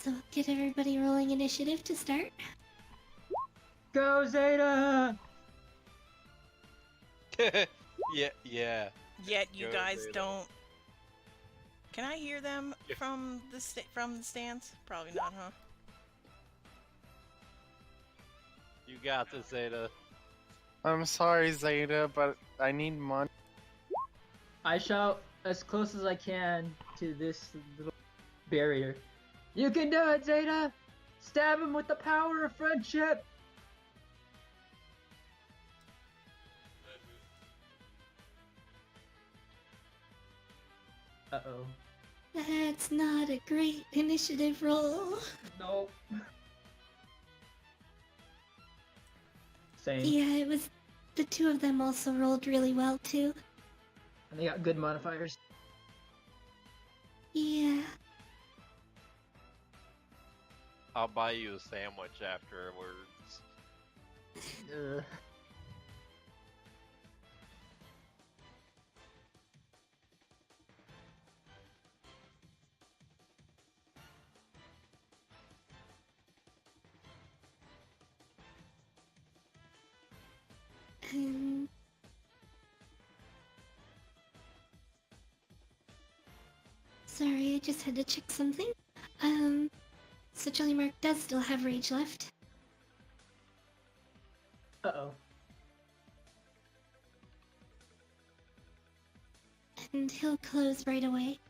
So get everybody rolling initiative to start. Go Zeta! Yeah. Yet you Go guys Zeta. don't. Can I hear them Yeah. from the stands? Probably not, huh? You got this, Zeta. I'm sorry, Zeta, but I need money. I shout as close as I can to this little barrier. You can do it, Zeta! Stab him with the power of friendship! Uh-oh. That's not a great initiative roll. Nope. Same. Yeah, it was. The two of them also rolled really well, too. And they got good modifiers. Yeah. I'll buy you a sandwich afterwards. Ugh. Um, sorry, I just had to check something. So Jellymark does still have rage left. Uh-oh. And he'll close right away.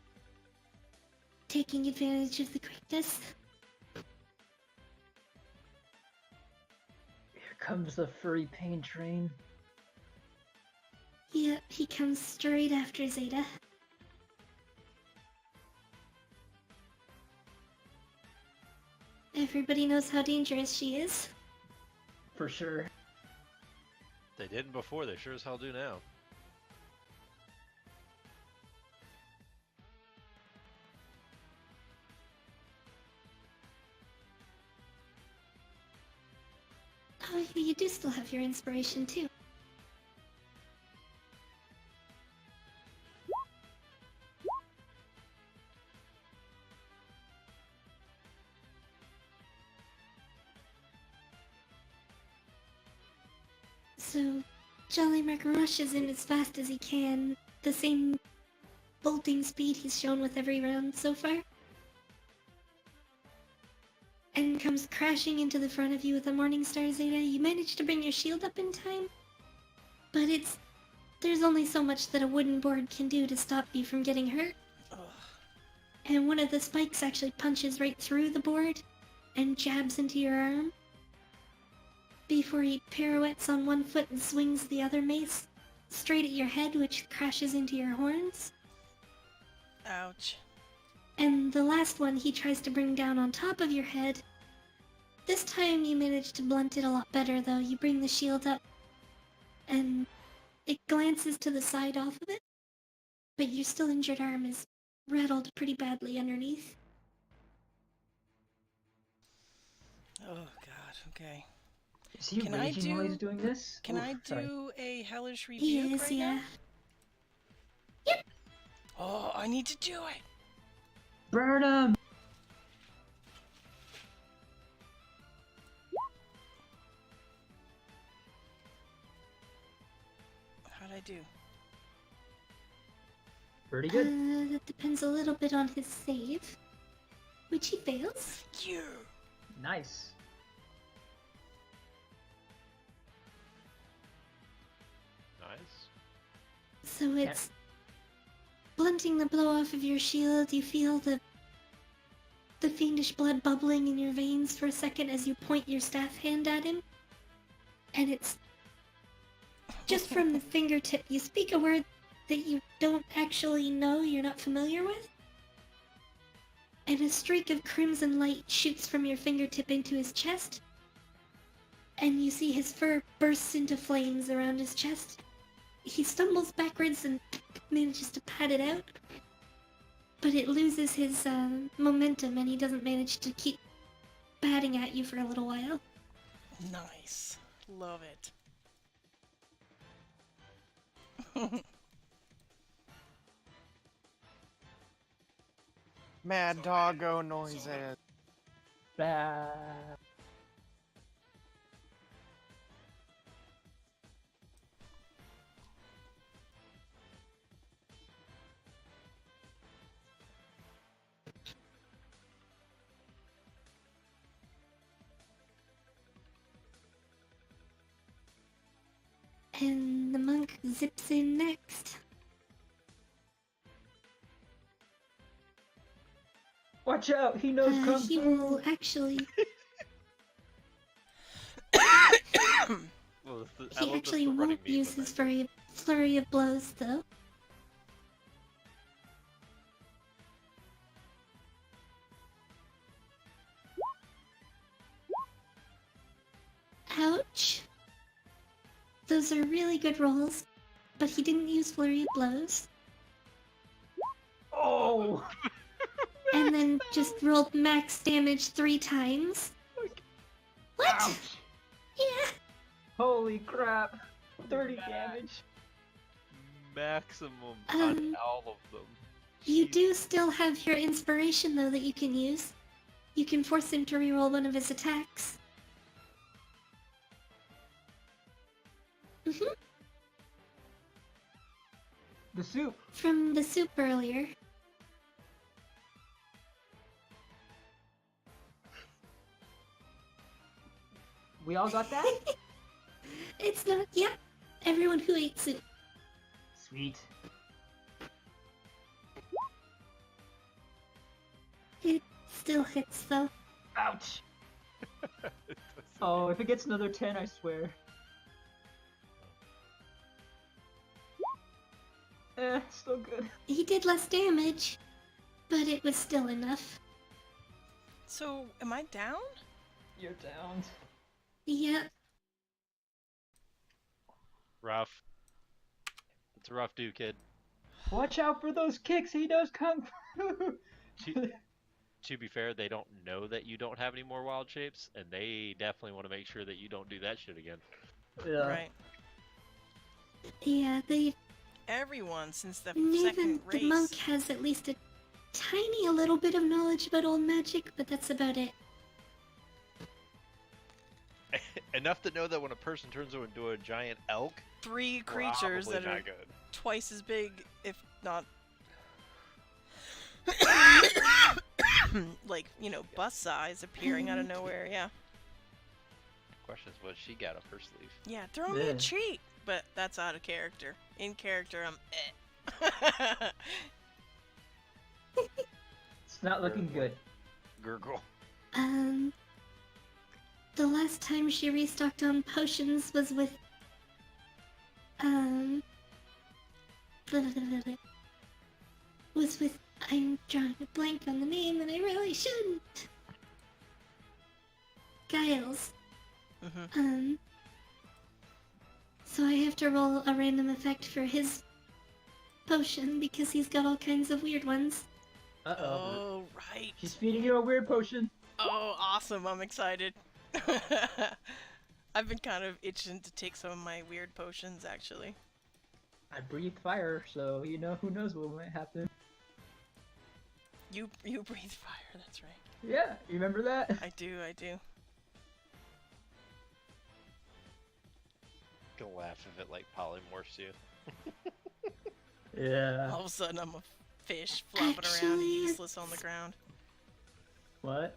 Taking advantage of the quickness. Here comes the furry pain train. Yep, he comes straight after Zeta. Everybody knows how dangerous she is. For sure. They didn't before, they sure as hell do now. Oh, you do still have your inspiration too. So, Jollymark rushes in as fast as he can, the same bolting speed he's shown with every round so far, and comes crashing into the front of you with a Morningstar Zeta. You manage to bring your shield up in time, but there's only so much that a wooden board can do to stop you from getting hurt. Ugh. And one of the spikes actually punches right through the board and jabs into your arm before he pirouettes on one foot and swings the other mace straight at your head, which crashes into your horns. Ouch. And the last one he tries to bring down on top of your head. This time you manage to blunt it a lot better, though. You bring the shield up and it glances to the side off of it, but your still injured arm is rattled pretty badly underneath. Oh god, okay. Is he Can I raging while do- he's doing this? Can Oof, I sorry. do a hellish rebuke He is, right yeah. now? Oh, I need to do it! Burn him! How'd I do? Pretty good. That depends a little bit on his save, which he fails. You! Nice. Nice. So it's blunting the blow off of your shield. You feel the fiendish blood bubbling in your veins for a second as you point your staff hand at him. And it's just from the fingertip. You speak a word that you don't actually know, you're not familiar with. And a streak of crimson light shoots from your fingertip into his chest. And you see his fur bursts into flames around his chest. He stumbles backwards and manages to pat it out. But it loses his momentum and he doesn't manage to keep batting at you for a little while. Nice. Love it. Mad doggo noises. Blah. And the monk zips in next. Watch out, he knows kung He fu. will actually. Well, I He love actually this running won't meme use when his flurry of blows, though. Ouch. Those are really good rolls, but he didn't use flurry of blows. Oh! And then just rolled max damage 3 times. What? Ouch! Yeah. Holy crap! 30 damage. maximum Um, on all of them. You Jeez. do still have your inspiration, though, that you can use. You can force him to reroll one of his attacks. The soup. From the soup earlier. We all got that? It's not. Yep. Everyone who ate soup. Sweet. It still hits, though. Ouch! Oh, if it gets another 10, I swear. Still good. He did less damage, but it was still enough. So, am I down? You're down. Yep. Rough. It's a rough dude, kid. Watch out for those kicks, he knows kung fu! To be fair, they don't know that you don't have any more wild shapes, and they definitely want to make sure that you don't do that shit again. Yeah. Right. Yeah, Everyone since the even second the race. monk has at least a little bit of knowledge about old magic, but that's about it. Enough to know that when a person turns into a giant elk, 3 creatures probably that are not good. twice as big, if not like, you know, bus size appearing out of nowhere, yeah. Question is what she got up her sleeve. Yeah, throw me a Yeah. treat! But that's out of character. In character, I'm eh. It's not looking good. Gurgle. The last time she restocked on potions was with, I'm drawing a blank on the name and I really shouldn't. Giles. Mm-hmm. So I have to roll a random effect for his potion because he's got all kinds of weird ones. Uh-oh. Oh, right. She's feeding you a weird potion. Oh, awesome. I'm excited. I've been kind of itching to take some of my weird potions, actually. I breathe fire, so you know, who knows what might happen. You breathe fire, that's right. Yeah, you remember that? I do. Gonna laugh if it like polymorphs you. Yeah. All of a sudden, I'm a fish flopping around Actually, useless on the ground. What?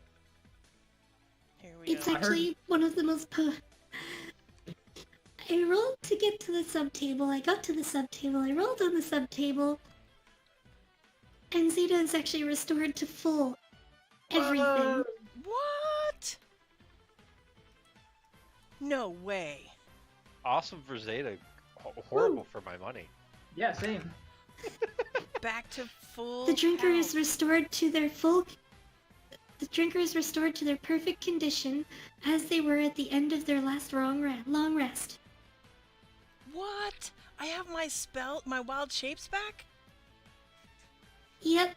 Here we It's go. actually one of the most I rolled to get to the subtable, I got to the subtable, I rolled on the subtable, and Zeta is actually restored to full everything. What? No way. Awesome for Zeta. Horrible for my money. Yeah, same. Back to full. The drinker is health. restored to their The drinker is restored to their perfect condition as they were at the end of their last long rest. What? I have my wild shapes back? Yep,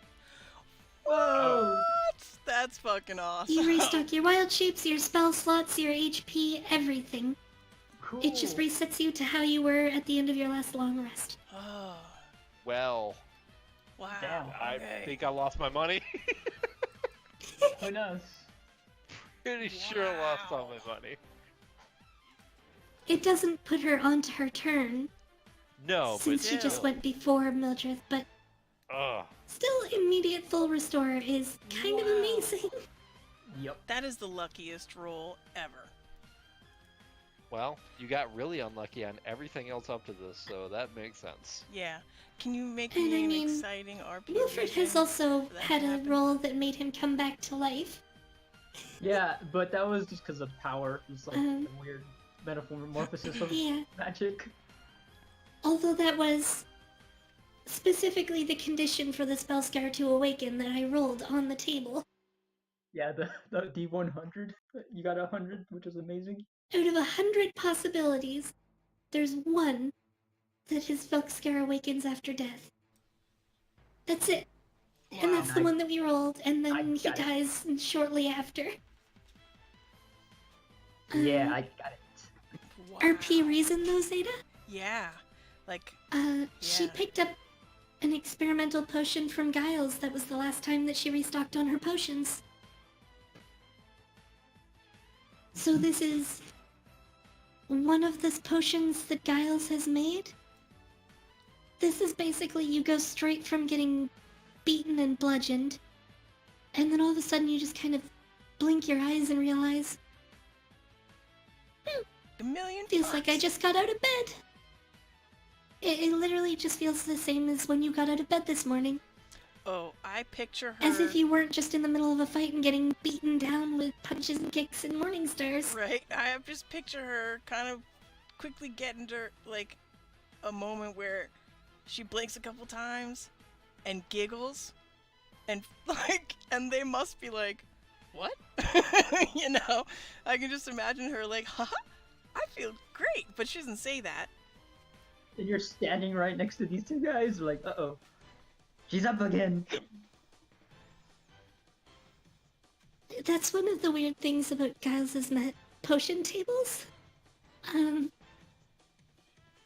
Whoa! What? That's fucking awesome. you restock your wild shapes, your spell slots, your HP, everything. Cool. It just resets you to how you were at the end of your last long rest. Oh, Well, wow. Damn. I Okay. think I lost my money. Who knows? Pretty sure I lost all my money. It doesn't put her onto her turn, No, but since she just still. went before Mildred, but Ugh. still immediate full restore is kind of Wow. amazing. Yep. That is the luckiest roll ever. Well, you got really unlucky on everything else up to this, so that makes sense. Yeah. Can you make And me I an mean, exciting RP? Wilfred has region also for that had to a happen? role that made him come back to life. Yeah, but that was just because of power. It's like Um, a weird metamorphosis of Yeah, magic. although that was specifically the condition for the Spellscar to awaken that I rolled on the table. Yeah, the D100. You got 100, which is amazing. Out of 100 possibilities, there's one that his Spellscar awakens after death. That's it. And Wow. that's the one that we rolled, and I then he got it. dies shortly after. Yeah, I got it. Wow. RP reason though, Zeta? Yeah. Like, She Yeah. picked up an experimental potion from Giles. That was the last time that she restocked on her potions. So this is one of the potions that Giles has made. This is basically you go straight from getting beaten and bludgeoned, and then all of a sudden you just kind of blink your eyes and realize, a million feels like I bucks. just got out of bed. It literally just feels the same as when you got out of bed this morning. Oh, I picture her. As if you weren't just in the middle of a fight and getting beaten down with punches and kicks and morning stars. Right? I just picture her kind of quickly get into, like, a moment where she blinks a couple times and giggles. And, like, and they must be like, what? You know? I can just imagine her like, haha, I feel great. But she doesn't say that. And you're standing right next to these two guys, like, uh-oh. She's up again. That's one of the weird things about Giles' potion tables.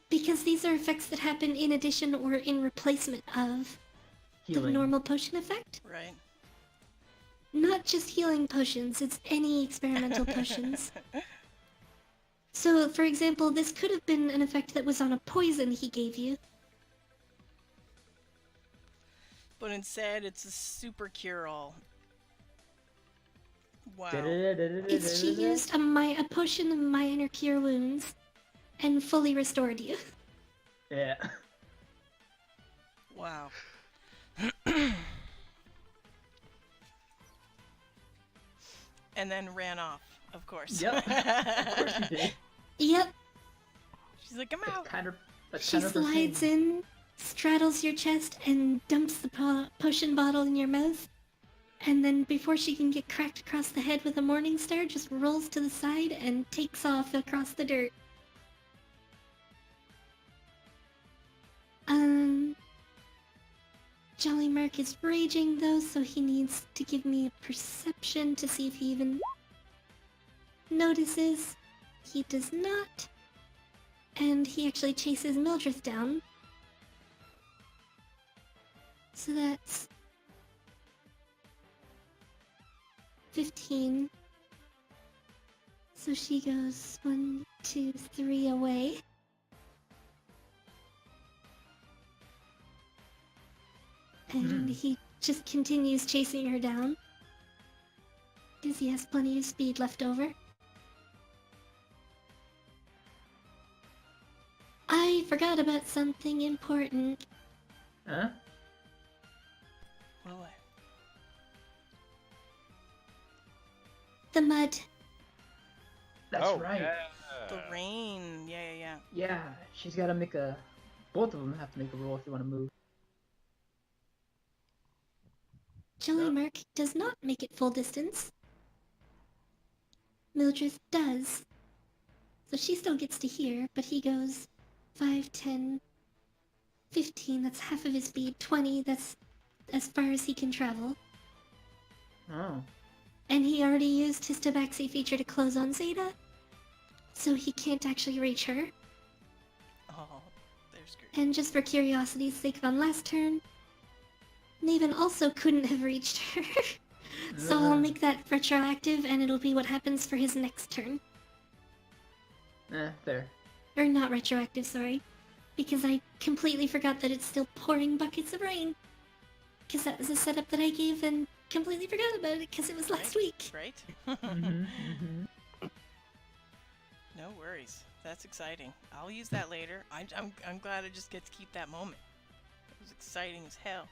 Because these are effects that happen in addition or in replacement of the Healing. normal potion effect. Right? Not just healing potions, it's any experimental potions. So, for example, this could have been an effect that was on a poison he gave you. But instead, it's a super cure-all. Wow. She used a potion of minor cure wounds and fully restored you. Yeah. Wow. And then ran off, of course. Yep. Of course you did. Yep, She's like, I'm That's out. kind of. That's she kind of her slides thing. in, straddles your chest, and dumps the potion bottle in your mouth. And then before she can get cracked across the head with a morning star, just rolls to the side and takes off across the dirt. Jolly Mark is raging though, so he needs to give me a perception to see if he even notices. He does not. And he actually chases Mildred down. So that's 15. So she goes 1, 2, 3 away. And he just continues chasing her down. Because he has plenty of speed left over. I forgot about something important. Huh? What? The mud. That's oh, right. Yeah. The rain. Yeah. Yeah, she's gotta make a. Both of them have to make a roll if you want to move. Jolly Yep. Mark does not make it full distance. Mildred does. So she still gets to hear, but he goes 5, 10, 15, that's half of his speed, 20, that's as far as he can travel. Oh. And he already used his Tabaxi feature to close on Zeta, so he can't actually reach her. Oh, there's good. And just for curiosity's sake, on last turn, Maven also couldn't have reached her. So I'll make that retroactive, and it'll be what happens for his next turn. Fair. Or not retroactive, sorry. Because I completely forgot that it's still pouring buckets of rain. Because that was a setup that I gave and completely forgot about it because it was last week. Right? Mm-hmm. No worries. That's exciting. I'll use that later. I'm glad I just get to keep that moment. It was exciting as hell.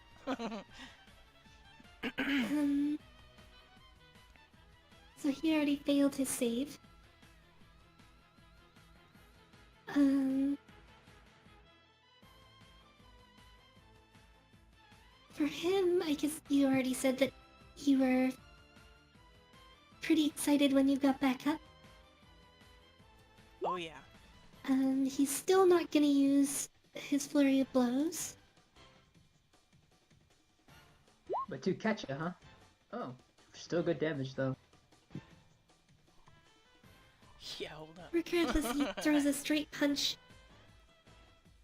So he already failed his save. For him, I guess you already said that you were pretty excited when you got back up. Oh yeah. He's still not gonna use his flurry of blows. But to catch it, huh? Oh, still good damage though. Yeah, hold up. Regardless, he throws a straight punch.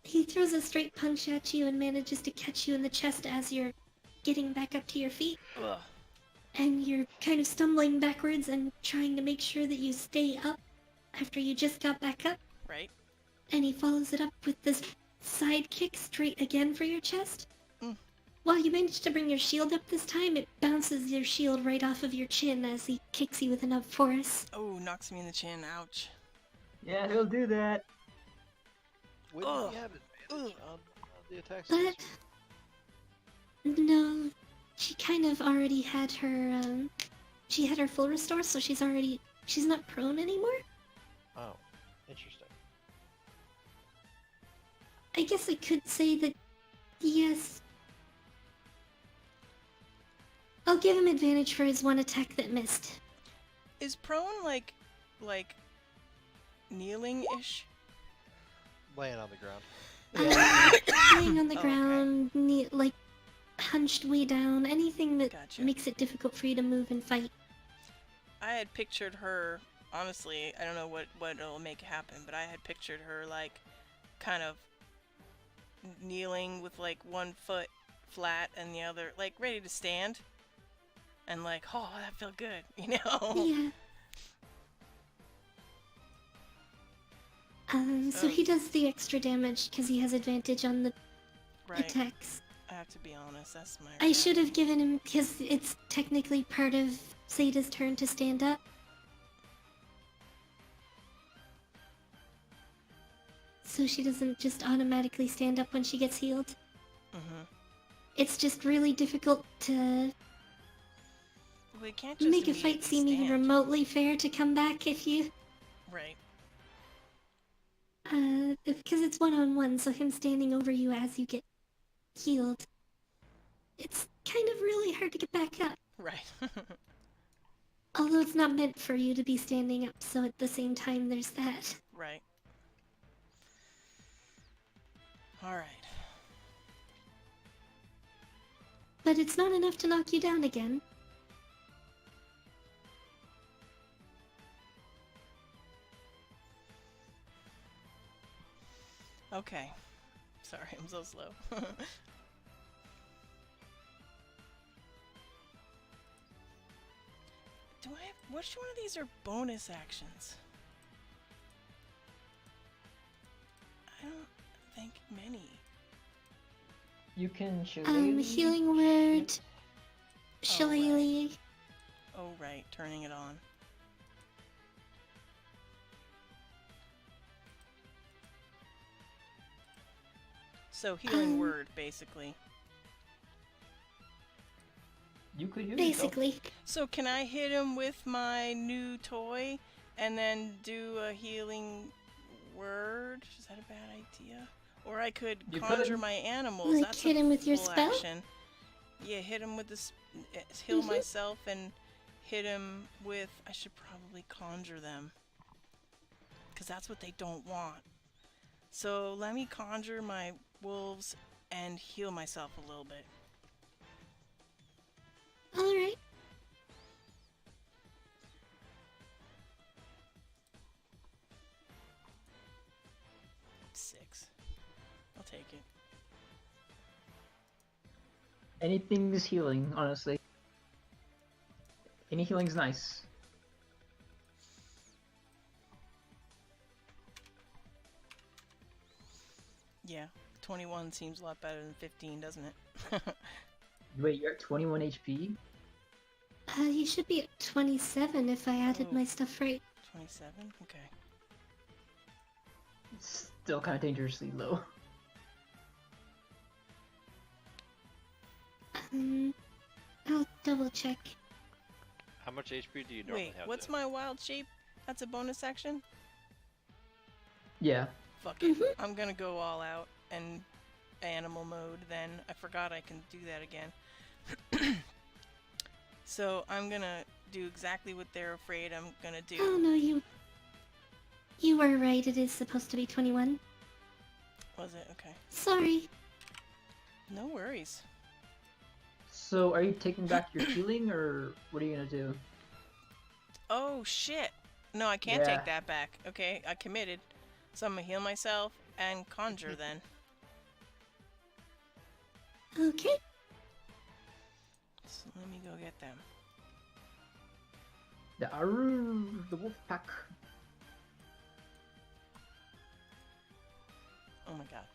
He throws a straight punch at you and manages to catch you in the chest as you're getting back up to your feet. Ugh. And you're kind of stumbling backwards and trying to make sure that you stay up after you just got back up. Right? And he follows it up with this side kick straight again for your chest. Mm. While you manage to bring your shield up this time, it bounces your shield right off of your chin as he kicks you with enough force. Oh, knocks me in the chin. Ouch. Yeah, he'll do that. Wouldn't Ugh. he have advantage on the attacks? But no, she kind of already had her she had her full restore, so she's not prone anymore. Oh, interesting. I guess I could say that yes. I'll give him advantage for his one attack that missed. Is prone like kneeling-ish? Laying on the ground. Laying on the Oh, okay. ground, like hunched way down, anything that Gotcha. makes it difficult for you to move and fight. I had pictured her, honestly, I don't know what'll make it happen, but I had pictured her like kind of kneeling with like one foot flat and the other like ready to stand. And like, oh, that felt good, you know? Yeah. So he does the extra damage because he has advantage on the Right. attacks. I have to be honest, that's my I should have given him, because it's technically part of Zeta's turn to stand up. So she doesn't just automatically stand up when she gets healed. Mm-hmm. It's just really difficult to We can't just make a fight seem even stand. remotely fair to come back if you... Right. Because it's one-on-one, so him standing over you as you get healed. It's kind of really hard to get back up. Right. Although it's not meant for you to be standing up, so at the same time there's that. Right. Alright. But it's not enough to knock you down again. Okay. Sorry, I'm so slow. Do I have... Which one of these are bonus actions? I don't think many. You can shillelagh. Healing word, Oh, shillelagh. Oh, right. Turning it on. So, healing word, basically. You could use it, Basically. So, can I hit him with my new toy and then do a healing word? Is that a bad idea? Or I could You conjure could. my animals. Like, That's hit a him with your full spell? action. Yeah, hit him with this. Heal Mhm. myself and hit him with. I should probably conjure them. Because that's what they don't want. So let me conjure my wolves and heal myself a little bit. Alright. Six. I'll take it. Anything's healing, honestly. Any healing's nice. Yeah, 21 seems a lot better than 15, doesn't it? Wait, you're at 21 HP? You should be at 27 if I added Oh. my stuff right. 27? Okay. It's still kind of dangerously low. I'll double check. How much HP do you normally Wait, have? what's Jeff? my wild shape? That's a bonus action? Yeah. Fuck it. I'm gonna go all out and animal mode then. I forgot I can do that again. So I'm gonna do exactly what they're afraid I'm gonna do. Oh no, you were right. It is supposed to be 21. Was it? Okay. Sorry. No worries. So, are you taking back your healing, or what are you gonna do? Oh shit. No, I can't Yeah. take that back. Okay, I committed. So I'm gonna heal myself and conjure then. Okay. So let me go get them. The Aru, the wolf pack. Oh my god.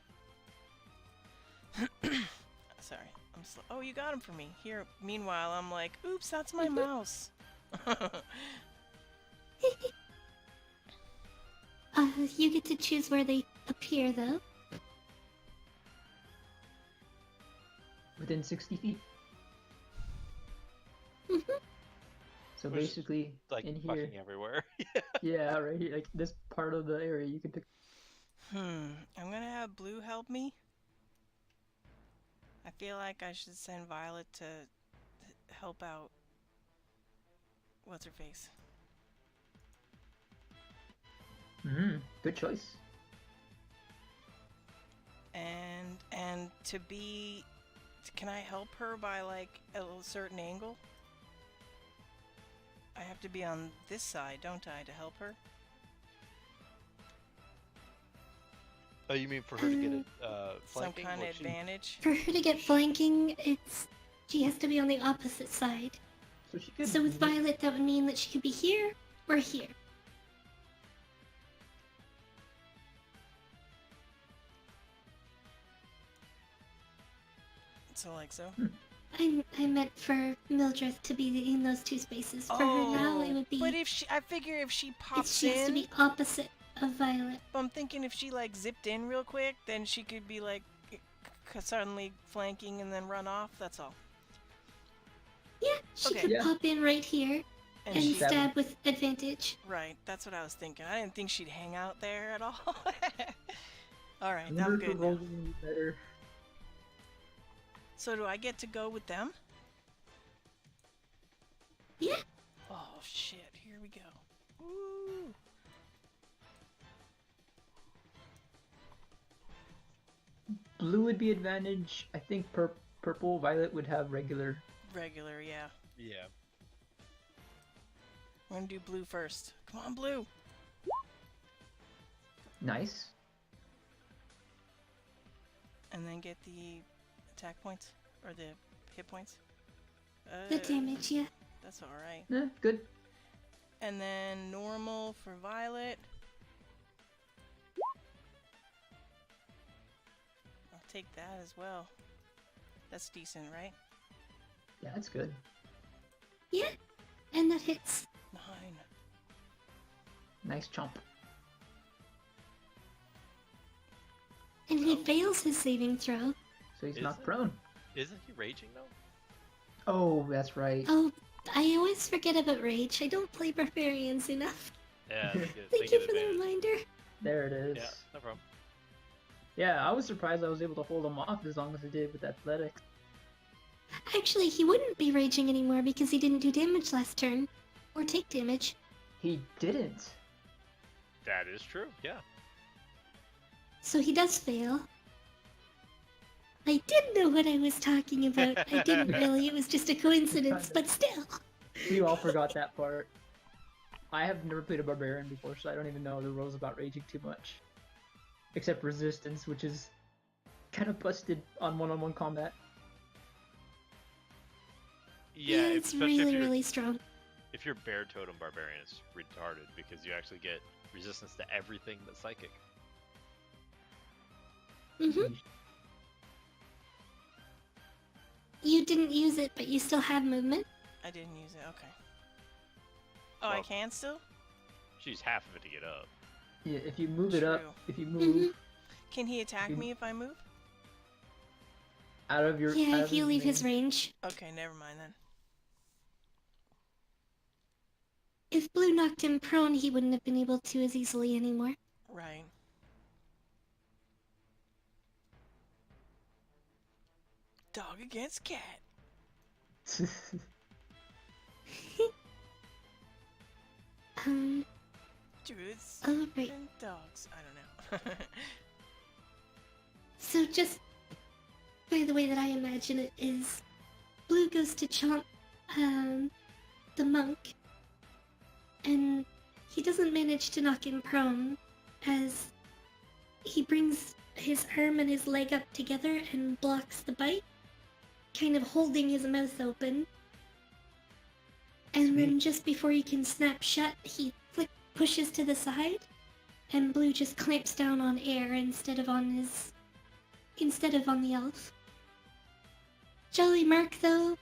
Sorry, I'm slow. Oh, you got him for me. Here, meanwhile, I'm like, oops, that's my mouse. You get to choose where they appear, though. Within 60 feet. Mhm. So Which is, basically, Like in here, fucking everywhere. yeah, right here, like this part of the area, you can pick. I'm gonna have Blue help me. I feel like I should send Violet to help out. What's her face? Good choice. And to be, can I help her by like a certain angle? I have to be on this side, don't I, to help her? Oh, you mean for her to get it Some flanking? kind Will of she- advantage? For her to get flanking, she has to be on the opposite side. So she could. So with Violet, that would mean that she could be here or here. So like so? I meant for Mildred to be in those two spaces. For her now, it would be. But if I figure if she pops she has to in, be opposite of Violet. but I'm thinking if she like zipped in real quick, then she could be like suddenly flanking and then run off. That's all. Yeah, she Okay. could Yeah. pop in right here And and she, stab stab with advantage. right, that's what I was thinking. I didn't think she'd hang out there at all. All right, I wonder I'm if the good now. rolls would be better. So do I get to go with them? Yeah. Oh shit! Here we go. Woo! Blue would be advantage. I think purple, violet would have regular. Regular, yeah. Yeah. We're gonna do blue first. Come on, blue. Nice. And then get the attack points or the hit points. The damage, yeah. That's all right. Good. And then normal for Violet. I'll take that as well. That's decent, right? Yeah, that's good. Yeah. And that hits. 9. Nice chomp. And he fails his saving throw. So he's Is not it? prone. Isn't he raging though? Oh, that's right. Oh, I always forget about Rage. I don't play Barbarians enough. Yeah, they get, Thank you for the reminder. There it is. Yeah, no problem. Yeah, I was surprised I was able to hold him off as long as I did with athletics. Actually, he wouldn't be raging anymore because he didn't do damage last turn. Or take damage. He didn't. That is true. Yeah. So he does fail. I did know what I was talking about. I didn't really. It was just a coincidence, but still. We all forgot that part. I have never played a barbarian before, so I don't even know the rules about raging too much. Except resistance, which is kind of busted on one-on-one combat. Yeah, it's especially if really, you're, really strong. If you're Bear Totem Barbarian, it's retarded because you actually get resistance to everything but Psychic. Mm-hmm. You didn't use it, but you still have movement. I didn't use it. Okay. Oh, I Well- can still? She's half of it to get up. Yeah, if you move it up, True. if you move Can he attack You- me if I move? out of your Yeah, out if of you leave his range- range. Okay, never mind then. If Blue knocked him prone, he wouldn't have been able to as easily anymore. Right. Dog against cat. Druids Alright. and dogs. I don't know. So just by the way that I imagine it is, Blue goes to chomp the monk, and he doesn't manage to knock him prone, as he brings his arm and his leg up together and blocks the bite, kind of holding his mouth open. And then just before he can snap shut, he pushes to the side, and Blue just clamps down on air instead of on the elf. Jolly Mark though,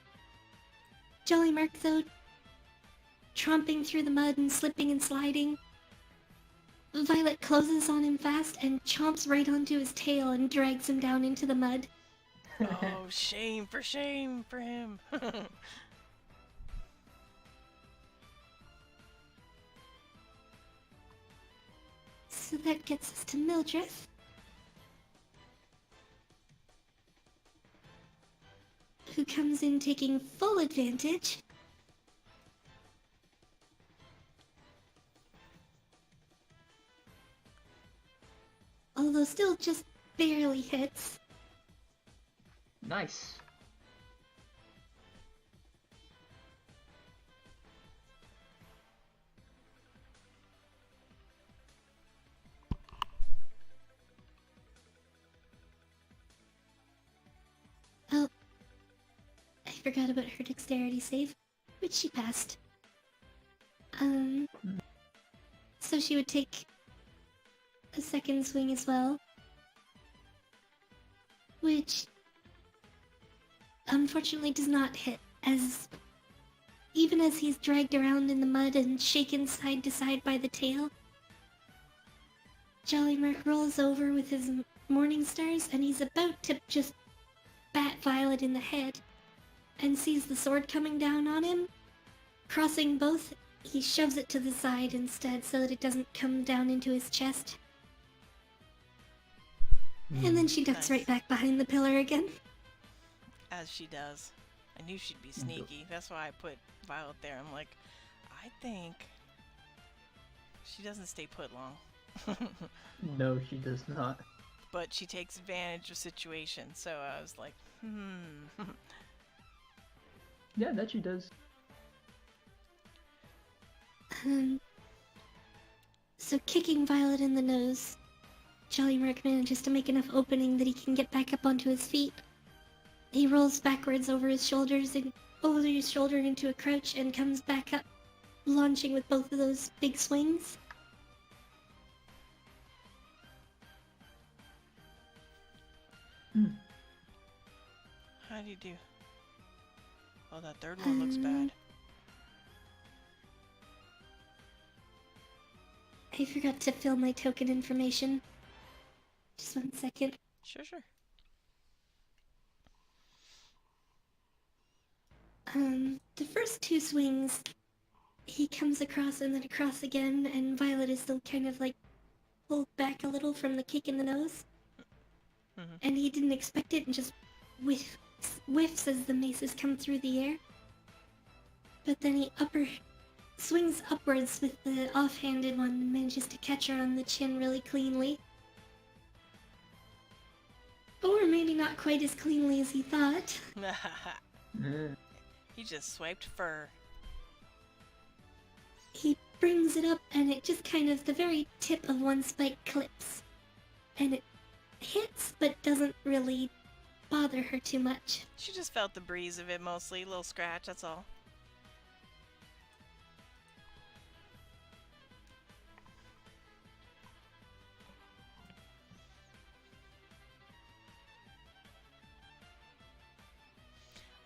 tromping through the mud and slipping and sliding. Violet closes on him fast and chomps right onto his tail and drags him down into the mud. Oh, shame for him. So that gets us to Mildreth. Who comes in taking full advantage. Although still just barely hits. Nice. Oh, I forgot about her dexterity save, which she passed. So she would take a second swing as well, which unfortunately does not hit, as even as he's dragged around in the mud and shaken side to side by the tail, Jolly Merc rolls over with his morning stars, and he's about to just bat Violet in the head, and sees the sword coming down on him. Crossing both, he shoves it to the side instead so that it doesn't come down into his chest. And then she ducks Nice. right back behind the pillar again. As she does. I knew she'd be sneaky. That's why I put Violet there. I'm like, I think she doesn't stay put long. No, she does not. But she takes advantage of situations. So I was like, Yeah, that she does. So kicking Violet in the nose, Jolly Merc manages to make enough opening that he can get back up onto his feet. He rolls backwards over his shoulders and over his shoulder into a crouch and comes back up, launching with both of those big swings. how do you do? Oh, that third one looks bad. I forgot to fill my token information. Just 1 second. Sure. The first two swings, he comes across and then across again, and Violet is still kind of like pulled back a little from the kick in the nose. Mhm. And he didn't expect it and just whiffs as the maces come through the air. But then he swings upwards with the offhanded one and manages to catch her on the chin really cleanly. Or maybe not quite as cleanly as he thought. He just swiped fur. He brings it up and it just kind of, the very tip of one spike clips. And it hits but doesn't really bother her too much. She just felt the breeze of it mostly. A little scratch, that's all.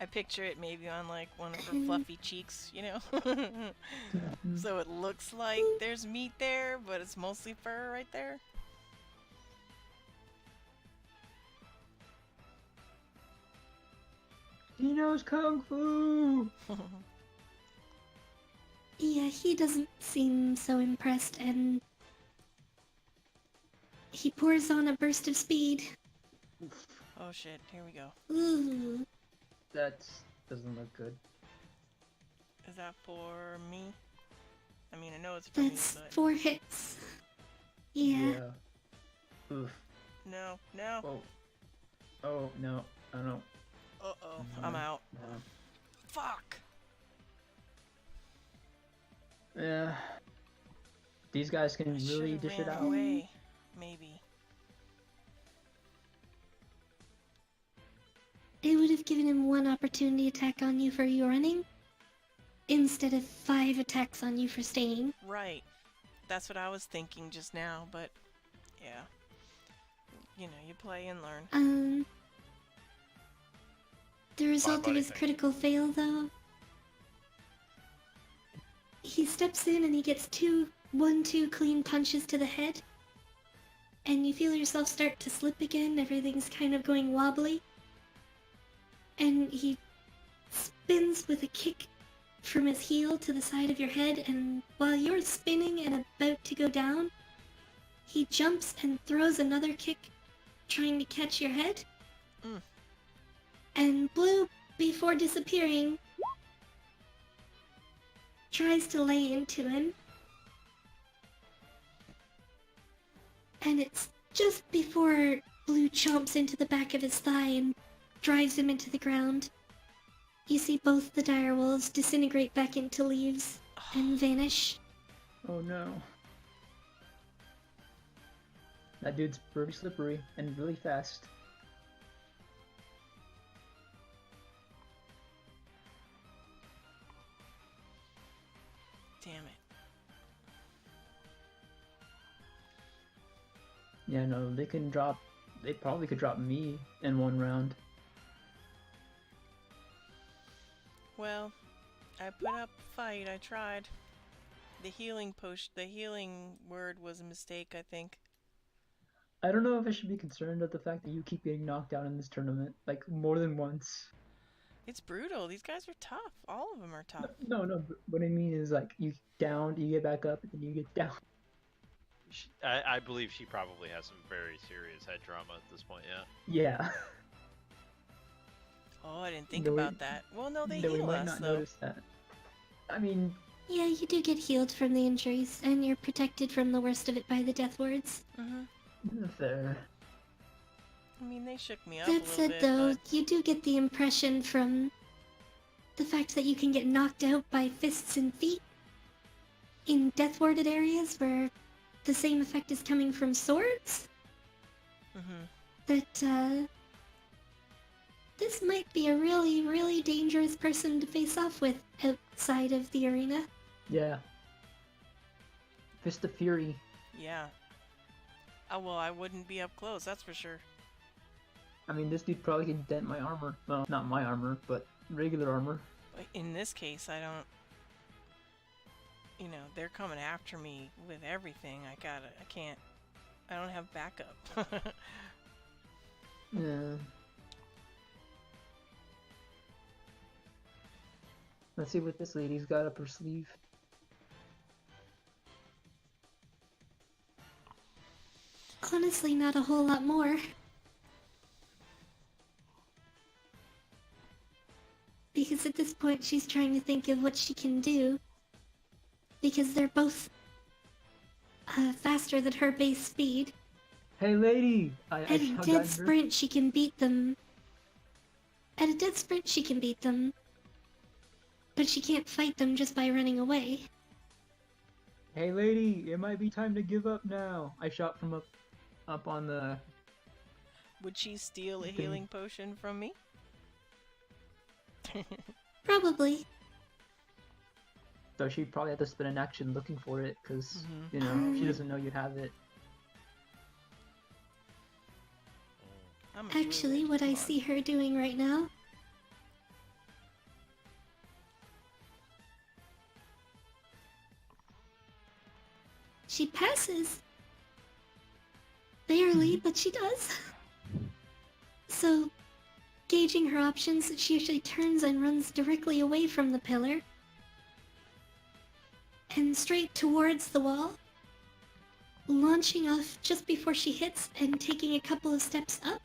I picture it maybe on like one of her Mhm. fluffy cheeks, you know? So it looks like there's meat there, but it's mostly fur right there. He knows kung fu. Yeah, he doesn't seem so impressed, and he pours on a burst of speed. Oh shit, here we go. Ooh, That doesn't look good. Is that for me? I mean, I know it's for me, that's but 4 hits. Yeah. Oof. no, no. Oh. Oh no. I don't know. Uh-oh, I'm No. out. No. Fuck! Yeah. These guys can I really should've dish it ran out. away, maybe. It would have given him 1 opportunity attack on you for you running, instead of 5 attacks on you for staying. Right. That's what I was thinking just now, but yeah. You know, you play and learn. The result of buddy, his thank critical fail, though, he steps in and he gets 2 clean punches to the head, and you feel yourself start to slip again. Everything's kind of going wobbly, and he spins with a kick from his heel to the side of your head, and while you're spinning and about to go down, he jumps and throws another kick, trying to catch your head. Mm. And Blue, before disappearing, tries to lay into him. And it's just before Blue chomps into the back of his thigh and drives him into the ground. You see both the direwolves disintegrate back into leaves and vanish. Oh no. That dude's pretty slippery and really fast. Damn it. Yeah, no, they probably could drop me in 1 round. Well, I put up a fight, I tried. The healing word was a mistake, I think. I don't know if I should be concerned at the fact that you keep getting knocked out in this tournament, like more than once. It's brutal. These guys are tough. All of them are tough. No, what I mean is like you down, you get back up, and then you get down. I believe she probably has some very serious head trauma at this point. Yeah. Yeah. Oh, I didn't think No, we- about that. Well, no, they No, we heal might us, not though. notice that. I mean, Yeah, you do get healed from the injuries, and you're protected from the worst of it by the death wards. fair. I mean, they shook me up That a little said, bit, though, but you do get the impression from the fact that you can get knocked out by fists and feet in death warded areas where the same effect is coming from swords. That this might be a really, really dangerous person to face off with outside of the arena. Yeah. Fist of Fury. yeah. Oh, well, I wouldn't be up close, that's for sure. I mean, this dude probably can dent my armor. Well, not my armor, but regular armor. But in this case, I don't... You know, they're coming after me with everything. I don't have backup. Yeah. Let's see what this lady's got up her sleeve. Honestly, not a whole lot more. Because at this point, she's trying to think of what she can do. Because they're both faster than her base speed. Hey, lady! At a dead sprint, she can beat them. At a dead sprint, she can beat them. But she can't fight them just by running away. Hey, lady! It might be time to give up now. I shot from up on the... Would she steal a Okay. healing potion from me? Probably. So she'd probably have to spend an action looking for it, because, Mhm. you know, she doesn't know you have it. I'm a Actually, druid, what come I on. see her doing right now She passes. Barely, but she does. So, gauging her options, she actually turns and runs directly away from the pillar. And straight towards the wall. Launching off just before she hits and taking a couple of steps up.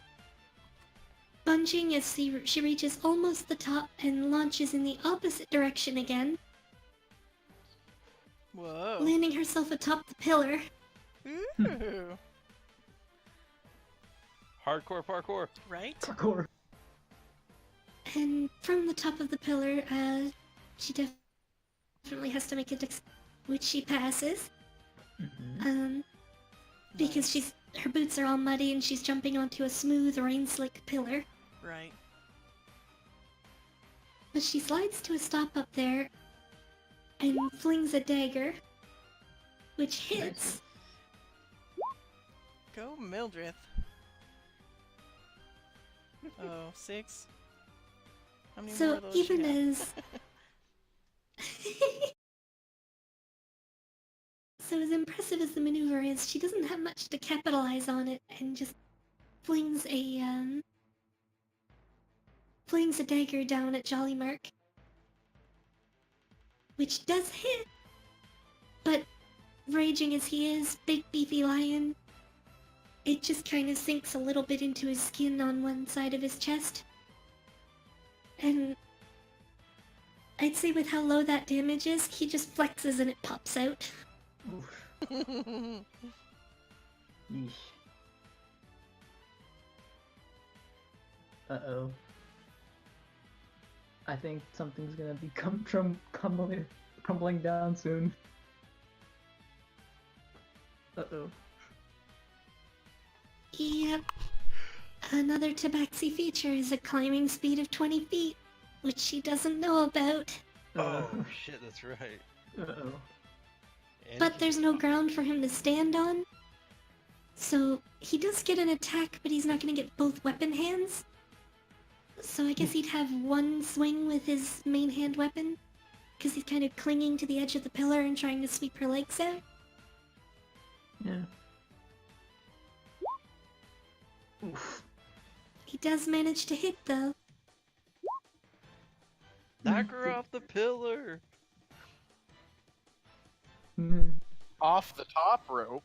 Bunging as she reaches almost the top and launches in the opposite direction again. Whoa. Landing herself atop the pillar. Ooh. Hardcore parkour. Right? Parkour. And from the top of the pillar, she definitely has to make a which she passes. Because Nice. her boots are all muddy and she's jumping onto a smooth, rain-slick pillar. Right. But she slides to a stop up there and flings a dagger, which hits. Go Mildred. Oh, 6? How many more So of those you even have? as so as impressive as the maneuver is, she doesn't have much to capitalize on it and just flings a dagger down at Jolly Mark. Which does hit. But raging as he is, big beefy lion, it just kind of sinks a little bit into his skin on one side of his chest. And I'd say with how low that damage is, he just flexes and it pops out. Oof. Yeesh. Uh-oh. I think something's gonna be crumbling down soon. Uh-oh. Yep. Another Tabaxi feature is a climbing speed of 20 feet, which she doesn't know about. Oh shit, that's right. Uh-oh. And But he- there's no ground for him to stand on. So he does get an attack, but he's not gonna get both weapon hands. So I guess he'd have one swing with his main hand weapon, because he's kind of clinging to the edge of the pillar and trying to sweep her legs out. Yeah. Oof. He does manage to hit though. Knock her off the pillar. Off the top rope.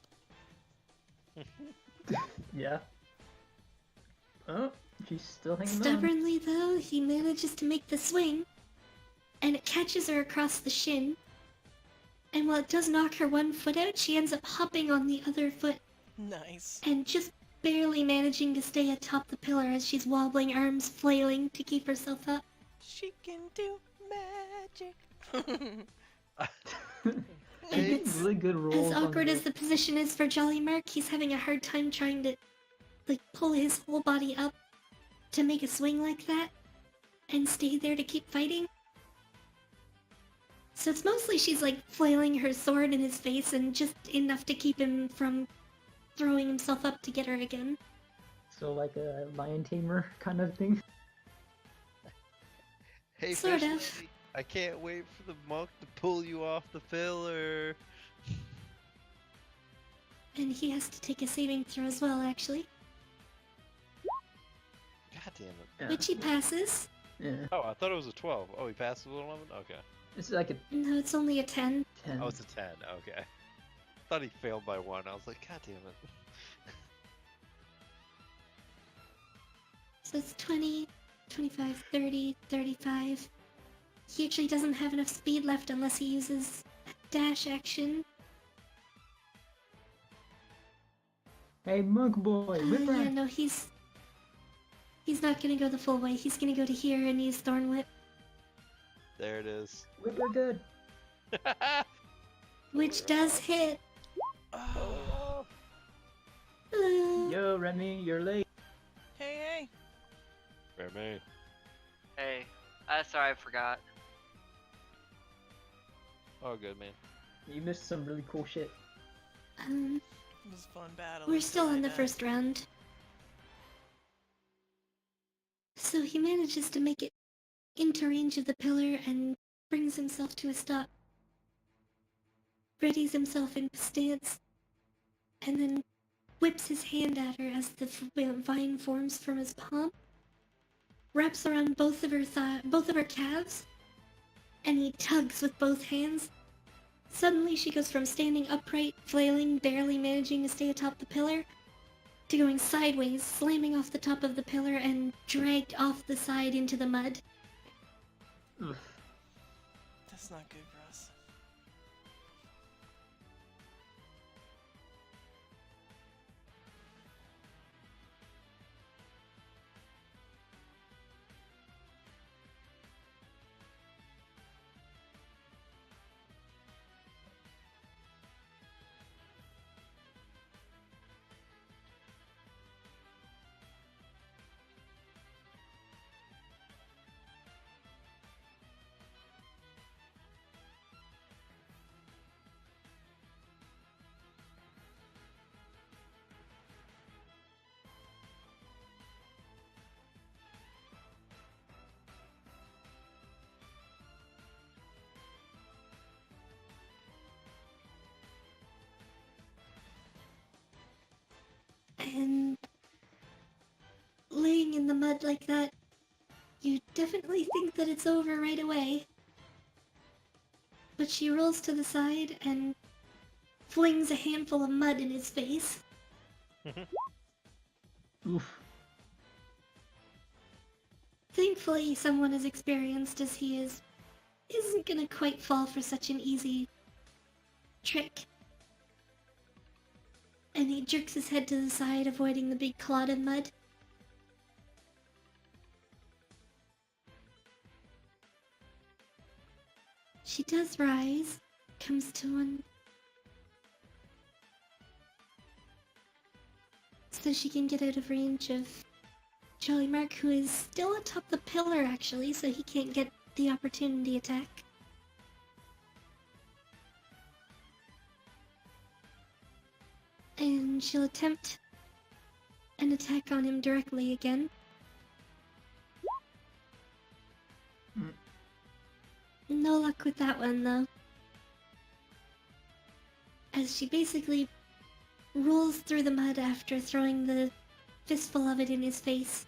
Yeah. Oh, she's still hanging on. Stubbornly though, he manages to make the swing, and it catches her across the shin. And while it does knock her one foot out, she ends up hopping on the other foot Nice. and just barely managing to stay atop the pillar as she's wobbling, arms flailing to keep herself up. She can do magic. And She it's did really good rolls. as on awkward as the position is for Jolly Mark, he's having a hard time trying to, like, pull his whole body up to make a swing like that and stay there to keep fighting. So it's mostly she's, like, flailing her sword in his face and just enough to keep him from throwing himself up to get her again. So like a lion tamer kind of thing. Hey, Sort Fish of. Lady, I can't wait for the monk to pull you off the pillar. And he has to take a saving throw as well, actually, God damn it. Yeah. which he passes. Yeah. Oh, I thought it was a 12. Oh, he passed with an 11? Okay. It's like a No, it's only a 10. 10. Oh, it's a 10. Okay. Thought he failed by 1. I was like, God damn it. So it's 20, 25, 30, 35. He actually doesn't have enough speed left unless he uses a dash action. Hey, monk boy, whip Yeah, her. no, he's not gonna go the full way. He's gonna go to here and use Thorn Whip, There it is. Whip her good. which does hit. Oh. Hello. Yo, Remy, you're late. Hey, Fair me. Hey, sorry, I forgot. Oh, good, man. You missed some really cool shit. It was a fun battle. We're still until I in the died. first round. So he manages to make it into range of the pillar and brings himself to a stop. readies himself in stance, and then whips his hand at her as the vine forms from his palm, wraps around both of her calves, and he tugs with both hands. Suddenly she goes from standing upright, flailing, barely managing to stay atop the pillar, to going sideways, slamming off the top of the pillar and dragged off the side into the mud. Oof. That's not good for us. And laying in the mud like that, you definitely think that it's over right away. But she rolls to the side and flings a handful of mud in his face. Oof. Thankfully, someone as experienced as he isn't gonna quite fall for such an easy trick. And he jerks his head to the side, avoiding the big clod of mud. She does rise, comes to one, so she can get out of range of Jolly Mark, who is still atop the pillar actually, so he can't get the opportunity attack. And she'll attempt an attack on him directly again. No luck with that one though, as she basically rolls through the mud after throwing the fistful of it in his face.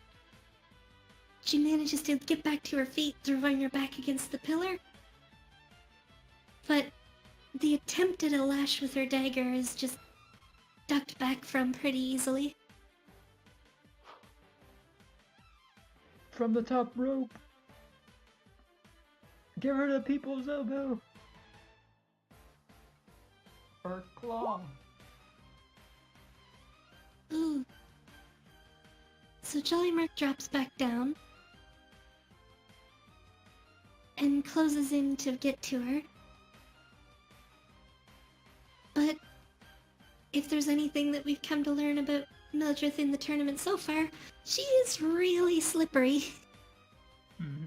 She manages to get back to her feet, throwing her back against the pillar, but the attempt at a lash with her dagger is just ducked back from pretty easily. From the top rope. Give her the people's elbow. Or claw. Ooh. So Jolly Mark drops back down and closes in to get to her. But if there's anything that we've come to learn about Mildred in the tournament so far, she is really slippery. Mm-hmm.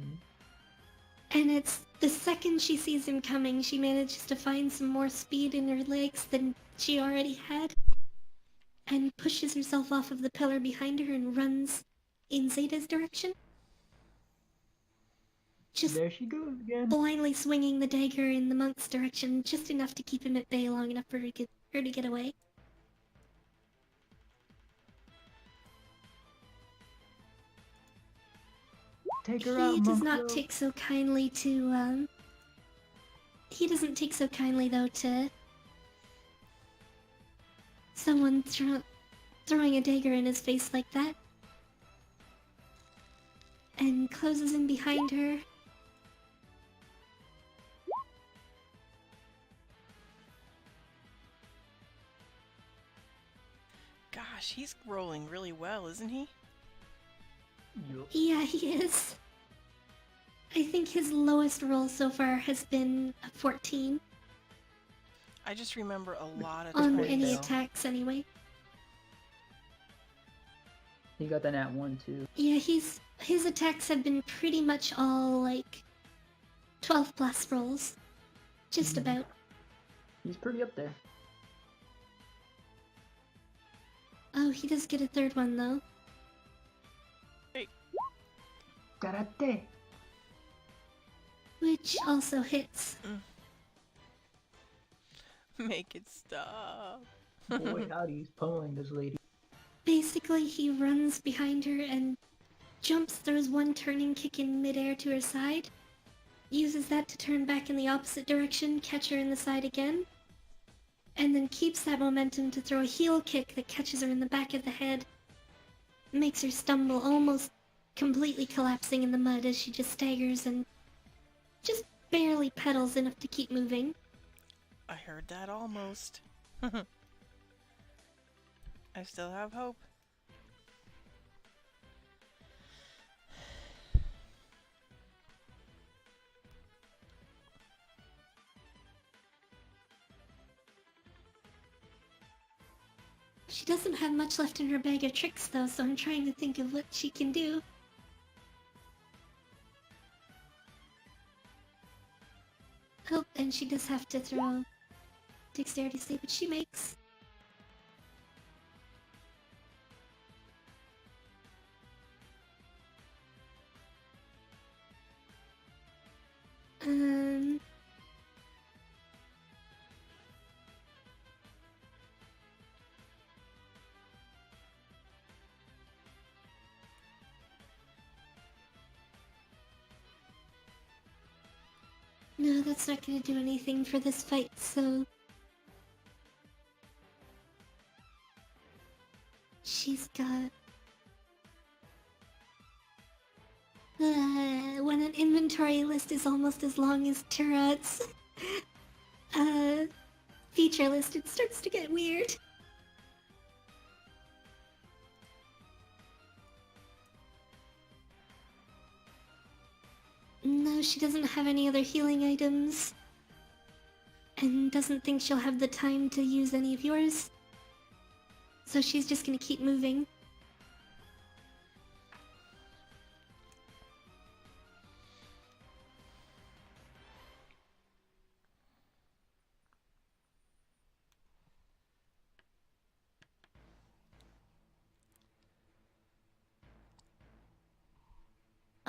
And it's the second she sees him coming, she manages to find some more speed in her legs than she already had, and pushes herself off of the pillar behind her and runs in Zeta's direction. Just There she goes again. blindly swinging the dagger in the monk's direction, just enough to keep him at bay long enough for her to get away. Take her out, He does Monk not Girl. take so kindly to, he doesn't take so kindly, though, to someone throwing a dagger in his face like that. And closes in behind her. Gosh, he's rolling really well, isn't he? Yup. Yeah, he is. I think his lowest roll so far has been a 14 I just remember a lot of on pretty any fail. attacks anyway. He got the nat 1 too. Yeah, his attacks have been pretty much all like 12 plus rolls. Just Mhm. about. He's pretty up there. Oh, he does get a third one though. Karate. Which also hits. Make it stop. Boy, howdy, he's pummeling this lady. Basically, he runs behind her and jumps, throws one turning kick in midair to her side, uses that to turn back in the opposite direction, catch her in the side again, and then keeps that momentum to throw a heel kick that catches her in the back of the head, makes her stumble, almost completely collapsing in the mud as she just staggers and just barely pedals enough to keep moving. I heard that almost. I still have hope. She doesn't have much left in her bag of tricks though, so I'm trying to think of what she can do. Oh, and she does have to throw dexterity save, which she makes. Um... No, that's not gonna do anything for this fight, so... She's got... when an inventory list is almost as long as Turret's feature list, it starts to get weird. No, she doesn't have any other healing items. And doesn't think she'll have the time to use any of yours. So she's just gonna keep moving.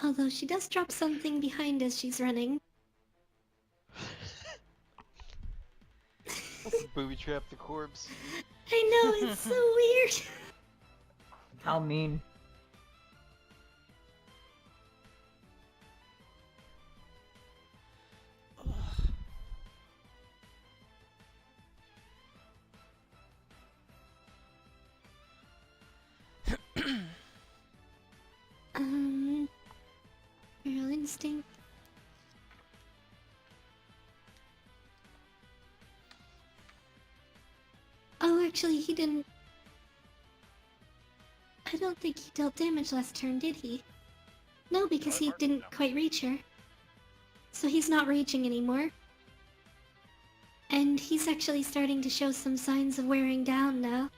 Although she does drop something behind as she's running. Booby trap the corpse. I know, it's so weird. How mean. Real instinct. Oh, actually, he didn't... I don't think he dealt damage last turn, did he? No, because he didn't quite reach her. So he's not raging anymore. And he's actually starting to show some signs of wearing down now.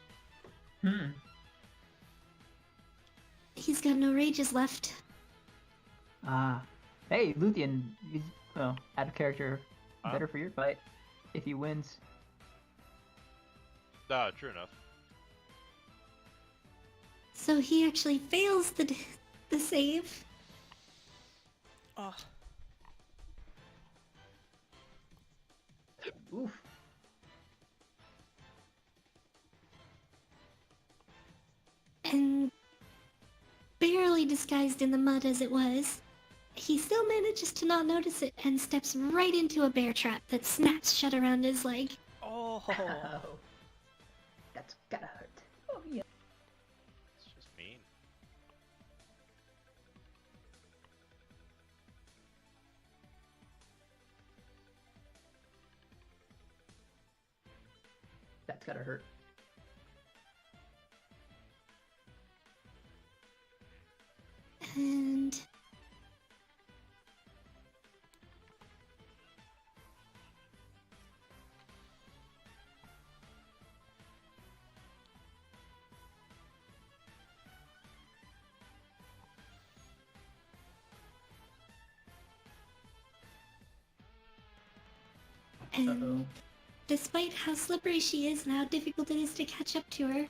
He's got no rages left. Ah. Hey, Luthien, he's, well, out of character. Better for your fight. If he wins. Ah, true enough. So he actually fails the save. Oh, Oof. And barely disguised in the mud as it was, he still manages to not notice it and steps right into a bear trap that snaps shut around his leg. oh. Oh. That's gotta hurt. Oh, yeah. It's just mean. That's gotta hurt. And... Uh-oh. despite how slippery she is and how difficult it is to catch up to her,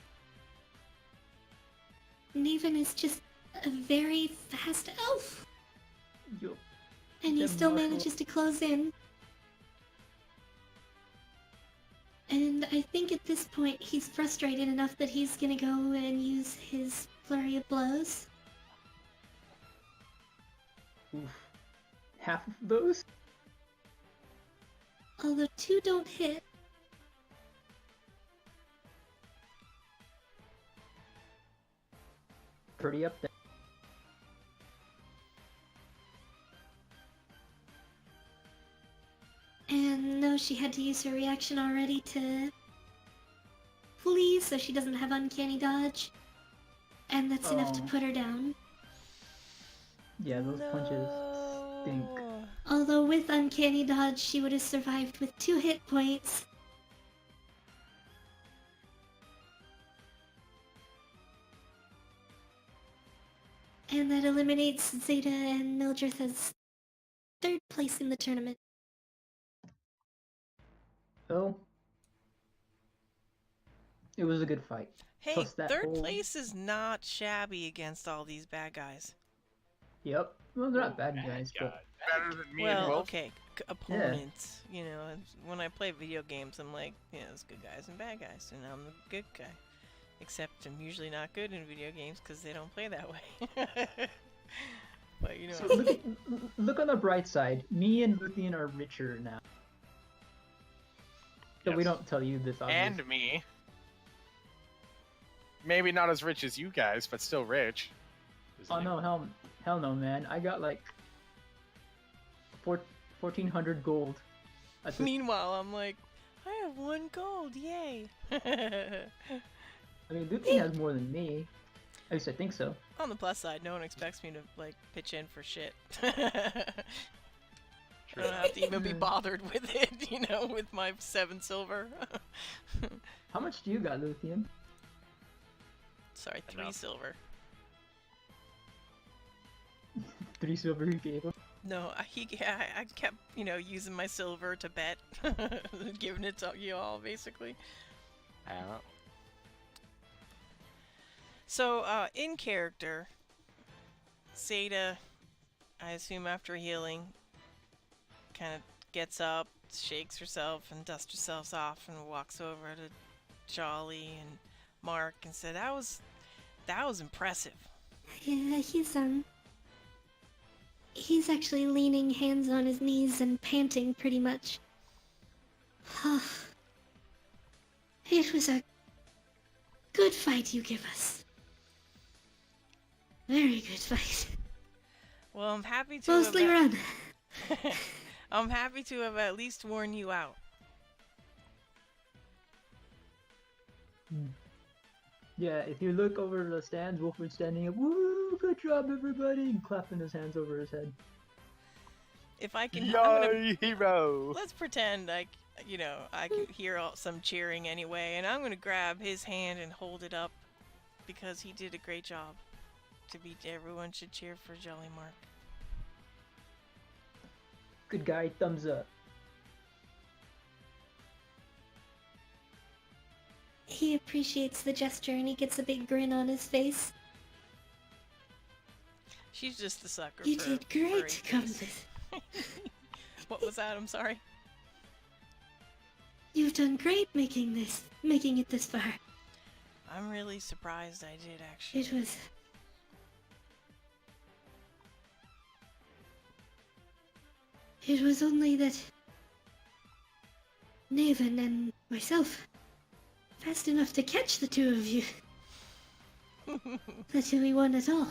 Neven is just a very fast elf, Yo. and he The still muscle- manages to close in. I think at this point he's frustrated enough that he's gonna go and use his flurry of blows. Oof. Half of those? Although 2 don't hit. Pretty up there. And no, she had to use her reaction already to flee, so she doesn't have uncanny dodge. And that's enough to Oh. put her down. Yeah, those punches stink. No. Although with uncanny dodge, she would have survived with 2 hit points. And that eliminates Zeta and Mildred as 3rd place in the tournament. So, it was a good fight. Hey, Plus that 3rd whole- place is not shabby against all these bad guys. Yep. Well, they're not bad guys, but Better than me and Well, Wolf. okay, opponents. You know, when I play video games, I'm like, you know, there's good guys and bad guys, and I'm the good guy. Except I'm usually not good in video games because they don't play that way. But you know, so look on the bright side. Me and Luthien are richer now. So we Yes. don't tell you this, obviously. And me. Maybe not as rich as you guys, but still rich. Isn't Oh it? no, hell no, man. I got like 1,400 gold. That's meanwhile, I'm like, I have 1 gold, yay! I mean, Luthien has more than me. At least I think so. On the plus side, no one expects me to like pitch in for shit. I don't have to even be bothered with it, you know, with my 7 silver. How much do you got, Luthien? Sorry, 3 Enough. silver. 3 silver you gave him. No, I kept, you know, using my silver to bet, giving it to you all, basically. I don't know. So, in character, Zeta, I assume after healing, kind of gets up, shakes herself, and dusts herself off, and walks over to Jolly and Mark and said, "That was impressive." Yeah, he's actually leaning, hands on his knees and panting pretty much. It was a good fight you give us. Very good fight. Well, I'm happy to. Mostly have, run. I'm happy to have at least worn you out. Yeah, if you look over the stands, Wolfman's standing up. Woo! Good job, everybody! And clapping his hands over his head. If I can, I'm gonna Yay, hero! let's pretend I could hear some cheering anyway, and I'm gonna grab his hand and hold it up because he did a great job. Everyone should cheer for Jolly Mark. Good guy, thumbs up. He appreciates the gesture and he gets a big grin on his face. She's just the sucker You for did great, furry Compass. face. What was that? I'm sorry. You've done great making it this far. I'm really surprised I did actually. It was only that Naven and myself fast enough to catch the 2 of you that we won at all.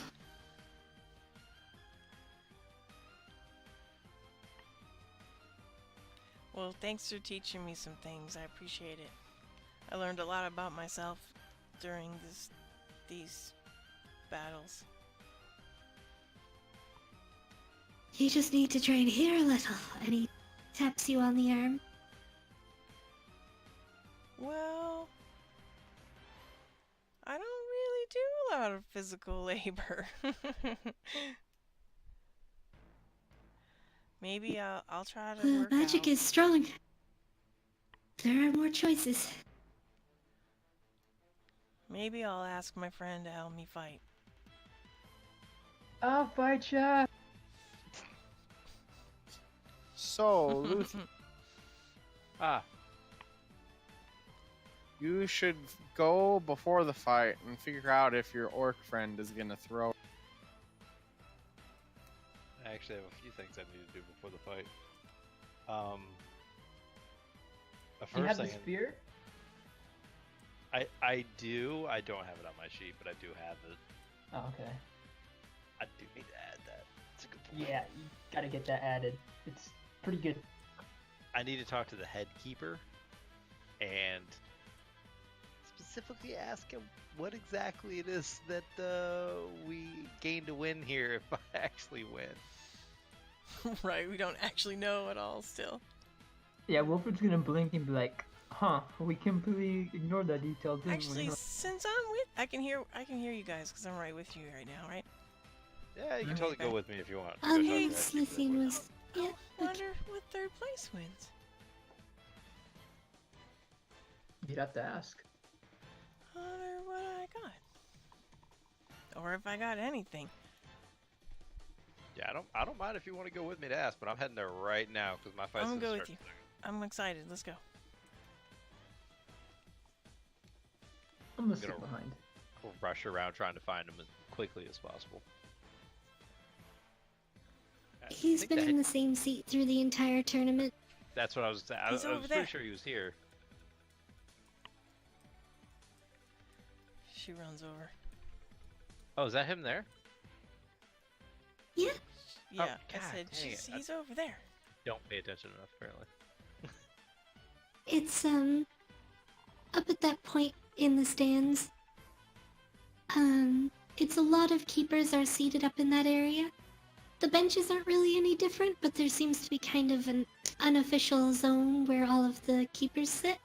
Well, thanks for teaching me some things. I appreciate it. I learned a lot about myself during these battles. You just need to train here a little, and he taps you on the arm. Well, I don't really do a lot of physical labor. Maybe I'll try to The work magic out. is strong. There are more choices. Maybe I'll ask my friend to help me fight. I'll fight ya! So, Luth, Ah, You should go before the fight and figure out if your orc friend is gonna throw. I actually have a few things I need to do before the fight. The Do you have first the thing spear? I do. I don't have it on my sheet, but I do have it. Oh, okay. I do need to add that. It's a good point. Yeah, you gotta get that added. It's pretty good. I need to talk to the head keeper and specifically ask him what exactly it is that we gain to win here if I actually win. Right, we don't actually know at all still. Yeah, Wilfred's gonna blink and be like, "Huh? We completely ignored that detail, didn't Actually, we?" since I'm with, I can hear you guys because I'm right with you right now, right? Yeah, you can totally go with me if you want. Oh, Go talk to the hey, head keeper. Slitheen was. Yeah, I okay. wonder what third place wins. You'd have to ask. Wonder what I got, or if I got anything. Yeah, I don't mind if you want to go with me to ask, but I'm heading there right now because my fight's I'm gonna gonna go with start you. I'm excited. Let's go. I'm gonna Gonna- sit behind. We'll rush around trying to find him as quickly as possible. I He's think been the in head- the same seat through the entire tournament. That's what I was saying. I He's was over there. pretty sure he was here. She runs over. Oh, is that him there? Yeah. Yeah, I God said dang it. he's over there. Don't pay attention enough, apparently. It's up at that point in the stands. It's a lot of keepers are seated up in that area. The benches aren't really any different, but there seems to be kind of an unofficial zone where all of the keepers sit.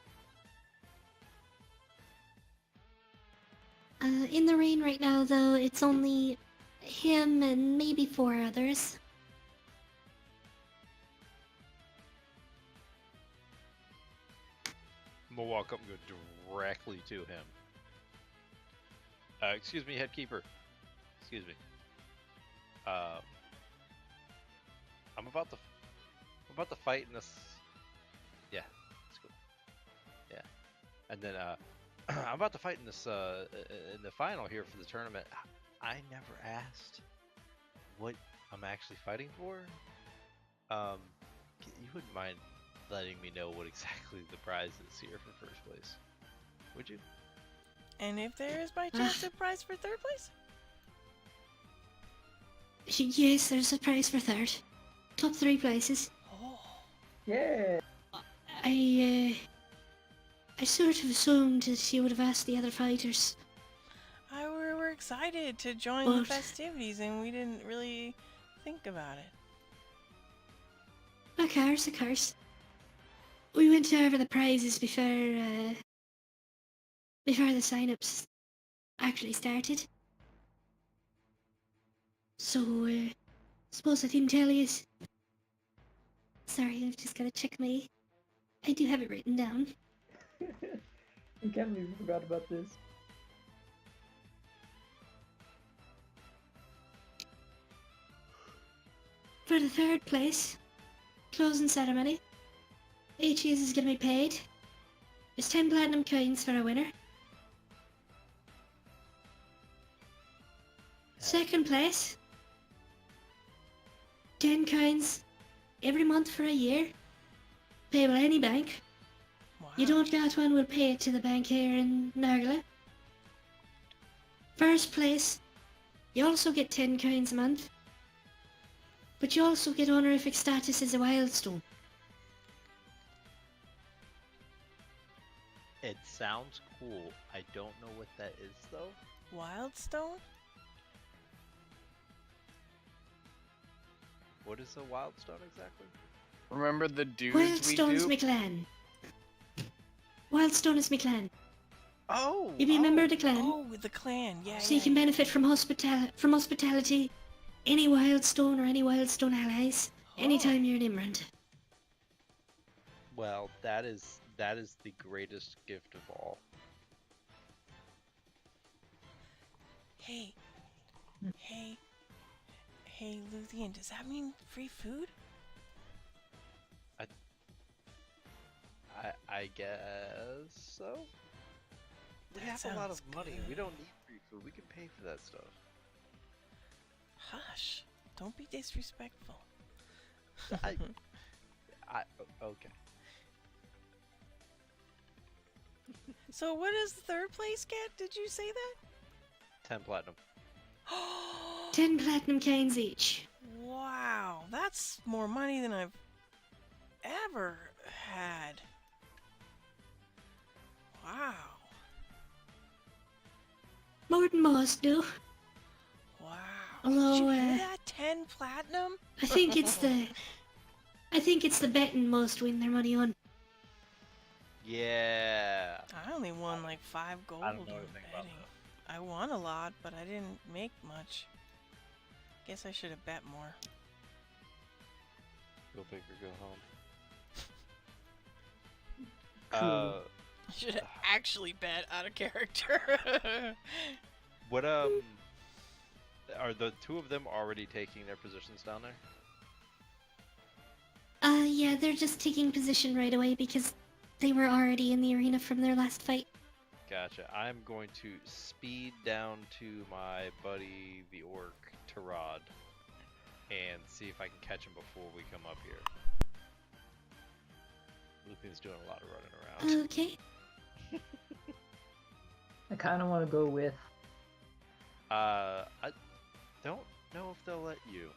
In the rain right now, though, it's only him and maybe 4 others. I'm gonna walk up and go directly to him. Excuse me, head keeper. Excuse me. I'm about to fight in this. Yeah, let's go. Yeah, and then I'm about to fight in this in the final here for the tournament. I never asked what I'm actually fighting for. You wouldn't mind letting me know what exactly the prize is here for first place, would you? And if there is by chance a prize for third place? Yes, there's a prize for 3rd. Top 3 places. Oh, Yeah. I sort of assumed that you would have asked the other fighters. we were excited to join the But- festivities and we didn't really think about it. A curse. We went over the prizes before the sign-ups actually started. So, suppose I didn't tell you. Sorry, I've just gotta check my... I do have it written down. I can't believe we forgot about this. For the 3rd place, closing ceremony, each user is gonna be paid. There's 10 platinum coins for a winner. 2nd place, 10 coins every month for a year, payable any bank. Wow. You don't get one, we'll pay it to the bank here in Nargala. 1st place, you also get 10 coins a month, but you also get honorific status as a Wildstone. It sounds cool. I don't know what that is though. Wildstone? What is a wildstone exactly? Remember the dudes Wildstone's we my do? clan. Wildstone is my clan. Oh, You be a member of the clan, Oh, with the clan. Yeah, so yeah. you can benefit from hospitality, any Wildstone or any Wildstone allies, anytime you're in Imrand. well, that is the greatest gift of all. Hey, Luthien, does that mean free food? I guess so. We That have a lot of sounds money. We good. don't need free food. We can pay for that stuff. Hush. Don't be disrespectful. Okay. So what does the third place get? Did you say that? 10 platinum. 10 platinum coins each. Wow, that's more money than I've ever had. Wow. More than most do. Wow. Although, Did you hear that? 10 platinum? I think it's the betting most win their money on. Yeah. I only won like 5 gold I don't know in anything about betting. I won a lot, but I didn't make much. Guess I should have bet more. Go big or go home. Cool. I should have actually bet out of character. What are the two of them already taking their positions down there? Yeah, they're just taking position right away because they were already in the arena from their last fight. Gotcha. I'm going to speed down to my buddy the orc, Tarad, and see if I can catch him before we come up here. Lupin's doing a lot of running around. Okay. I kind of want to go with. I don't know if they'll let you.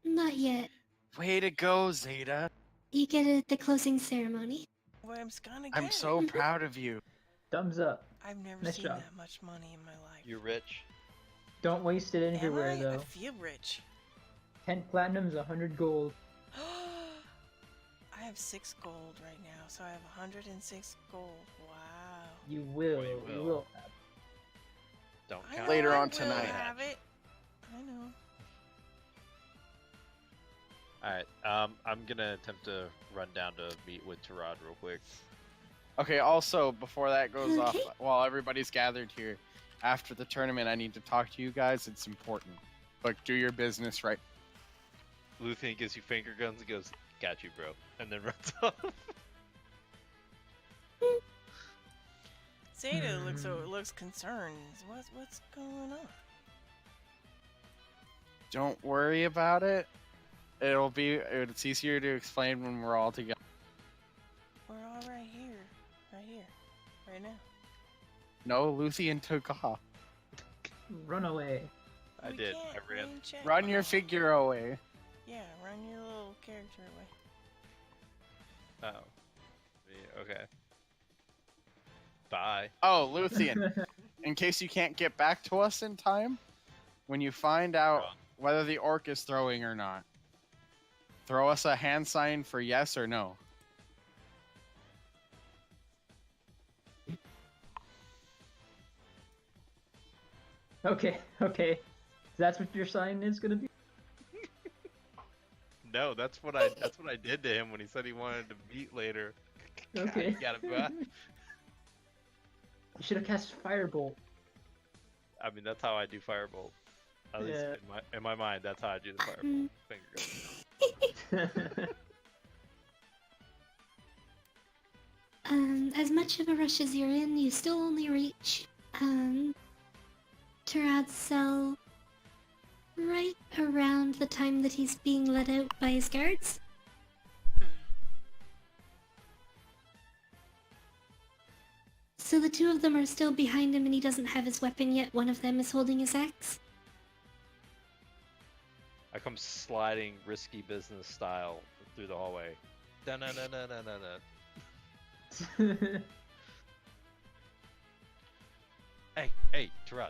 Not yet. Way to go, Zeta. You get it at the closing ceremony. Well, I'm gonna get I'm so it. proud of you. Thumbs up. I've never Nice seen job. that much money in my life. You're rich. Don't waste it Am everywhere I? I though. feel rich. 10 platinums, 100 gold. I have 6 gold right now, so I have 106 gold. Wow. You will. Oh, you You will. will have. Don't I count. know Later I on will tonight. have it. I know. Alright, I'm gonna attempt to run down to meet with Tarad real quick. Okay, also, before that goes off, Okay. while everybody's gathered here, after the tournament, I need to talk to you guys. It's important. Like, do your business right. Luthien gives you finger guns and goes, "Got you, bro," and then runs off. Zeta looks concerned. What's going on? Don't worry about it. It's easier to explain when we're all together. We're all right here, right now. No, Luthien took off. Run away. I We did. can't I ran. rain check. Run your figure away. Yeah, run your little character away. Oh. Yeah, okay. Bye. Oh, Luthien, in case you can't get back to us in time, when you find out whether the orc is throwing or not, throw us a hand sign for yes or no. Okay, okay. That's what your sign is gonna be? No, that's what I did to him when he said he wanted to meet later. God, Okay. you got it back. You should have cast Firebolt. I mean, that's how I do Firebolt. At least Yeah. in my mind, that's how I do the Firebolt. Finger gun. As much of a rush as you're in, you still only reach, Tarad's cell right around the time that he's being let out by his guards. So the two of them are still behind him and he doesn't have his weapon yet. One of them is holding his axe. I come sliding risky business style through the hallway. Dun dun dun dun dun dun dun. Hey, Tarot.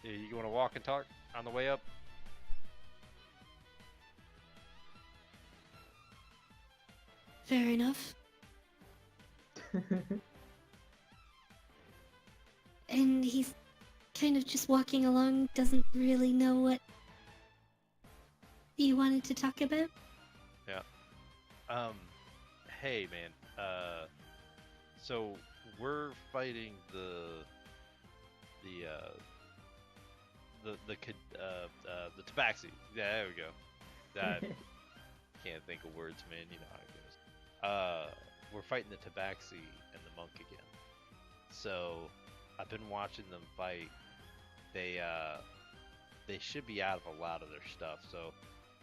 You want to walk and talk on the way up? Fair enough. And he's kind of just walking along, doesn't really know what you wanted to talk about? Hey man. So we're fighting the Tabaxi. Yeah, there we go. I can't think of words, man. You know how it goes. We're fighting the Tabaxi and the monk again. So I've been watching them fight. They should be out of a lot of their stuff, so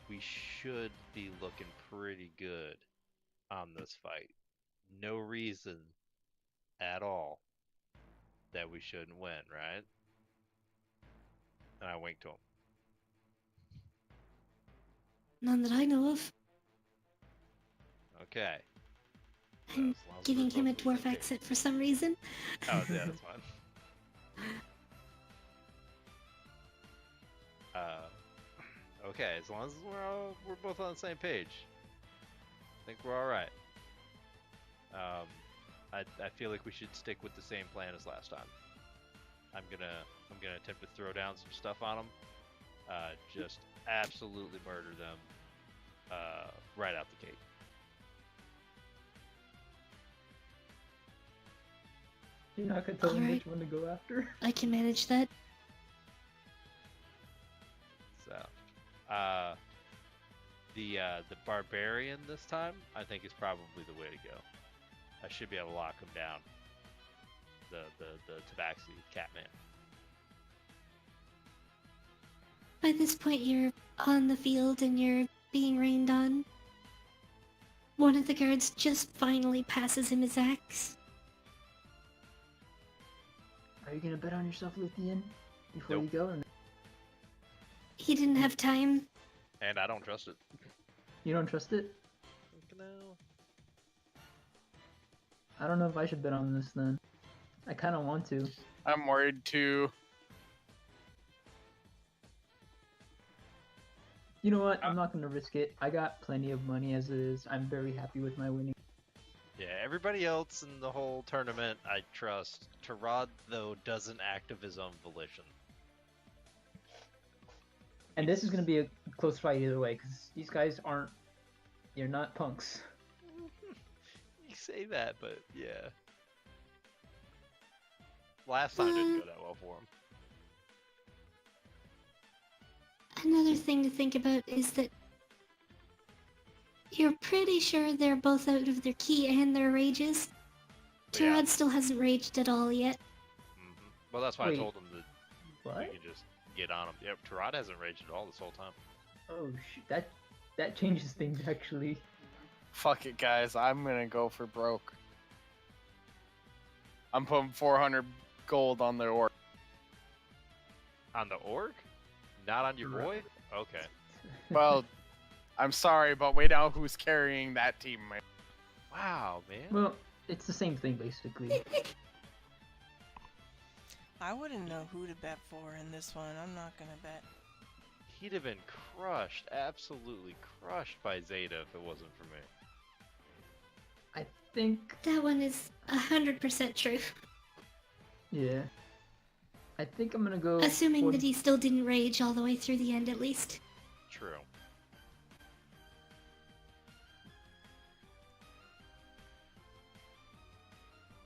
we should be looking pretty good on this fight. No reason at all that we shouldn't win, right? And I winked to him. None that I know of. Okay. I'm as long as giving we're him a both on the dwarf same page. accent for some reason. Oh, yeah, that's fine. Okay, as long as we're both on the same page, I think we're all right. I feel like we should stick with the same plan as last time. I'm gonna attempt to throw down some stuff on them. Just absolutely murder them right out the gate. You're not gonna tell them Alright. which one to go after? I can manage that. So, the barbarian this time, I think, is probably the way to go. I should be able to lock him down. The Tabaxi Catman. By this point, you're on the field and you're being rained on. One of the guards just finally passes him his axe. Are you gonna bet on yourself, Luthien, before Nope. you go? Or no? He didn't have time. And I don't trust it. You don't trust it? No. I don't know if I should bet on this then. I kind of want to. I'm worried too. You know what? I'm not gonna risk it. I got plenty of money as it is. I'm very happy with my winning. Yeah, everybody else in the whole tournament I trust. Tarad, though, doesn't act of his own volition. And this is gonna be a close fight either way, because these guys aren't. They're not punks. You say that, but yeah. Last time didn't go that well for him. Another thing to think about is that you're pretty sure they're both out of their key and their rages. Yeah. Tirad still hasn't raged at all yet. Well, that's why Wait. I told him that we What? can just get on him. Yep, Tarad hasn't raged at all this whole time. Oh shoot! That changes things actually. Fuck it, guys. I'm gonna go for broke. I'm putting 400 gold on the orc. On the orc? Not on your Right. boy? Okay. Well, I'm sorry, but we know who's carrying that team, man. Wow, man. Well, it's the same thing basically. I wouldn't know who to bet for in this one. I'm not gonna bet. He'd have been crushed, absolutely crushed by Zeta if it wasn't for me. I think. That one is 100% true. Yeah. I think I'm gonna go. Assuming for- that he still didn't rage all the way through the end at least. True.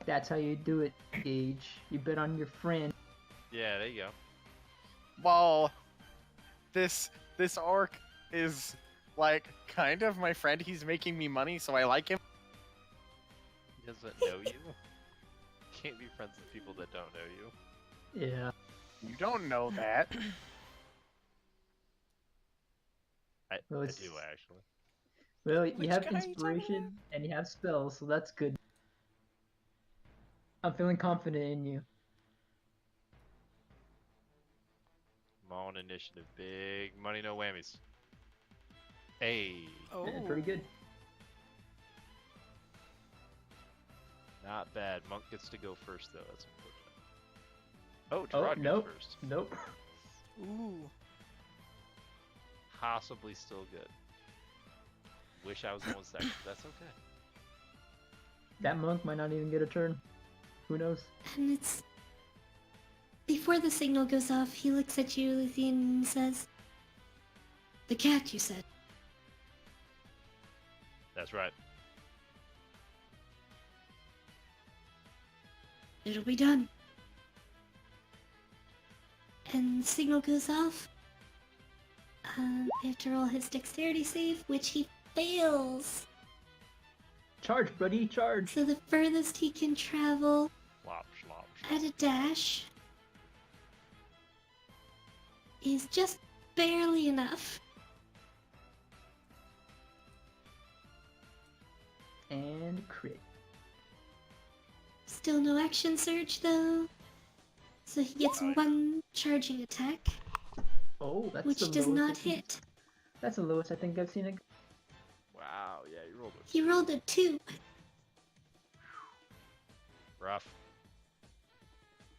That's how you do it, Gage. You bet on your friend. Yeah, there you go. Well, this orc is like kind of my friend. He's making me money, so I like him. He doesn't know you. Can't be friends with people that don't know you. Yeah. You don't know that. I Well, do, it's- actually. Well, you Which have guy are you talking inspiration and you have spells, so that's good. I'm feeling confident in you. Come on, initiative. Big money, no whammies. Hey. Oh, Yeah, pretty good. Not bad. Monk gets to go first, though. That's unfortunate. Oh, Oh, Gerard nope. goes first. Nope. Ooh. Possibly still good. Wish I was going second. That's okay. That monk might not even get a turn. Who knows? And it's... Before the signal goes off, he looks at you, Luthien, and says, The cat, you said. That's right. It'll be done. And the signal goes off. I have to roll his dexterity save, which he fails. Charge, buddy, charge. So the furthest he can travel Slop, slop, at a dash is just barely enough. And crit. Still no action surge though. So he gets Right. one charging attack, Oh, that's which the does lowest I not think- hit. That's the lowest I think I've seen it. Wow, yeah, you rolled it. He rolled a 2. Rough.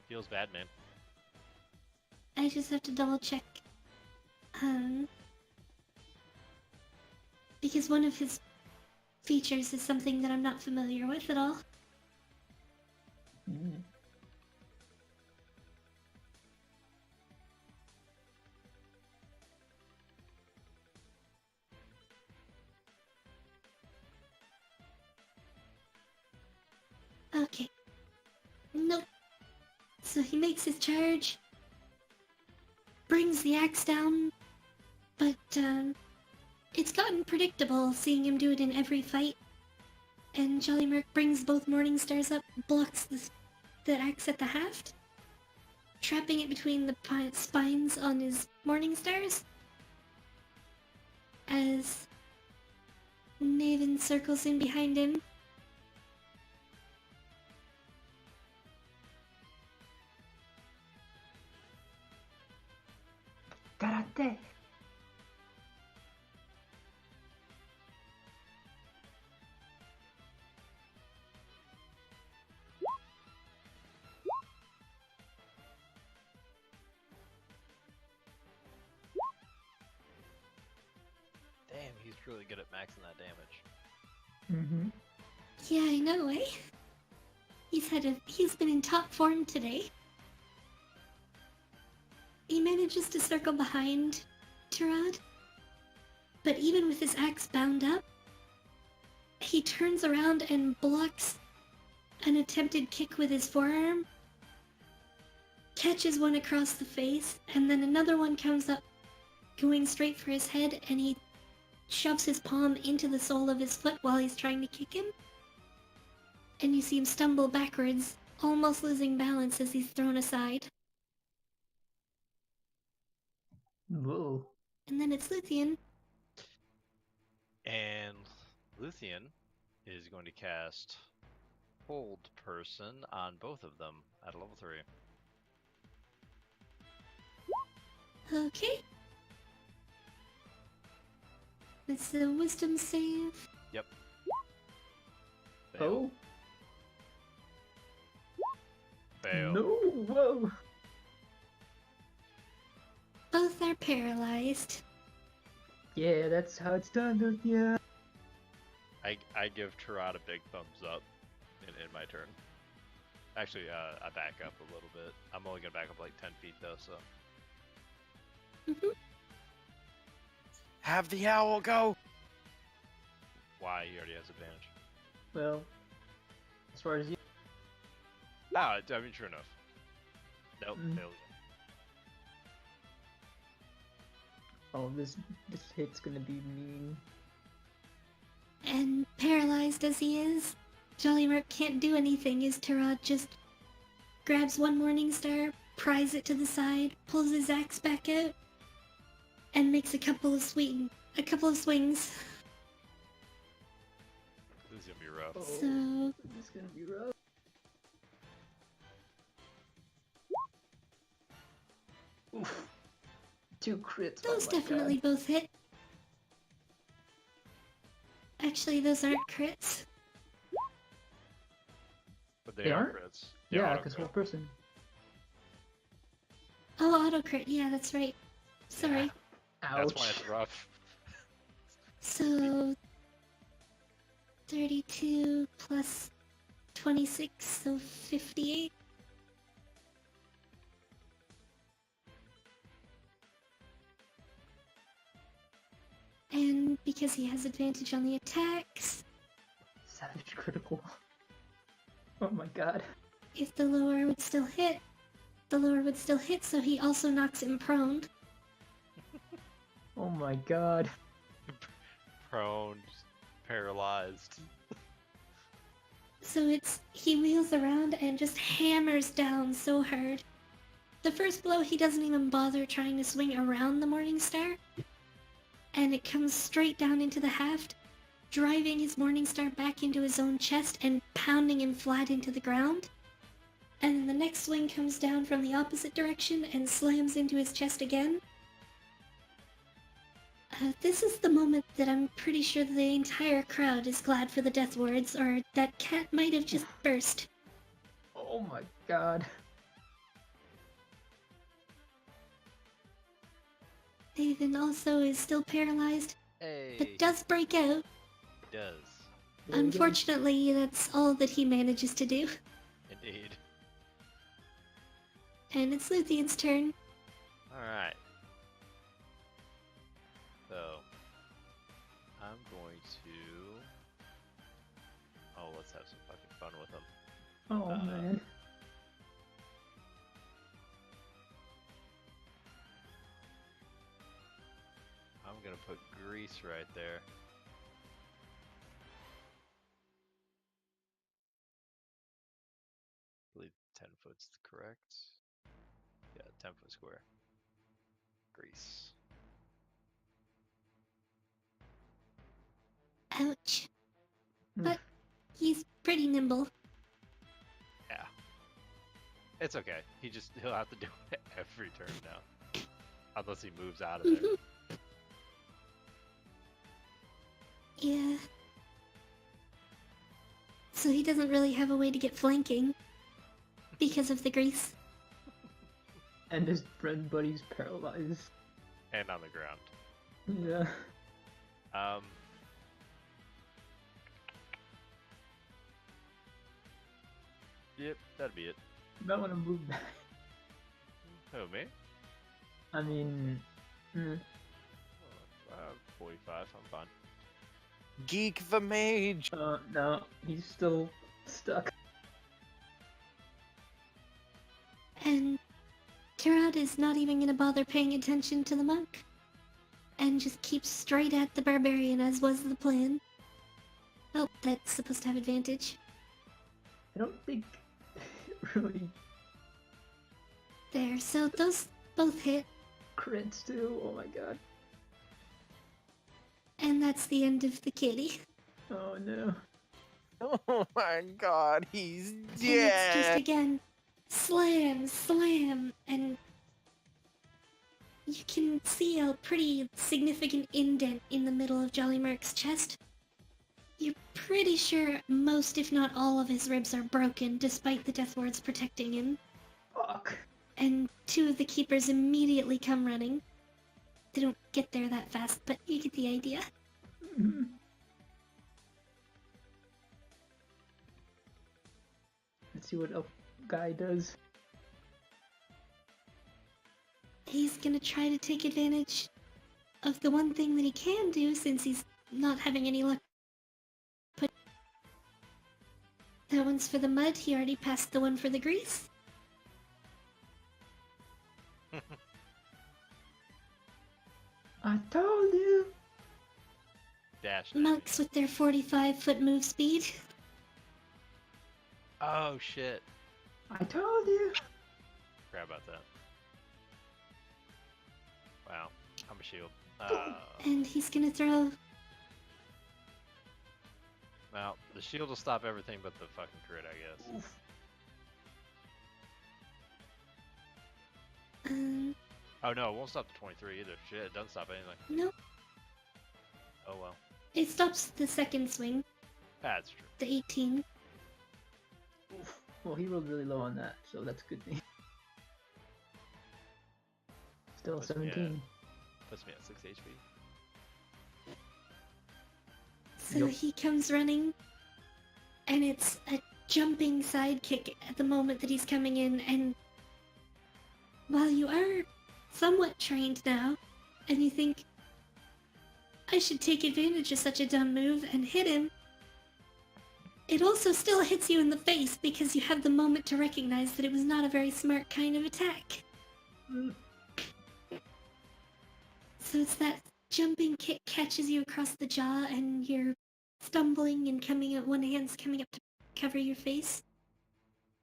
Feels bad, man. I just have to double check. Because one of his features is something that I'm not familiar with at all. Mm. Okay. Nope. So he makes his charge, brings the axe down, but it's gotten predictable seeing him do it in every fight. And Jolly Merc brings both Morning Stars up, blocks the axe at the haft, trapping it between the spines on his Morning Stars. As Naven circles in behind him. Karate. Damn, he's really good at maxing that damage. Mm-hmm. Yeah, I know, eh? He's been in top form today. He manages to circle behind Tirad, but even with his axe bound up, he turns around and blocks an attempted kick with his forearm, catches one across the face, and then another one comes up, going straight for his head, and he shoves his palm into the sole of his foot while he's trying to kick him. And you see him stumble backwards, almost losing balance as he's thrown aside. Whoa. And then it's Luthien. And Luthien is going to cast Hold Person on both of them at a level 3. Okay. It's a wisdom save. Fail. Oh. Fail. No. Whoa. Both are paralyzed. Yeah, that's how it's done, Luthien. I give Tirad a big thumbs up in my turn. Actually, I back up a little bit. I'm only gonna back up like 10 feet though, so. Have the owl go. Why? He already has advantage. Well, as far as you. Ah, I mean, true enough. Nope, Mm. failed. Oh, this hit's gonna be mean. And paralyzed as he is, Jolly Merc can't do anything as Tirad just grabs one Morning Star, pries it to the side, pulls his axe back out, and makes a couple of swings. This is gonna be rough. Oh, So this is gonna be rough. Oof. 2 crits. oh those my God. definitely both hit. Actually, those aren't crits. But they They are aren't? crits. Yeah, auto because crit. whole person. Oh, auto crit. Yeah, that's right. Sorry. Ouch. That's why it's rough. So 32 plus 26, so 58. because he has advantage on the attacks. Savage critical. Oh my god. If the lower would still hit, so he also knocks him prone. Oh my god. Prone, paralyzed. So he wheels around and just hammers down so hard. The first blow, he doesn't even bother trying to swing around the Morningstar. And it comes straight down into the haft, driving his Morningstar back into his own chest and pounding him flat into the ground. And then the next swing comes down from the opposite direction and slams into his chest again. This is the moment that I'm pretty sure the entire crowd is glad for the death words, or that cat might have just burst. Oh my god. Nathan also is still paralyzed, Hey. but does break out. He does. There we go. Unfortunately, that's all that he manages to do. Indeed. And it's Luthien's turn. Alright. So, I'm going to... Oh, let's have some fucking fun with him. Oh man. I'm gonna put grease right there. I believe 10 foot's correct. Yeah, 10 foot square. Grease. Ouch. Mm. But he's pretty nimble. Yeah. It's okay. He'll have to do it every turn now. Unless he moves out of there. Yeah. So he doesn't really have a way to get flanking because of the grease. And his friend buddy's paralyzed. And on the ground. Yeah. Yep, that'd be it. You might want to move back. Oh, me? I mean, 45, I'm fine. Geek the mage. no, he's still stuck. And Kirad is not even gonna bother paying attention to the monk. And just keeps straight at the barbarian as was the plan. Oh, that's supposed to have advantage. I don't think it really There, so those both hit. crits too. Oh my god. And that's the end of the kitty. Oh no. Oh my god, he's And it's just dead. again, slam, slam, and you can see a pretty significant indent in the middle of Jollymerk's chest. You're pretty sure most, if not all, of his ribs are broken, despite the death wards protecting him. Fuck. And two of the keepers immediately come running. They don't get there that fast, but you get the idea. Mhm. Let's see what elf guy does. He's gonna try to take advantage of the one thing that he can do since he's not having any luck. But that one's for the mud. He already passed the one for the grease. I told you. Dash. Monks with their 45-foot move speed. Oh shit. I told you. Forgot about that. Wow. I'm a shield. And he's gonna throw. Well, the shield will stop everything but the fucking crit, I guess. Oof. Oh no, it won't stop the 23 either. Shit, it doesn't stop anything. No. Oh well. It stops the second swing, That's true. the 18. Oof. Well, he rolled really low on that, so that's a good thing. Still Puts me at- 17. Puts me at 6 HP. So Yup. he comes running, and it's a jumping sidekick at the moment that he's coming in, and while you are somewhat trained now, and you think, I should take advantage of such a dumb move and hit him, it also still hits you in the face because you have the moment to recognize that it was not a very smart kind of attack. So it's that jumping kick catches you across the jaw and you're stumbling and coming up, one hand's coming up to cover your face.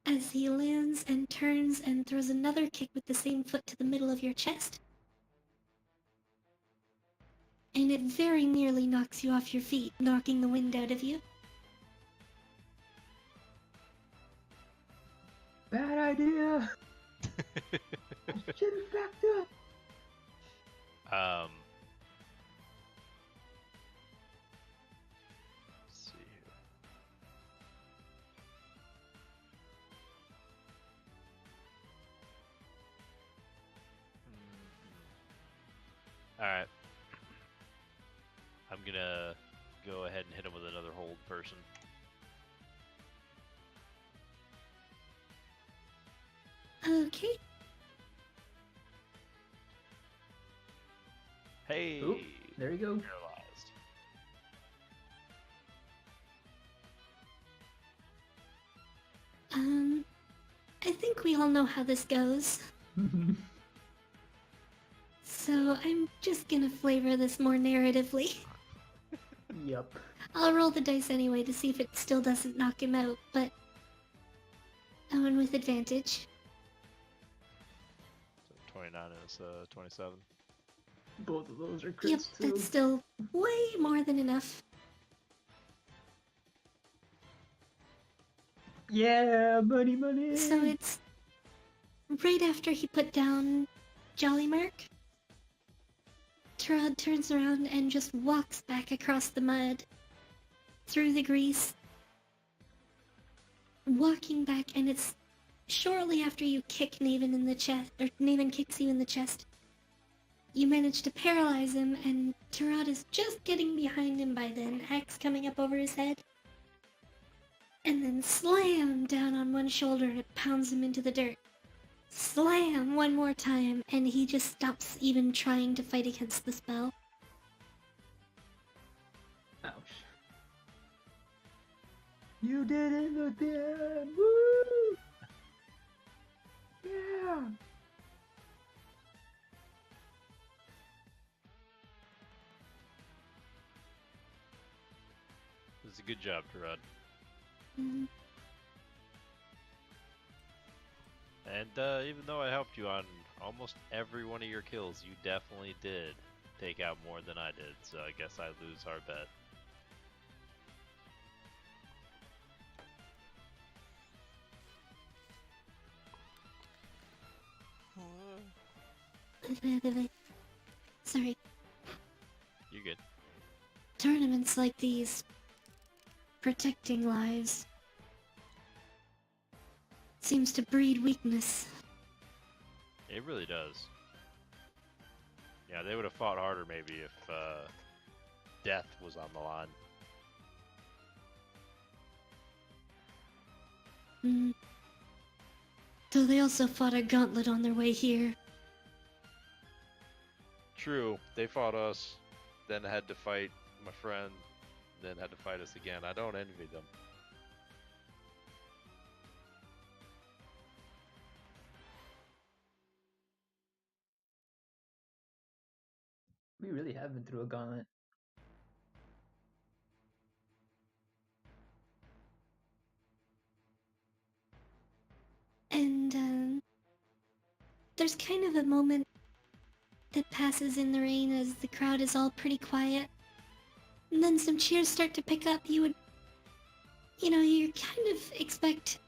As he lands and turns and throws another kick with the same foot to the middle of your chest. And it very nearly knocks you off your feet, knocking the wind out of you. Bad idea. Shit is backed up. Let's see here. All right. I'm gonna go ahead and hit him with another hold person. Okay. Hey, Oop, there you go. paralyzed. I think we all know how this goes. So I'm just gonna flavor this more narratively. Yup. I'll roll the dice anyway to see if it still doesn't knock him out, but I went with advantage. So 29 is 27. Both of those are crits Yep, too. that's still way more than enough. Yeah, money, money. So it's right after he put down Jolly Mark. Trod turns around and just walks back across the mud, through the grease, walking back, and it's shortly after you kick Naven in the chest, or Naven kicks you in the chest. You manage to paralyze him, and Tarad is just getting behind him by then, axe coming up over his head. And then slam down on one shoulder and it pounds him into the dirt. Slam one more time, and he just stops even trying to fight against the spell. Ouch. You did it again! Woo! Yeah! This is a good job, Tarad. Mm, And even though I helped you on almost every one of your kills, you definitely did take out more than I did. So I guess I lose our bet. Whoa. Sorry. You good? Tournaments like these, protecting lives, seems to breed weakness. It really does. Yeah, they would have fought harder maybe if death was on the line. Mm. Though they also fought a gauntlet on their way here. True, they fought us, then had to fight my friend, then had to fight us again. I don't envy them. We really have been through a gauntlet. And there's kind of a moment that passes in the rain as the crowd is all pretty quiet. And then some cheers start to pick up. You kind of expect,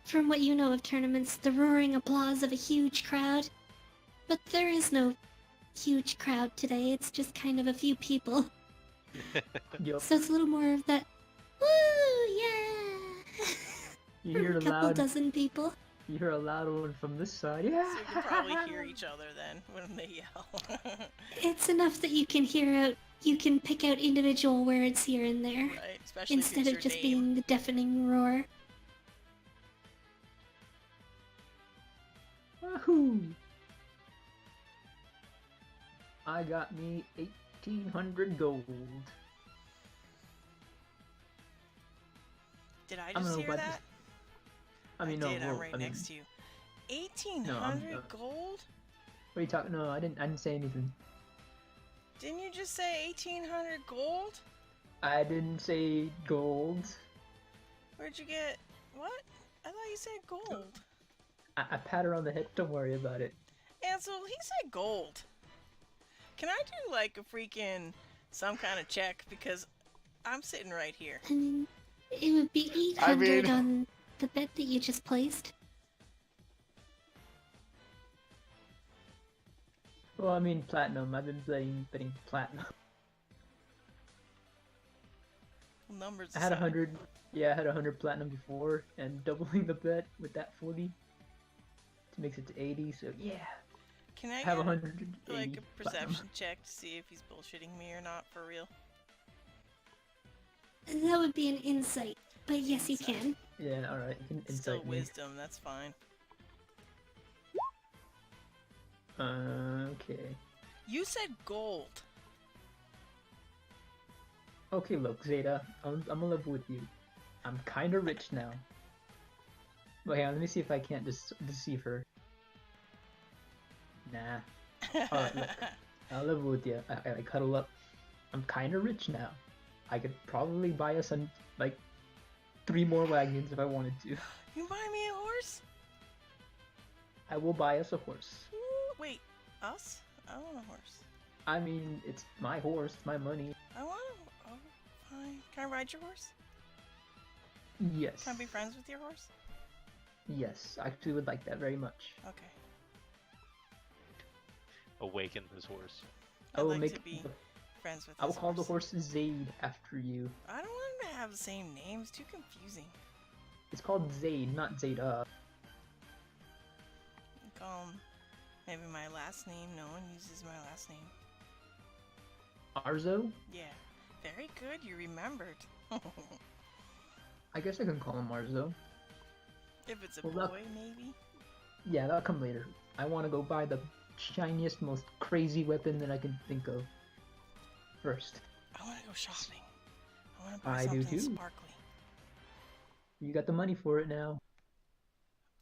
from what you know of tournaments, the roaring applause of a huge crowd. But there is no huge crowd today, it's just kind of a few people. Yup. So it's a little more of that, woo, yeah! You From hear a a couple loud, dozen people. you hear a loud one from this side. Yeah. So you can probably hear each other then when they yell. It's enough that you can you can pick out individual words here and there, Right? Especially instead if of it's your just name. being the deafening roar. Wahoo! I got me 8 1,800 gold. Did I I don't just know hear about that? this. I mean, no, did. I'm well, right I mean, next to you. 1,800 gold? What are you talking? No, I didn't say anything. Didn't you just say 1,800 gold? I didn't say gold. Where'd you get? What? I thought you said gold. I pat her on the head. Don't worry about it. Ansel, he said gold. Can I do like a freaking some kind of check because I'm sitting right here. I mean, it would be I 800 mean- on the bet that you just placed. Well, I mean platinum. I've been betting platinum. Numbers. I had aside. 100. Yeah, I had 100 platinum before, and doubling the bet with that 40 makes it to 80. So yeah, Can I I have get 180 like a platinum. perception check to see if he's bullshitting me or not for real? That would be an insight, but yes, you Insight. can. Yeah, all right. You can Still insight me. wisdom, that's fine. Okay. You said gold. Okay, look, Zeta. I'm gonna live with you. I'm kinda rich now. But hang on, let me see if I can't deceive her. Nah. Alright, look. I'll live with you. I cuddle up. I'm kinda rich now. I could probably buy us like 3 more wagons if I wanted to. You buy me a horse? I will buy us a horse. Ooh, wait, us? I want a horse. I mean, it's my horse, it's my money. I want a. Oh, fine. Can I ride your horse? Yes. Can I be friends with your horse? Yes, I actually would like that very much. Okay. Awaken this horse. I I'd will like make to be friends with I will this call the horse Zaid after you. I don't want them to have the same name. It's too confusing. It's called Zaid, not Zeta. Call him maybe my last name. No one uses my last name. Arzo? Yeah. Very good. You remembered. I guess I can call him Arzo. If it's a Well, boy, look. maybe. Yeah, that'll come later. I want to go buy the shiniest, most crazy weapon that I can think of first. I want to go shopping. I want to buy I do something too. sparkly. You got the money for it now.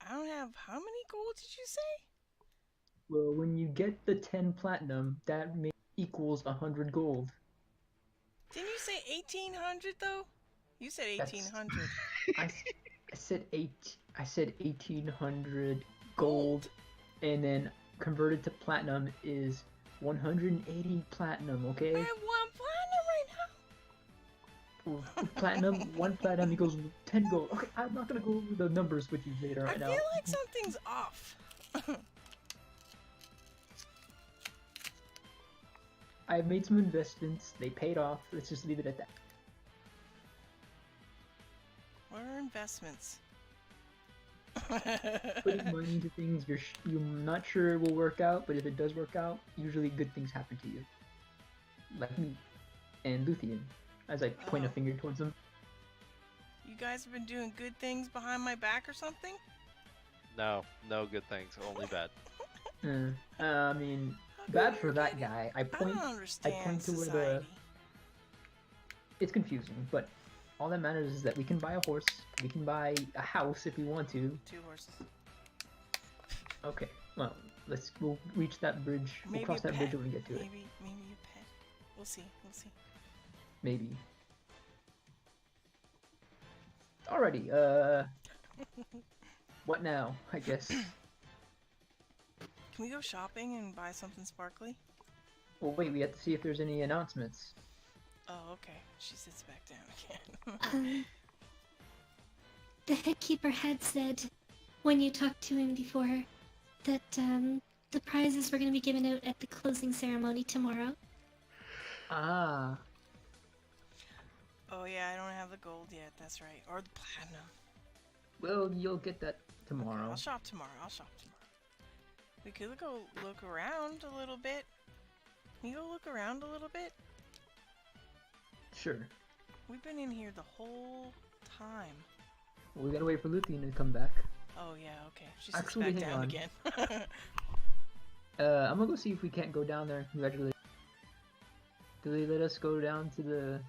I don't have. How many gold did you say? Well, when you get the 10 platinum, that equals 100 gold. Didn't you say 1,800 though? You said That's- 1,800. I said 1,800 gold, and then converted to platinum is 180 platinum. I Okay. have 1 platinum right now. Platinum, 1 platinum equals 10 gold. Okay, I'm not gonna go over the numbers with you later I right now. feel like something's off. I've made some investments. They paid off. Let's just leave it at that. What are investments? Putting money into things you're not sure will work out, but if it does work out, usually good things happen to you. Like me and Luthien, as I point a Oh. finger towards them. You guys have been doing good things behind my back or something? No, no good things, only bad. I mean, How come bad you're for that getting- guy. I don't understand to where the- society. It's confusing, but all that matters is that we can buy a horse, we can buy a house if we want to. 2 horses. Okay, well, we'll reach that bridge. Maybe We'll cross a that bridge pet. when we get to it. Maybe you pet. We'll see. We'll see. Maybe. Alrighty, what now, I guess? Can we go shopping and buy something sparkly? Well, wait, we have to see if there's any announcements. Oh, okay. She sits back down again. The head keeper had said, when you talked to him before, that the prizes were going to be given out at the closing ceremony tomorrow. Ah, Oh yeah, I don't have the gold yet. That's right. Or the platinum. well, you'll get that tomorrow. I'll shop tomorrow. We could go look around a little bit. Can you go look around a little bit? Sure. We've been in here the whole time. We gotta wait for Luthien to come back. Oh yeah, okay. She sits Actually, back hang down on. again. I'm gonna go see if we can't go down there and congratulate. Do they let us go down to the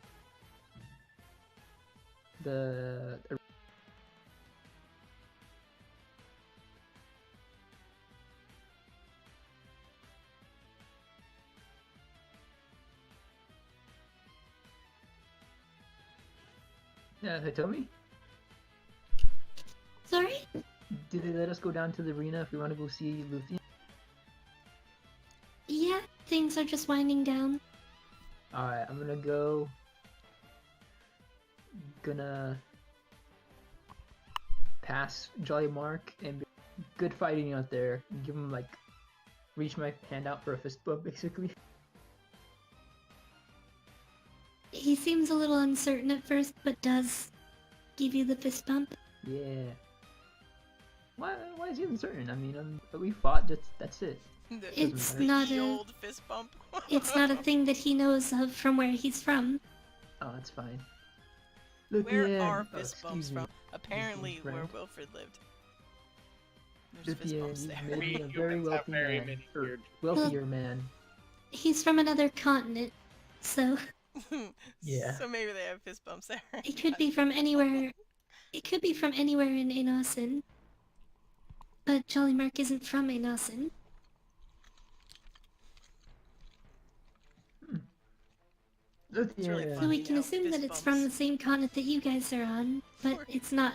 Yeah, Hitomi? Sorry? Do they let us go down to the arena if we want to go see Luthien? Yeah, things are just winding down. Alright, I'm gonna go. Gonna pass Jolly Mark and be good fighting out there. And give him like reach my hand out for a fist bump basically. He seems a little uncertain at first, but does give you the fist bump. Yeah. Why is he uncertain? I mean, we fought. That's it. It's matter. not The a old fist bump. it's not a thing that he knows of from where he's from. Oh, that's fine. Where Luthien, are oh, fist bumps excuse me. from? Apparently, where friend. Wilfred lived. There's fist Luthien, bumps you've there. made me a We very humans have wealthy very man. many Or weird- wealthier man. He's from another continent, so Yeah. So maybe they have fist bumps there. it could be from anywhere. It could be from anywhere in Enosin. But Jolly Mark isn't from Enosin. It's really Luthien. So fun. we Funny can how assume that fist it's from the bumps- same continent that you guys are on, but Or- it's not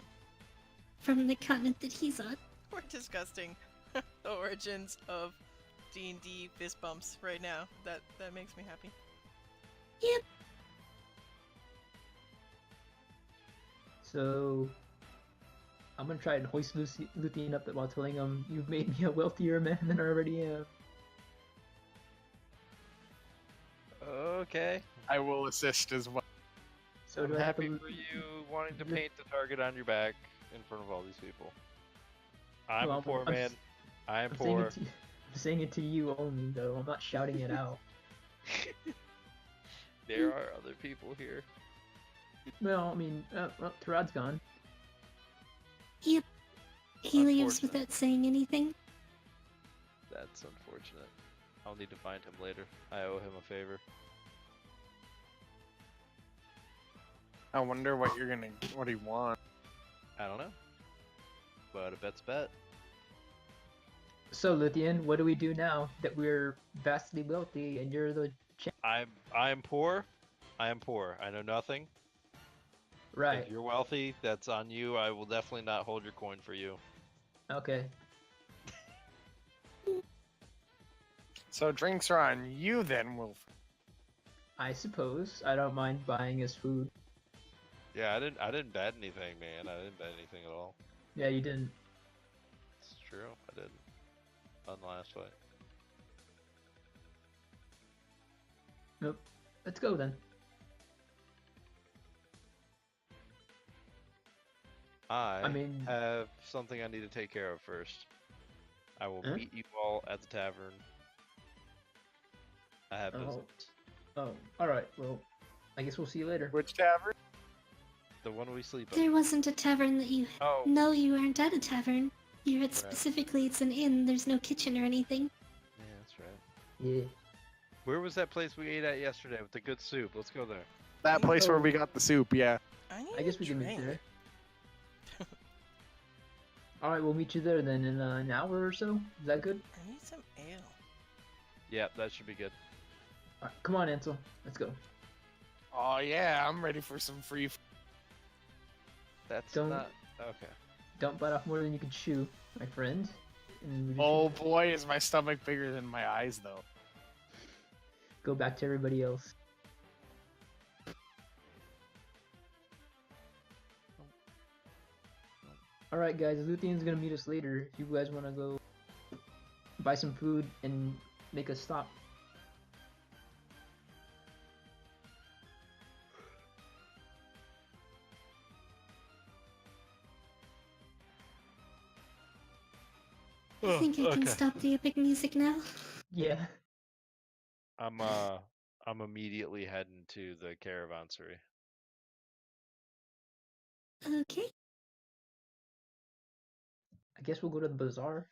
from the continent that he's on. We're discussing the origins of D&D fist bumps right now. That makes me happy. Yep. So I'm gonna try and hoist Luthien up while telling him you've made me a wealthier man than I already am. Okay. I will assist as well. So I'm do I have happy to for you wanting to Lu- paint the target on your back in front of all these people. I'm Well, a poor I'm man. s- I am I'm saying, poor. I'm saying it to you only, though. I'm not shouting it out. There are other people here. Well, I mean, well, Tarad's gone. Yep. He leaves Unfortunate. without saying anything. That's unfortunate. I'll need to find him later. I owe him a favor. I wonder what what he wants. I don't know. But a bet's bet. So, Luthien, what do we do now that we're vastly wealthy and you're the I am poor. I am poor. I know nothing. right? If you're wealthy, that's on you. I will definitely not hold your coin for you. Okay. So drinks are on you then, Wilfred. I suppose I don't mind buying his food. Yeah, I didn't bet anything, man. I didn't bet anything at all. Yeah, you didn't. It's true. I didn't. On the last fight. Nope. Let's go then. I mean- have something I need to take care of first. I will Huh? meet you all at the tavern. I have Oh. business. Oh, all right. Well, I guess we'll see you later. Which tavern? The one we sleep at. There wasn't a tavern that you. Oh, No, you aren't at a tavern. You're at Right. specifically, it's an inn. There's no kitchen or anything. yeah, that's right. Yeah. Where was that place we ate at yesterday with the good soup? Let's go there. That place where we got the soup, yeah. I guess we can meet there. All right, we'll meet you there then in an hour or so. Is that good? I need some ale. Yeah, that should be good. All right, come on, Ansel. Let's go. Oh yeah, I'm ready for some free. That's Don't- not okay. Don't bite off more than you can chew, my friend. And we just Oh boy, is my stomach bigger than my eyes though. go back to everybody else. All right, guys. Luthien's gonna meet us later. If you guys want to go buy some food and make a stop. I think I can okay. stop the epic music now. Yeah. I'm immediately heading to the caravanserai. Okay. I guess we'll go to the bazaar.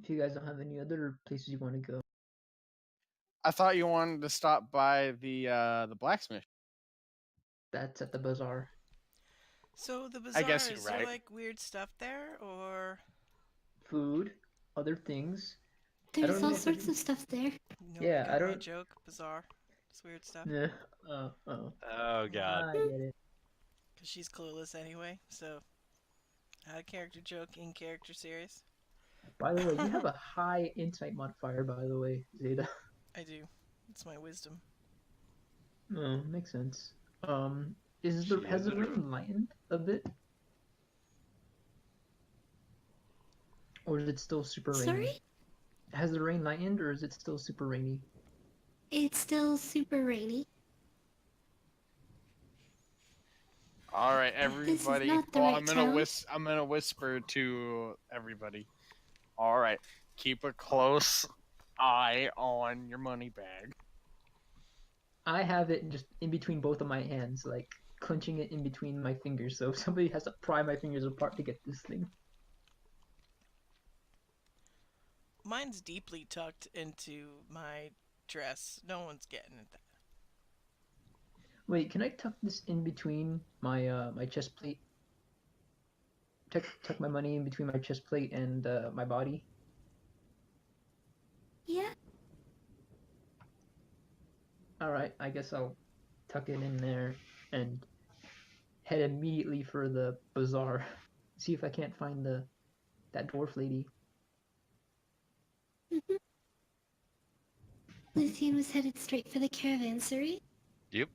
If you guys don't have any other places you want to go. I thought you wanted to stop by the blacksmith. That's at the bazaar. So the I bazaar, guess you're is there right. like weird stuff there, or Food, other things. There's don't all know if sorts it- of stuff there. nobody Yeah, I got my don't- joke? Bazaar, it's weird stuff. Yeah. Oh. Oh god. I get it. Cause she's clueless anyway. So, out of character joke, in character serious. By the way, you have a high insight modifier. By the way, Zeta. I do. It's my wisdom. Oh, makes sense. Has the room lightened a bit? Or is it still super rainy? Sorry? Has the rain lightened, or is it still super rainy? It's still super rainy. All right, This is everybody. not the Oh, right I'm gonna whisper to everybody. All right, keep a close eye on your money bag. I have it just in between both of my hands, like clenching it in between my fingers. So somebody has to pry my fingers apart to get this thing. Mine's deeply tucked into my dress. No one's getting at that. Wait, can I tuck this in between my my chest plate? Tuck my money in between my chest plate and my body. Yeah, All right, I guess I'll tuck it in there and head immediately for the bazaar. See if I can't find that dwarf lady. Luthien was headed straight for the caravanserai. Yep.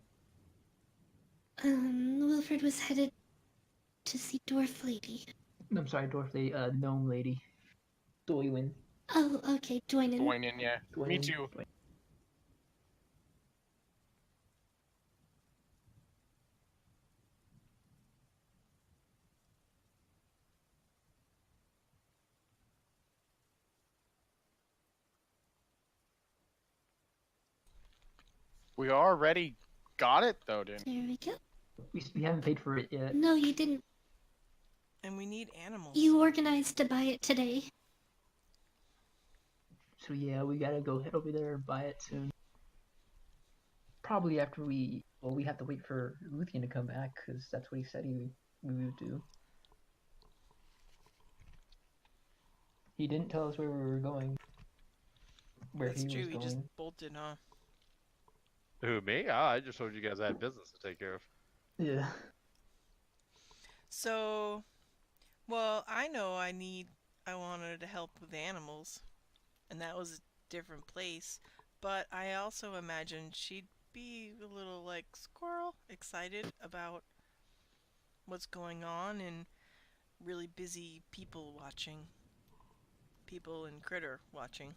Wilfred was headed to see Dwarf Lady. I'm sorry, dwarf lady, gnome lady. Doywin. Oh, okay, Dwynen. Dwayne, yeah. Me too. We already got it though, didn't we? There we go. We haven't paid for it yet. No, you didn't. And we need animals. You organized to buy it today. So yeah, we gotta go head over there and buy it soon. Probably after we have to wait for Luthien to come back, because that's what he said we would do. He didn't tell us where we were going. Where That's he true. was He going. just bolted, huh? Who, me? Oh, I just told you guys I had business to take care of. Yeah. So, well, I know I wanted to help with animals, and that was a different place. But I also imagined she'd be a little like squirrel, excited about what's going on and really busy people watching. People and critter watching.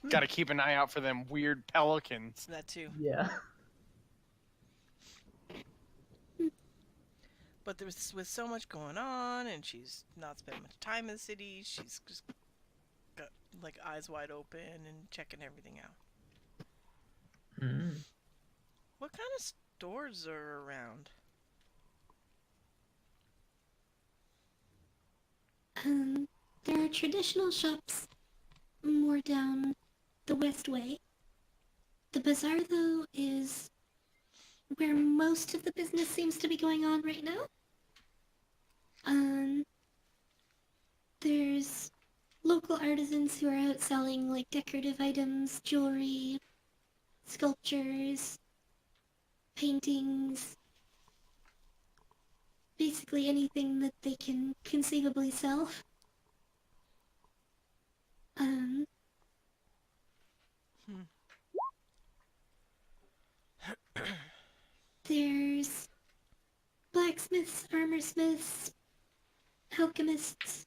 Gotta keep an eye out for them weird pelicans. That too. Yeah. But there's with so much going on, and she's not spent much time in the city. She's just got like eyes wide open and checking everything out. Mm. What kind of stores are around? There are traditional shops more down the west way. The bazaar, though, is where most of the business seems to be going on right now. There's local artisans who are out selling like decorative items, jewelry, sculptures, paintings, basically anything that they can conceivably sell. There's blacksmiths, armorsmiths, alchemists.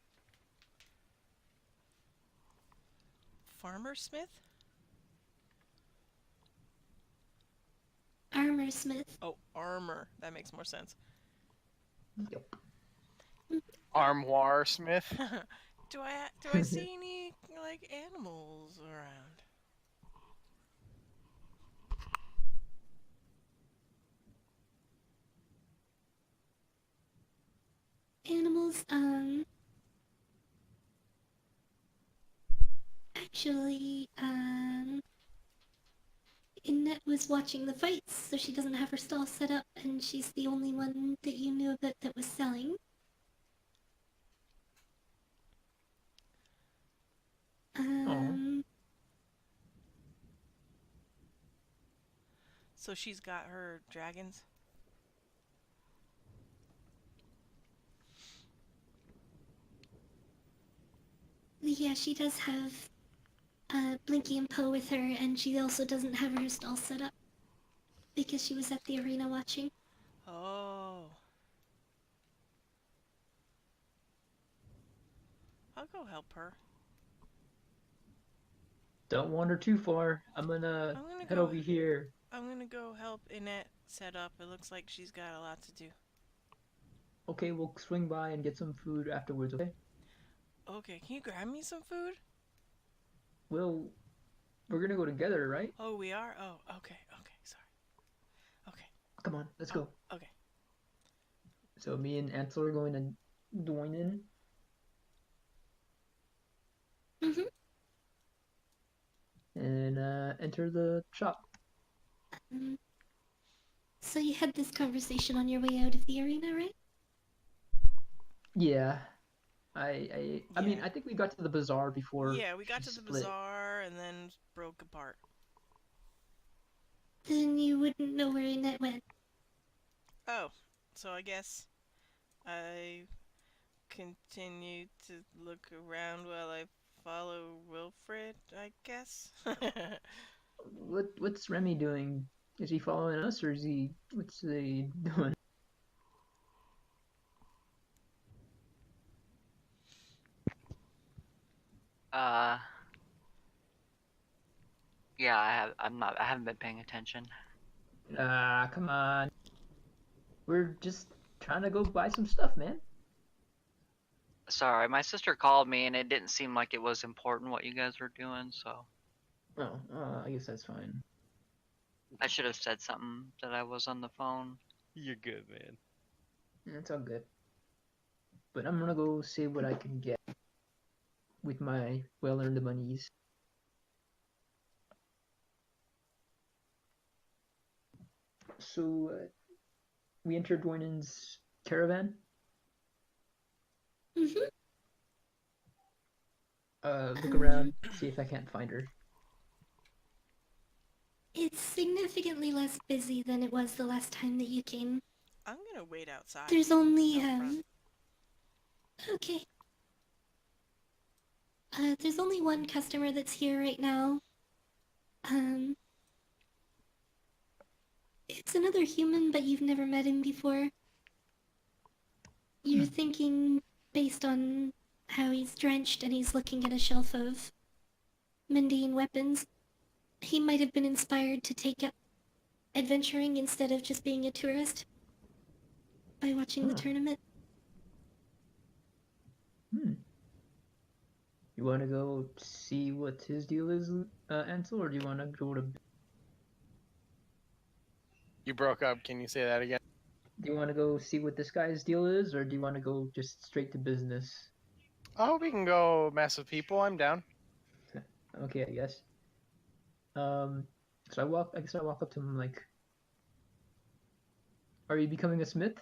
Farmer Smith? Armorsmith. Oh, armor. That makes more sense. Yep. Armoire Smith. Do I see any like animals around? Animals, I Actually, Annette was watching the fights, so she doesn't have her stall set up, and she's the only one that you knew about that was selling. Um, So she's got her dragons. yeah, she does have Blinky and Poe with her, and she also doesn't have her stall set up because she was at the arena watching. Oh. I'll go help her. Don't wander too far. I'm gonna I'm gonna head go- over here. I'm gonna go help Annette set up. It looks like she's got a lot to do. Okay, we'll swing by and get some food afterwards, okay? Okay, can you grab me some food? We're gonna go together, right? Oh, we are? Oh, okay, sorry. Okay, Come on, let's go. okay. So me and Ansel are going to join in. Mm-hmm. And enter the shop. So you had this conversation on your way out of the arena, right? Yeah. I mean, Yeah. I think we got to the bazaar before. Yeah, we got she to the split. bazaar and then broke apart. Then you wouldn't know where Annette went. Oh, so I guess I continue to look around while I follow Wilfred, I guess? What's Remy doing? Is he following us or what's he doing? Uh, yeah, I haven't been paying attention. Ah, come on. We're just trying to go buy some stuff, man. Sorry, my sister called me and it didn't seem like it was important what you guys were doing, so Oh, I guess that's fine. I should have said something that I was on the phone. You're good, man. It's all good. But I'm gonna go see what I can get with my well-earned monies. So, we entered Dwynen's caravan. Mm-hmm. Look around, see if I can't find her. It's significantly less busy than it was the last time that you came. I'm gonna wait outside. There's only, out front. okay. There's only one customer that's here right now. It's another human, but you've never met him before. You're thinking, based on how he's drenched and he's looking at a shelf of mundane weapons, he might have been inspired to take up adventuring instead of just being a tourist by watching the Huh. tournament. You want to go see what his deal is, Ansel, or do you want to go to? You broke up. Can you say that again? Do you want to go see what this guy's deal is, or do you want to go just straight to business? Oh, we can go mess with people. I'm down. Okay, I guess. So I guess I walk up to him like, "Are you becoming a smith?"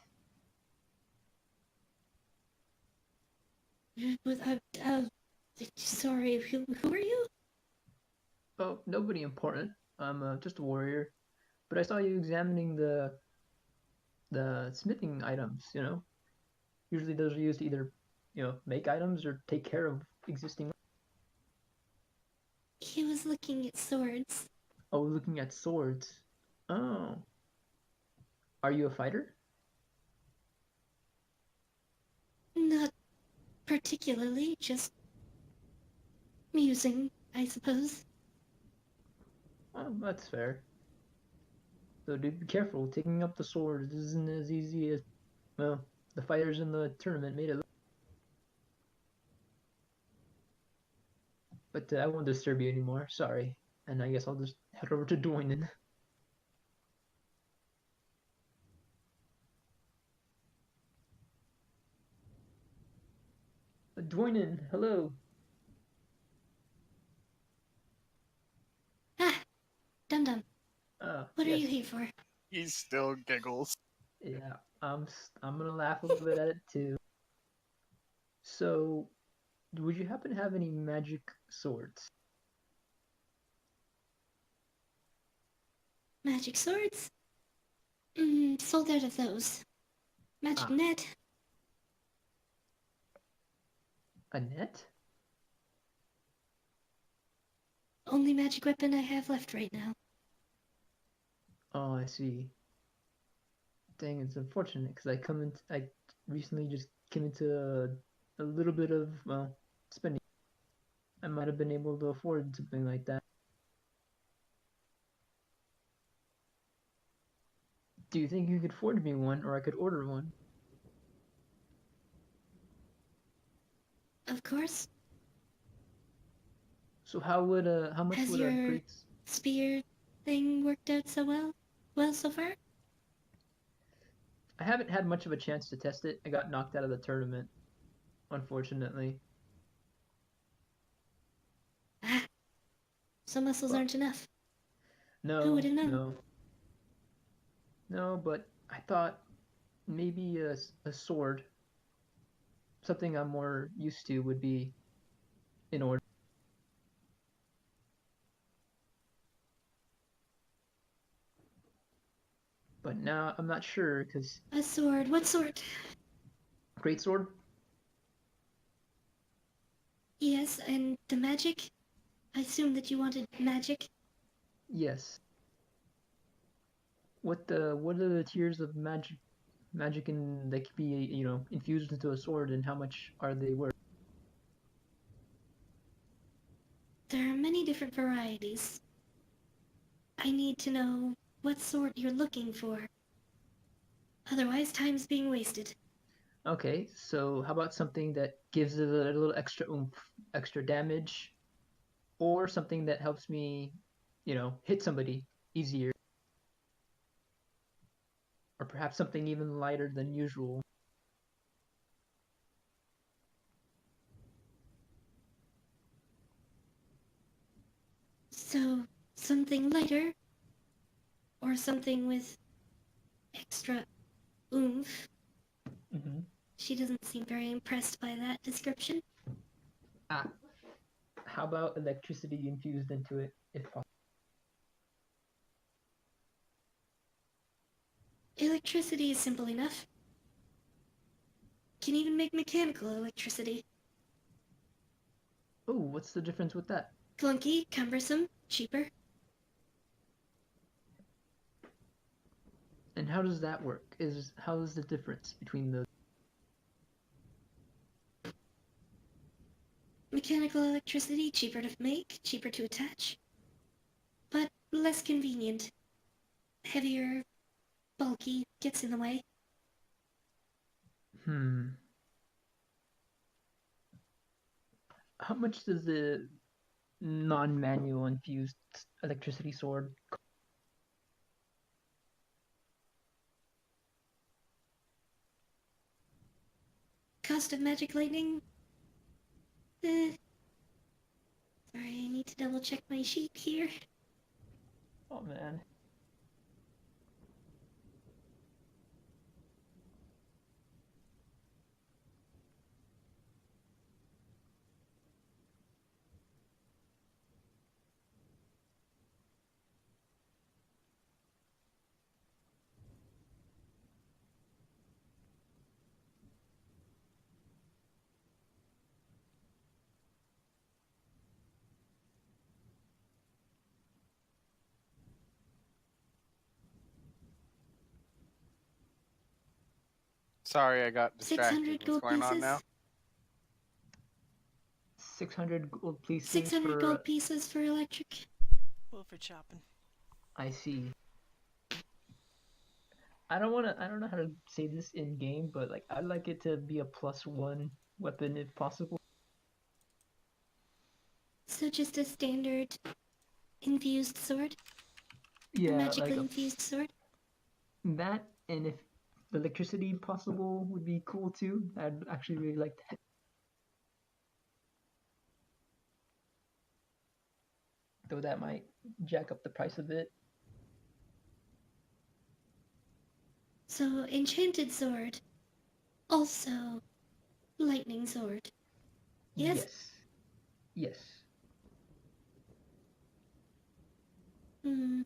Sorry, who are you? Oh, nobody important. I'm just a warrior. But I saw you examining the smithing items, you know? Usually those are used to either, make items or take care of existing. He was looking at swords. Oh, looking at swords. Oh. Are you a fighter? Not particularly, just musing, I suppose. Oh, that's fair. So do be careful. Taking up the swords isn't as easy as, well, the fighters in the tournament made it look. But I won't disturb you anymore. Sorry. And I guess I'll just head over to Dwayne. Dwayne, hello. What are yes. you here for? He still giggles. Yeah, I'm gonna laugh a little bit at it too. So, would you happen to have any magic swords? Magic swords? Sold out of those. Magic Ah. net? A net? Only magic weapon I have left right now. Oh, I see. Dang, it's unfortunate because I recently just came into a little bit of, well, spending. I might have been able to afford something like that. Do you think you could forward me one, or I could order one? Of course. So how much Has would a your great spear thing worked out so well? Well, so far? I haven't had much of a chance to test it. I got knocked out of the tournament, unfortunately. Ah, some muscles But aren't enough. Who no, would have known? no, but I thought maybe a sword, something I'm more used to, would be in order. But now I'm not sure because A sword. What sort? great sword. Yes, and the magic? I assume that you wanted magic. Yes. What are the tiers of magic and that could be infused into a sword, and how much are they worth? There are many different varieties. I need to know what sort you're looking for. Otherwise, time's being wasted. Okay, so how about something that gives it a little extra oomph, extra damage, or something that helps me, hit somebody easier, or perhaps something even lighter than usual. So, something lighter? Or something with extra oomph? Mm-hmm. She doesn't seem very impressed by that description. Ah, how about electricity infused into it, if possible? Electricity is simple enough. Can even make mechanical electricity. Oh, what's the difference with that? Clunky, cumbersome, cheaper. And how does that work? How is the difference between the? Mechanical electricity, cheaper to make, cheaper to attach. But less convenient. Heavier, bulky, gets in the way. Hmm. How much does the non-manual infused electricity sword? Cost of magic lightning? Sorry, I need to double check my sheet here. Oh man. Sorry, I got distracted. 600 What's gold going on pieces? now? 600 gold pieces 600 for. gold pieces for electric. Well, for chopping. I see. I don't know how to say this in game, but like I'd like it to be a +1 weapon if possible. So just a standard infused sword? A Yeah, like magically infused sword? that, and if the electricity possible would be cool too. I'd actually really like that. Though that might jack up the price a bit. So, enchanted sword. Also, lightning sword. Yes? Yes. Yes. Hmm.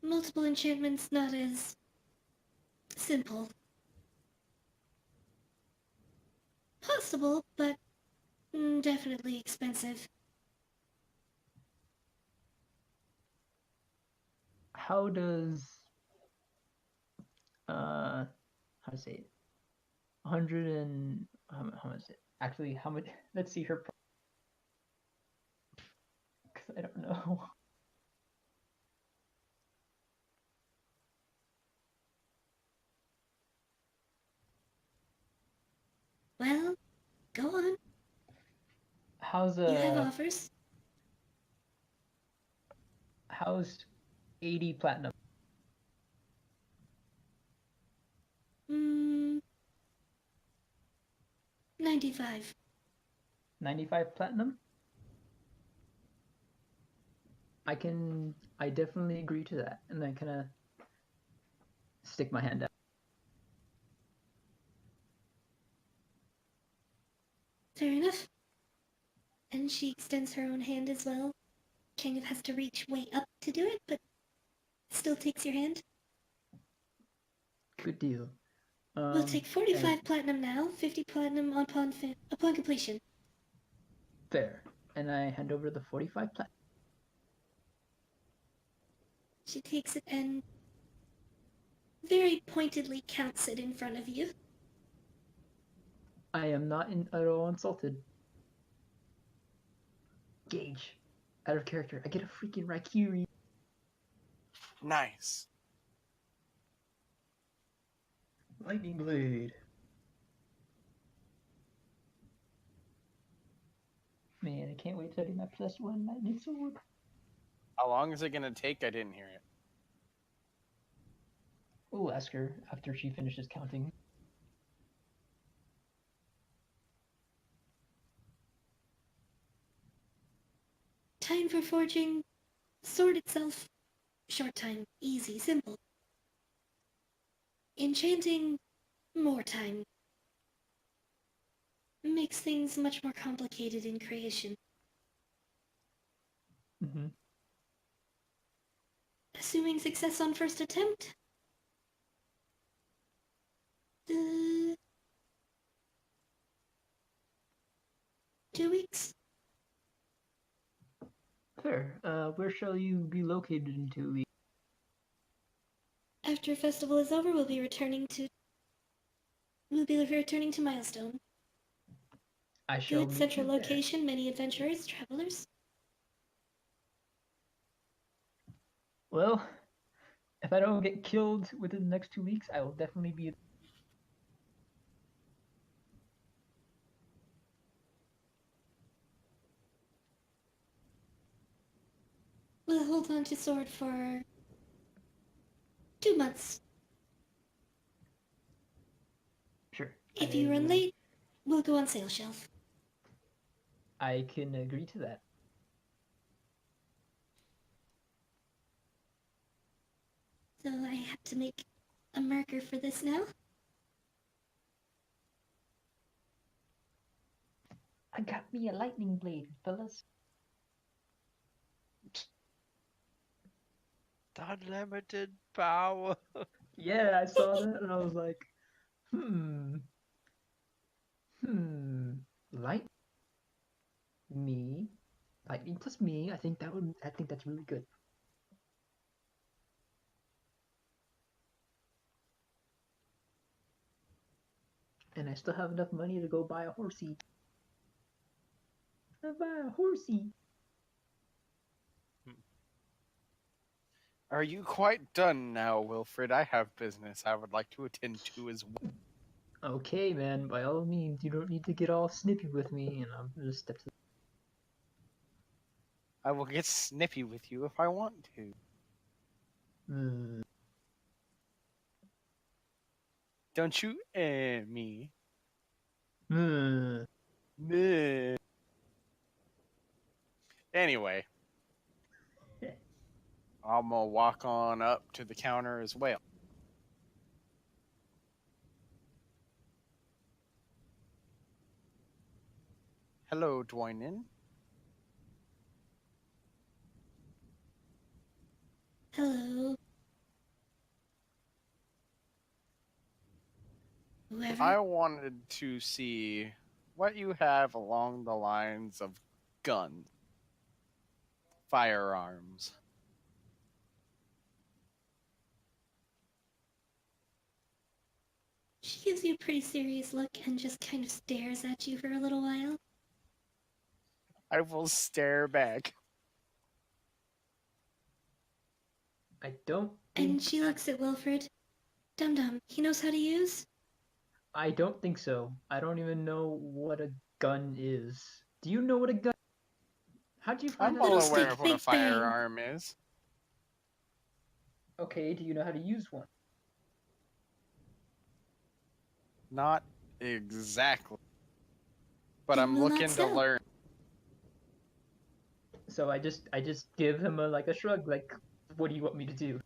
Multiple enchantments not as simple. Possible, but definitely expensive. How does how to say it? 100 and how much is it? Actually, how much? Let's see her. Because I don't know. Well, go on. How's You have offers. how's 80 platinum? Hmm. 95. 95 platinum? I definitely agree to that. And I kind of stick my hand out. Fair enough. And she extends her own hand as well. Kind of has to reach way up to do it, but still takes your hand. Good deal. We'll take 45 and platinum now, 50 platinum upon completion. fair. And I hand over the 45 platinum. She takes it and very pointedly counts it in front of you. I am not at all insulted. Gage. Out of character. I get a freaking Raikiri. Nice. Lightning Blade. Man, I can't wait till I get my +1 lightning sword. How long is it gonna take? I didn't hear it. We'll ask her after she finishes counting. Time for forging. Sword itself. Short time. Easy. Simple. Enchanting. More time. Makes things much more complicated in creation. Mm-hmm. Assuming success on first attempt. 2 weeks. Fair. Where shall you be located in 2 weeks? After festival is over, we'll be returning to Milestone. I shall Good meet central you there. location, many adventurers, travelers. Well, if I don't get killed within the next 2 weeks, I will definitely be. We'll hold on to sword for 2 months. Sure. If you run late, we'll go on sale shelf. I can agree to that. So I have to make a marker for this now. I got me a lightning blade, fellas. Unlimited power. Yeah, I saw that and I was like, light me, lightning plus me. I think that's really good. And I still have enough money to go buy a horsey. I buy a horsey. Are you quite done now, Wilfred? I have business I would like to attend to as well. Okay, man. By all means, you don't need to get all snippy with me, and I'm gonna step to. I will get snippy with you if I want to. Hmm. Don't you me? Hmm. Meh. Anyway, I'm gonna walk on up to the counter as well. Hello, Dwynin. Hello. If Whoever. I wanted to see what you have along the lines of guns, firearms, She gives you a pretty serious look and just kind of stares at you for a little while. I will stare back. I don't And think she looks at Wilfred. Dum Dum, he knows how to use? I don't think so. I don't even know what a gun is. Do you know what a gun? How'd you find I'm that well Little out? aware stick, of what a big bang. firearm is. Okay, do you know how to use one? Not exactly. But Then I'm will not looking to sell. learn. So I just give him a shrug, like, what do you want me to do?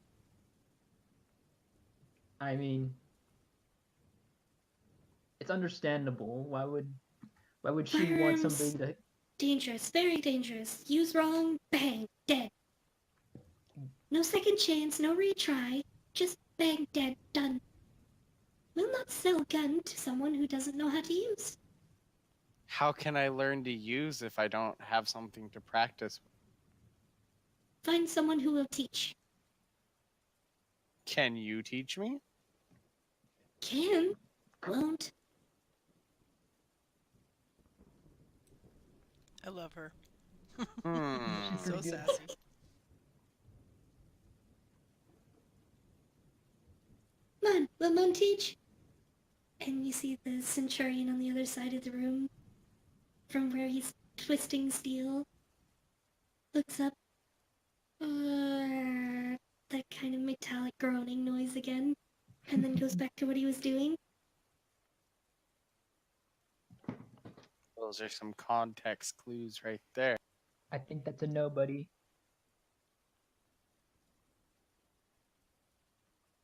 I mean, it's understandable. Why would she want Firearms, somebody to? dangerous, very dangerous. Use wrong, bang, dead. No second chance, no retry. Just bang, dead, done. Will not sell gun to someone who doesn't know how to use. How can I learn to use if I don't have something to practice? Find someone who will teach. Can you teach me? Can, won't. I love her. Hmm. So Pretty good. sassy. Mon, will Mon teach? And you see the Centurion on the other side of the room, from where he's twisting steel, looks up. That kind of metallic groaning noise again, and then goes back to what he was doing. Those are some context clues right there. I think that's a no, buddy.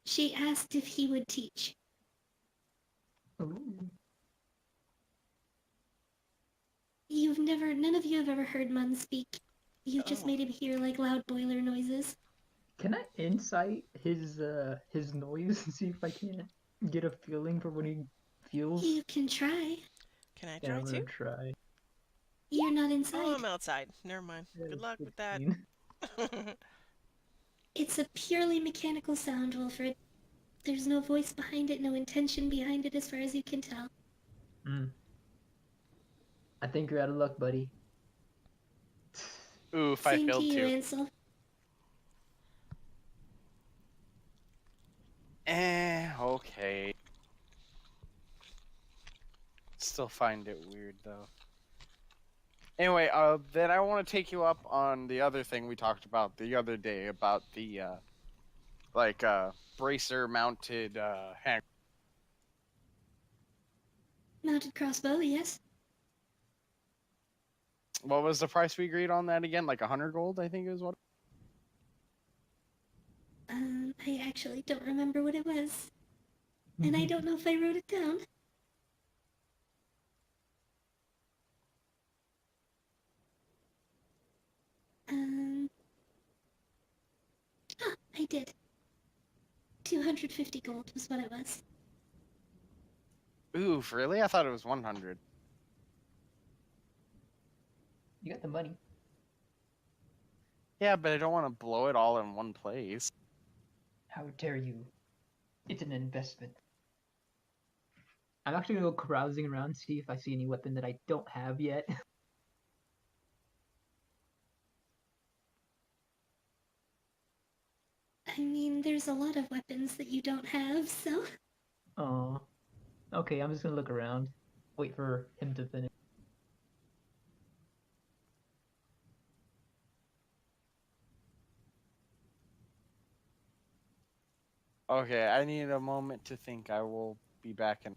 She asked if he would teach. Ooh. None of you have ever heard Mun speak. You've just Oh. made him hear like loud boiler noises. Can I insight his noise and see if I can get a feeling for what he feels? You can try. Can I Yeah, try I'm gonna too? try. You're not Oh, inside. I'm outside. Never mind. Good luck with that. 16. It's a purely mechanical sound, Wilfred. There's no voice behind it, no intention behind it as far as you can tell. I think you're out of luck, buddy. Oof, I Same to failed you, too. Ansel. Okay. Still find it weird though. Anyway, then I want to take you up on the other thing we talked about the other day about the bracer mounted hand. Mounted crossbow, yes. What was the price we agreed on that again? Like 100 gold, I think is what. I actually don't remember what it was. And I don't know if I wrote it down. I did. 250 gold was what it was. Oof, really? I thought it was 100. You got the money. Yeah, but I don't want to blow it all in one place. How dare you? It's an investment. I'm actually gonna go carousing around, see if I see any weapon that I don't have yet. I mean, there's a lot of weapons that you don't have, so. Oh. Okay, I'm just gonna look around. Wait for him to finish. Okay, I need a moment to think. I will be back in.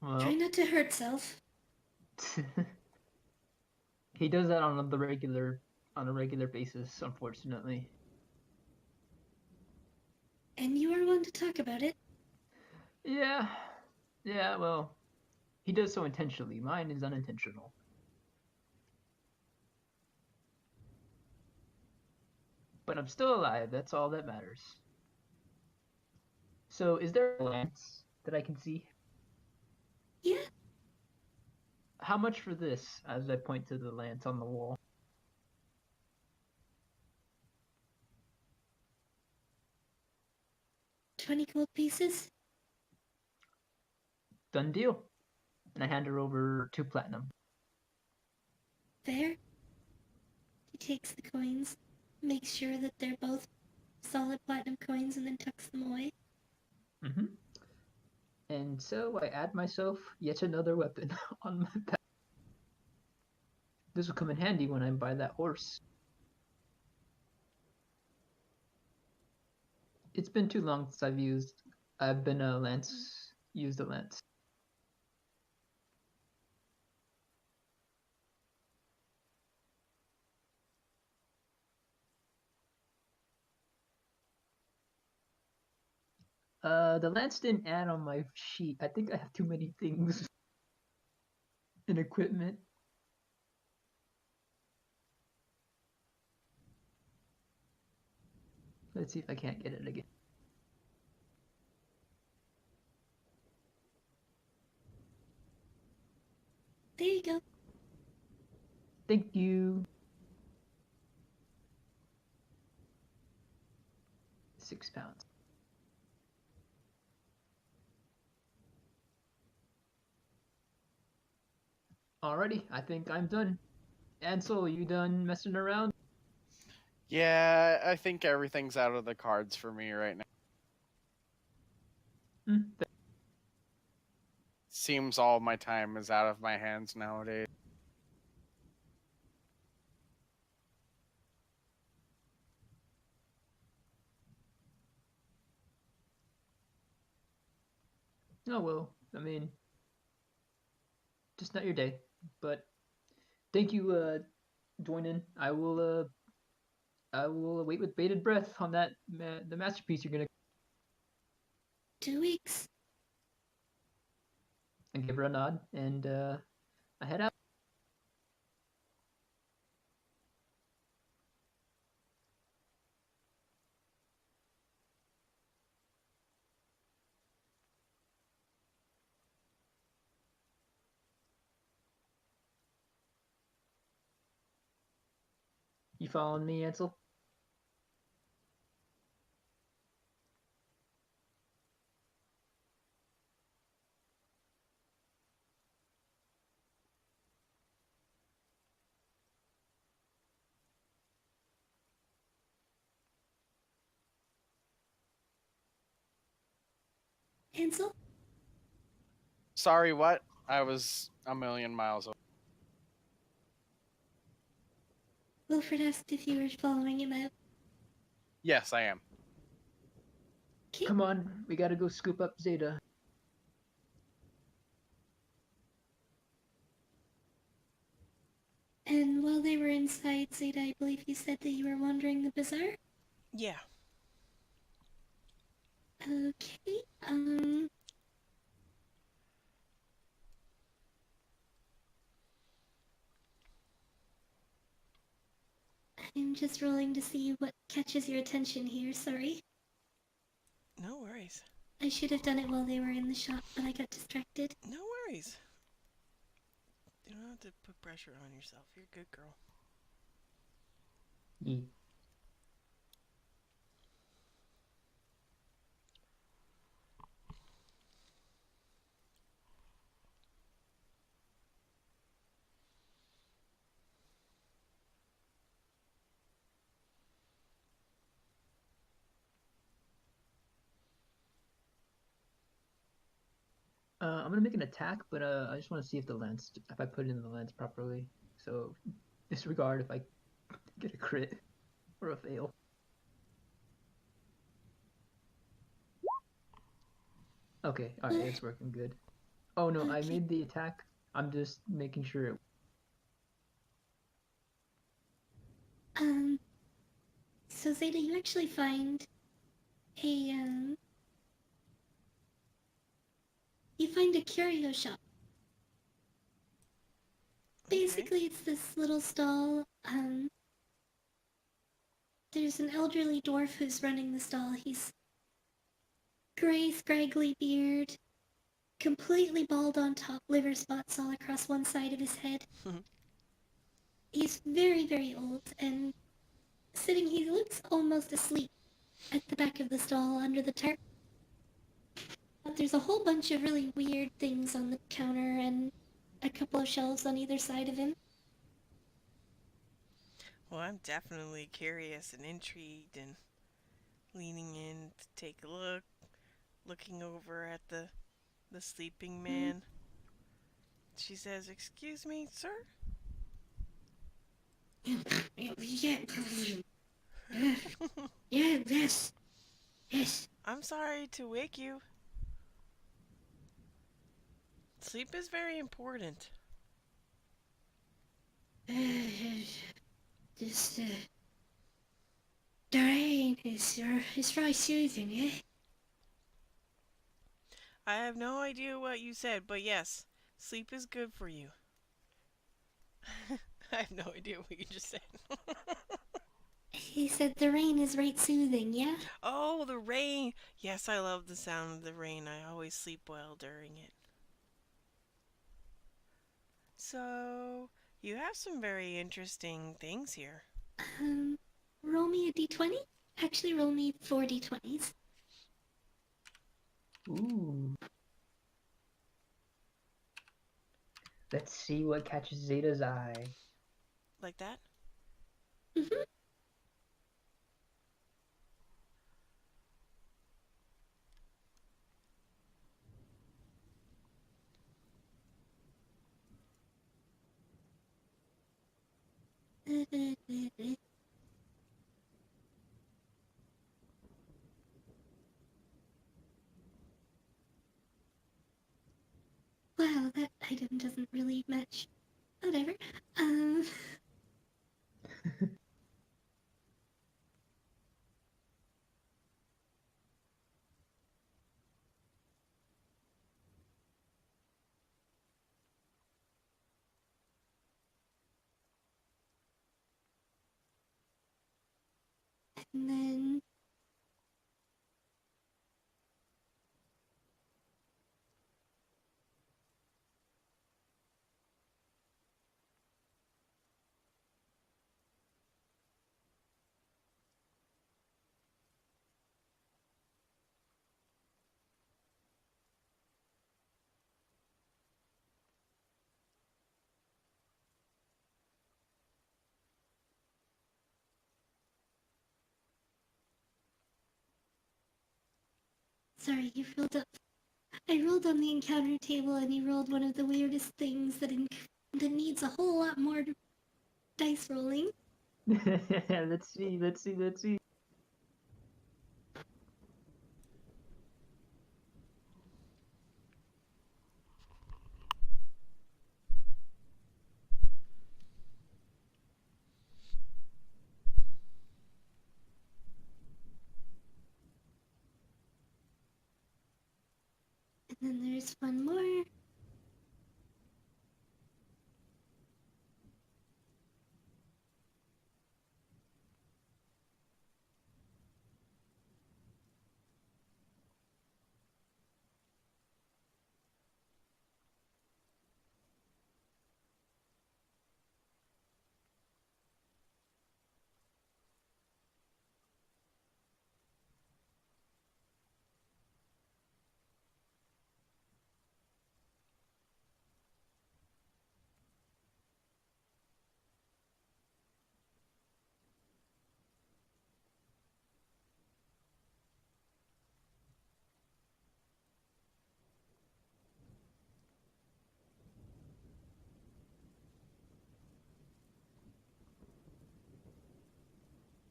Try Well, not to hurt self. he does that on a regular basis, unfortunately. And you are one to talk about it. Yeah. Yeah, well, He does so intentionally. Mine is unintentional. But I'm still alive. That's all that matters. So, is there a lance that I can see? Yeah, How much for this? As I point to the lance on the wall. 20 gold pieces. Done deal. And I hand her over 2 platinum. Fair. He takes the coins, makes sure that they're both solid platinum coins, and then tucks them away. Mm-hmm. And so I add myself yet another weapon on my back. This will come in handy when I buy that horse. It's been too long since I've been used a lance. The lance didn't add on my sheet. I think I have too many things in equipment. Let's see if I can't get it again. There you go. Thank you. 6 pounds. Alrighty, I think I'm done. Ansel, you done messing around? Yeah, I think everything's out of the cards for me right now. Seems all my time is out of my hands nowadays. Oh well, I mean, just not your day. But thank you, Dwayne. I will wait with bated breath on that the masterpiece you're gonna. 2 weeks. And give her a nod, and I head out. You following me, Ansel? Hansel? Sorry, what? I was a million miles away. Wilfred asked if you were following him out. Yes, I am. Okay. Come on, we gotta go scoop up Zeta. And while they were inside Zeta, I believe you said that you were wandering the bazaar? Yeah. Okay, I'm just rolling to see what catches your attention here, sorry. No worries. I should have done it while they were in the shop, but I got distracted. No worries. You don't have to put pressure on yourself. You're a good girl. Yeah. I'm gonna make an attack, but I just want to see if I put it in the lens properly. So disregard if I get a crit or a fail. Okay, alright, it's working good. Oh no, I Okay. made the attack. I'm just making sure it. So Zeta, you actually find a, you find a curio shop Basically, it's this little stall. There's an elderly dwarf who's running the stall. He's gray, scraggly beard, completely bald on top, liver spots all across one side of his head. He's very, very old, and he looks almost asleep at the back of the stall under the tarp. But there's a whole bunch of really weird things on the counter and a couple of shelves on either side of him. Well, I'm definitely curious and intrigued and leaning in to take a look, looking over at the sleeping man. She says, "Excuse me, sir?" Yes. I'm sorry to wake you. Sleep is very important. This, the rain is very soothing, eh? I have no idea what you said, but yes, sleep is good for you. I have no idea what you just said. He said the rain is right soothing, yeah? Oh, the rain! Yes, I love the sound of the rain. I always sleep well during it. So, you have some very interesting things here. Roll me a d20? Actually, roll me 4 d20s. Ooh. Let's see what catches Zeta's eye. Like that? Mm-hmm. Wow, that item doesn't really match. Whatever. And then sorry, you rolled up. I rolled on the encounter table, and you rolled one of the weirdest things that needs a whole lot more dice rolling. Let's see. And then there's one more.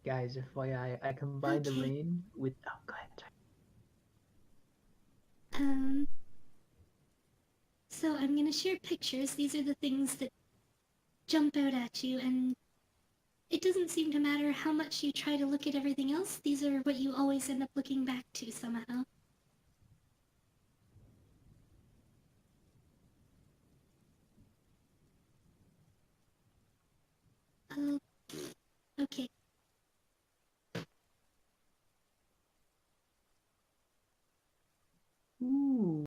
Guys, FYI, I combined the Okay. rain with. Oh, go ahead. So I'm gonna share pictures. These are the things that jump out at you, and it doesn't seem to matter how much you try to look at everything else. These are what you always end up looking back to somehow. Okay. Ooh.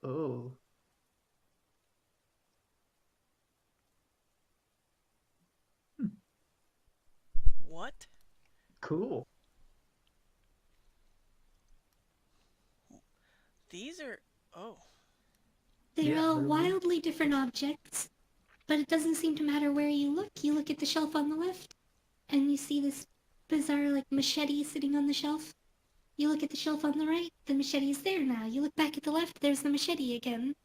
Oh. What? Cool. These are. Oh. They're Yeah, all literally. wildly different objects, but it doesn't seem to matter where you look. You look at the shelf on the left, and you see this bizarre, like, machete sitting on the shelf. You look at the shelf on the right, the machete is there now. You look back at the left, there's the machete again.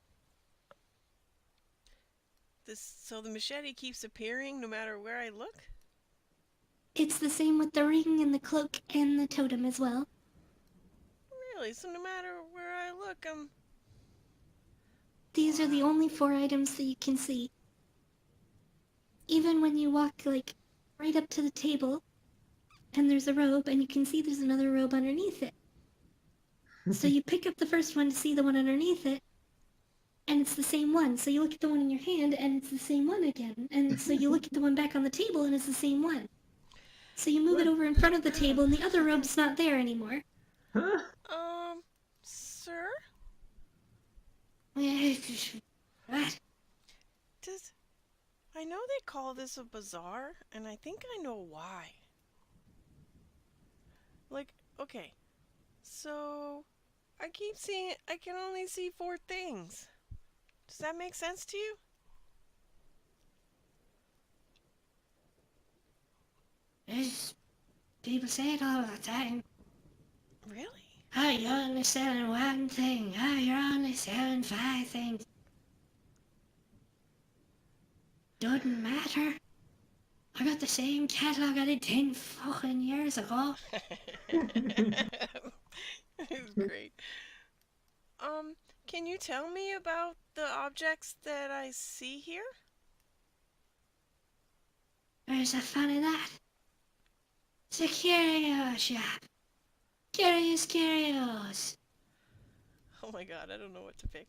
So the machete keeps appearing no matter where I look? It's the same with the ring and the cloak and the totem as well. Really? So no matter where I look, These are the Wow. only 4 items that you can see. Even when you walk, like, right up to the table, and there's a robe, and you can see there's another robe underneath it. So you pick up the first one to see the one underneath it, and it's the same one. So you look at the one in your hand, and it's the same one again. And so you look at the one back on the table, and it's the same one. So you move it What? over in front of the table, and the other robe's not there anymore. Huh? Sir? What? I know they call this a bazaar, and I think I know why. Like, okay, so I keep seeing, I can only see 4 things. Does that make sense to you? People say it all the time. Really? Oh, you're only selling one thing. Oh, you're only selling 5 things. Doesn't matter. I got the same catalog I did 10 fucking years ago. It's great. Can you tell me about the objects that I see here? Where's the fun in that? It's a curio shop. Curious curios. Oh my god, I don't know what to pick.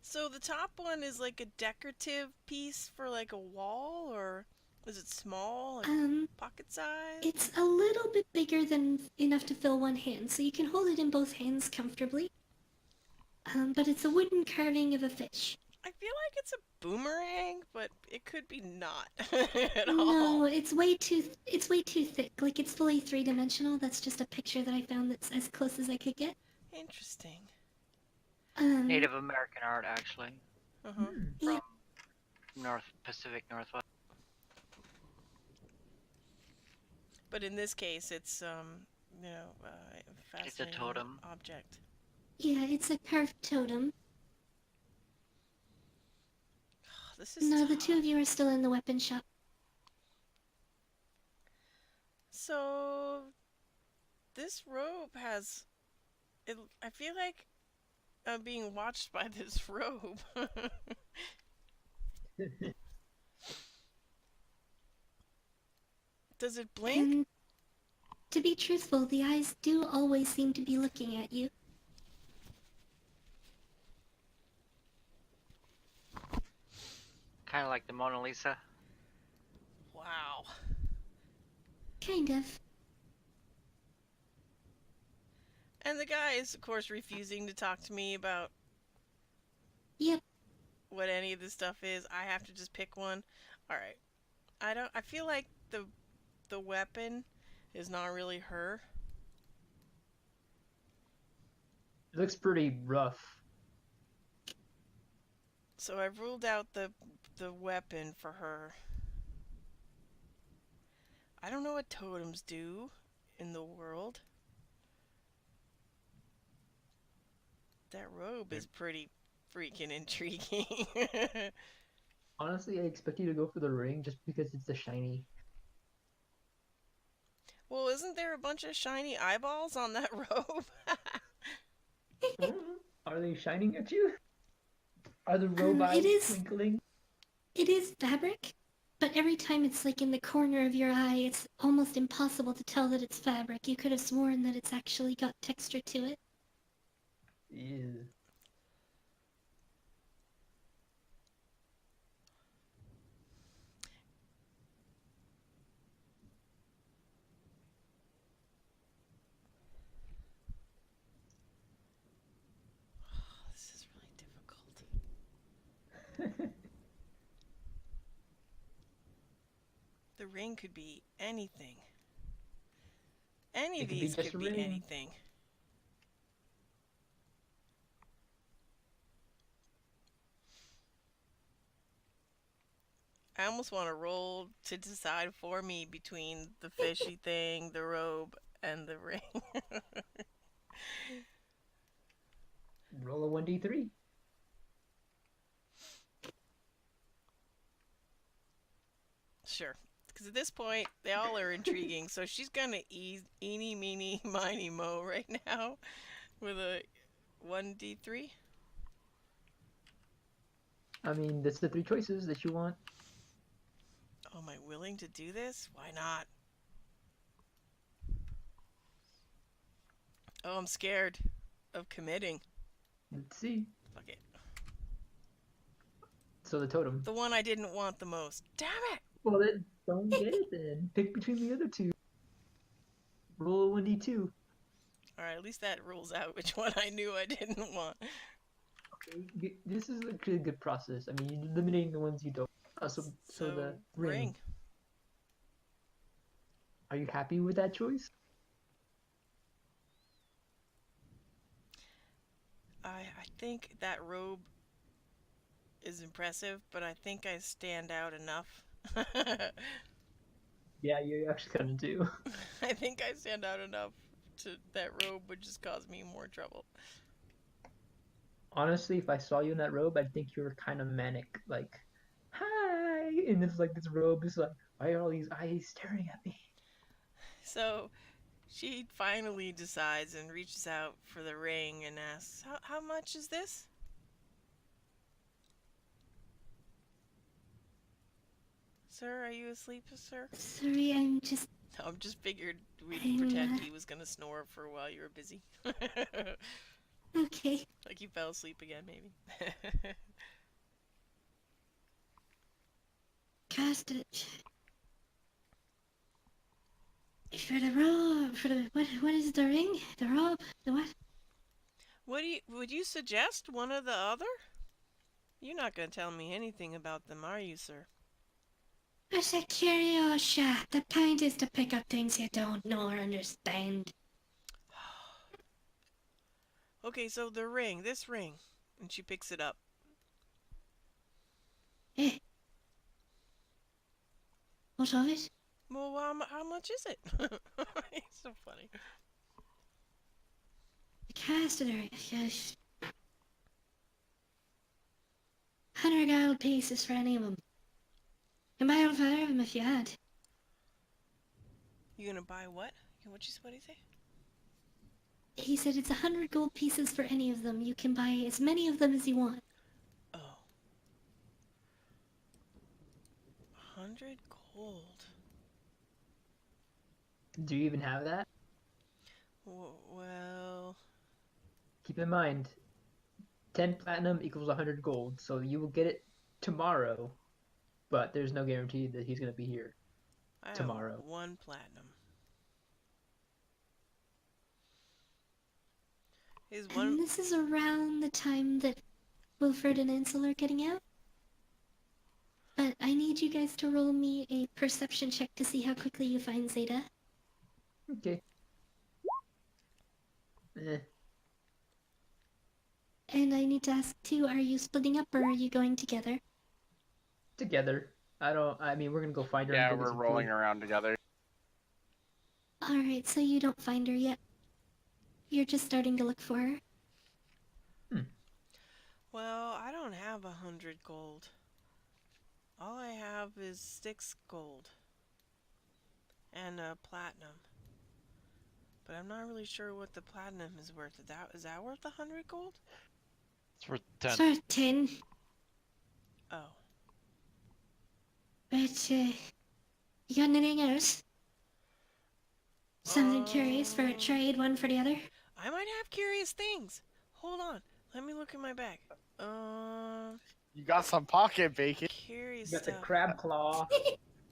So the top one is like a decorative piece for like a wall, or is it small, like pocket size? It's a little bit bigger than enough to fill one hand, so you can hold it in both hands comfortably. But it's a wooden carving of a fish. I feel like it's a boomerang, but it could be not at No, all. it's way too thick. Like, it's fully 3-dimensional. That's just a picture that I found that's as close as I could get. Interesting. Native American art, actually, Uh-huh. Yeah. from Pacific Northwest. But in this case, it's It's a fascinating totem. object. Yeah, it's a carved totem. This is No, the tough. 2 of you are still in the weapon shop. So this robe has it. I feel like I'm being watched by this robe. Does it blink? And to be truthful, the eyes do always seem to be looking at you. Kind of like the Mona Lisa. Wow. Kind of. And the guy is, of course, refusing to talk to me about Yep. what any of this stuff is. I have to just pick one. All right. I feel like the weapon is not really her. It looks pretty rough. So I've ruled out the weapon for her. I don't know what totems do in the world. That robe is pretty freaking intriguing. Honestly, I expect you to go for the ring just because it's a shiny. Well, isn't there a bunch of shiny eyeballs on that robe? Are they shining at you? Are the robe eyes it is- twinkling? It is fabric, but every time it's like in the corner of your eye, it's almost impossible to tell that it's fabric. You could have sworn that it's actually got texture to it. Ew. The ring could be anything. Any It of could be these just could a be ring. anything. I almost want to roll to decide for me between the fishy thing, the robe, and the ring. Roll a 1d3. Sure. Because at this point, they all are intriguing. So she's going to eeny, meeny, miny, mo right now with a 1d3. I mean, that's the 3 choices that you want. Oh, am I willing to do this? Why not? Oh, I'm scared of committing. Let's see. Fuck it. So the totem. The one I didn't want the most. Damn it! Well, then don't get it then. Pick between the other 2. Roll a 1d2. Alright, at least that rules out which one I knew I didn't want. Okay, this is actually a good process. I mean, you're eliminating the ones you don't. So the ring. Are you happy with that choice? I think that robe is impressive, but I think I stand out enough. Yeah, you actually kind of do. I think I stand out enough to that robe would just cause me more trouble. Honestly, if I saw you in that robe, I'd think you were kind of manic. Like, hi! And it's like this robe is like, why are all these eyes staring at me? So she finally decides and reaches out for the ring and asks, how much is this? Sir, are you asleep, sir? Sorry, I'm just. No, I'm just figured we'd I'm, pretend he was gonna snore for a while you were busy. Okay. Like he fell asleep again, maybe. Cast it. For the robe, for the what is the ring? The robe? The what? Would you suggest one or the other? You're not gonna tell me anything about them, are you, sir? It's a curiosity. The point is to pick up things you don't know or understand. Okay, so the ring, this ring. And she picks it up. Eh. What of it? Well, how much is it? It's so funny. The cast of the ring. Yes. 100 gold pieces for any of them. You can buy all 5 of them if you had. You gonna buy what? What did he say? He said it's 100 gold pieces for any of them. You can buy as many of them as you want. Oh. 100 gold. Do you even have that? Well, Keep in mind, 10 platinum equals 100 gold, so you will get it tomorrow, but there's no guarantee that he's going to be here. I Tomorrow. have 1 platinum. Is And one this is around the time that Wilfred and Ansel are getting out. But I need you guys to roll me a perception check to see how quickly you find Zeta. Okay. And I need to ask too, are you splitting up or are you going together? Together. I mean, we're going to go find her. Yeah, and go get we're some rolling food. around together. Alright, so you don't find her yet. You're just starting to look for her. Well, I don't have 100 gold. All I have is 6 gold. And a platinum. But I'm not really sure what the platinum is worth. Is that worth 100 gold? It's worth 10. Sort of 10. Oh. But, you got anything else? Something curious for a trade, one for the other? I might have curious things. Hold on. Let me look in my bag. You got some pocket bacon. Curious You got the stuff. crab claw.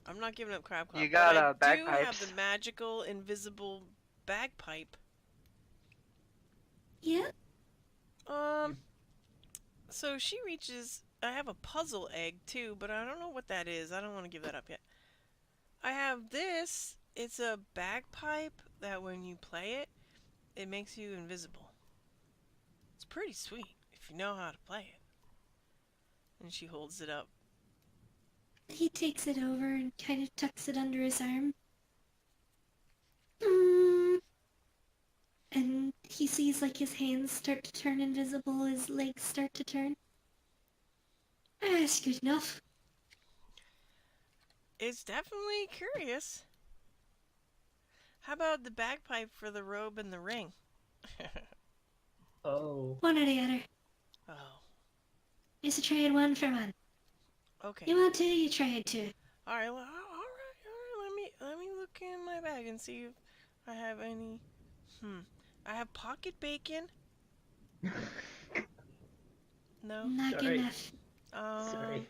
I'm not giving up crab claw. You but got, I do have bagpipes. the magical invisible bagpipe. Yeah? So she reaches. I have a puzzle egg too, but I don't know what that is. I don't want to give that up yet. I have this. It's a bagpipe that when you play it, it makes you invisible. It's pretty sweet if you know how to play it. And she holds it up. He takes it over and kind of tucks it under his arm. Mm. And he sees like his hands start to turn invisible, his legs start to turn. Ah, that's good enough. It's definitely curious. How about the bagpipe for the robe and the ring? Oh. One or the other. Oh, It's a trade 1-for-1. okay. You want to, you trade 2. All right. Well, all right. Let me look in my bag and see if I have any. I have pocket bacon. No. Not good Sorry. enough. Sorry.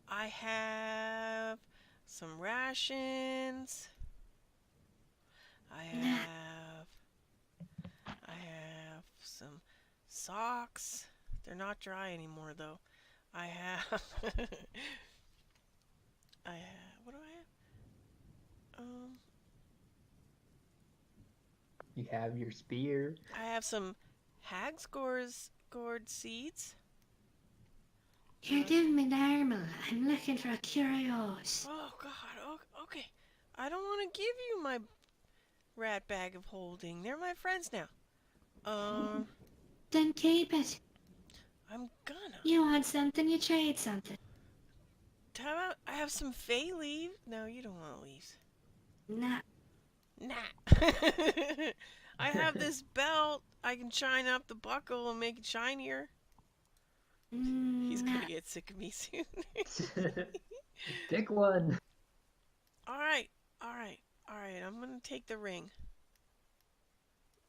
I have some rations. I have some socks. They're not dry anymore though. I have what do I have? You have your spear. I have some hag's gourd seeds. Here, give me normal. I'm looking for a curios. Oh god, okay. I don't want to give you my rat bag of holding. They're my friends now. Then keep it. I'm gonna. You want something, you trade something. How about I have some fay leaves? No, you don't want leaves. Nah. Nah. I have this belt. I can shine up the buckle and make it shinier. He's Nah. gonna get sick of me soon. Pick one. Alright. I'm gonna take the ring.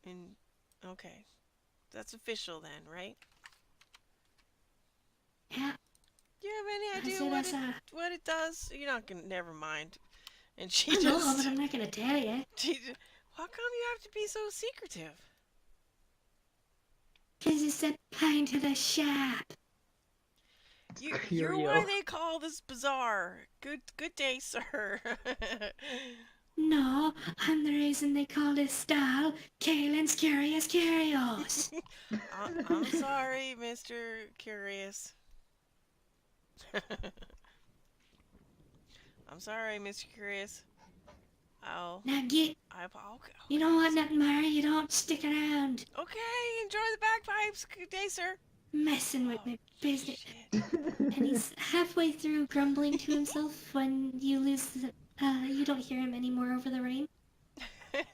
And okay. That's official then, right? Yeah. Do you have any That's idea it, what it does? You're not gonna. Never mind. And she I know, just. but I'm not gonna tell you. How come you have to be so secretive? 'Cause you said pine to the shop. You're why they call this bizarre. Good day, sir. No, I'm the reason they call this stall Kalen's Curious Curios. I'm sorry, Mr. Curious. I'm sorry, Mr. Curious. Now get. Okay. You don't want nothing, Mara. You don't stick around Okay, enjoy the bagpipes. Good day, sir. messing with my business. Shit. And he's halfway through grumbling to himself when you lose the. You don't hear him anymore over the rain. Gosh,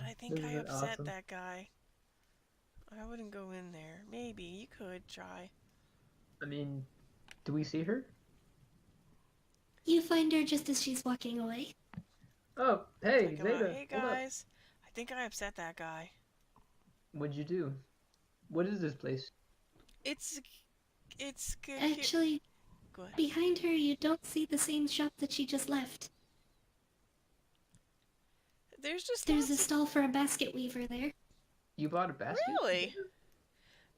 I think Isn't I it upset awesome? that guy. I wouldn't go in there. Maybe you could try. I mean, do we see her? You find her just as she's walking away. Oh, hey, Like, Zeta. hey hold up. guys, I think I upset that guy. What'd you do? What is this place? It's good. Actually, Go ahead. behind her, you don't see the same shop that she just left. There's just There's a lots of- stall for a basket weaver there. You bought a basket? Really?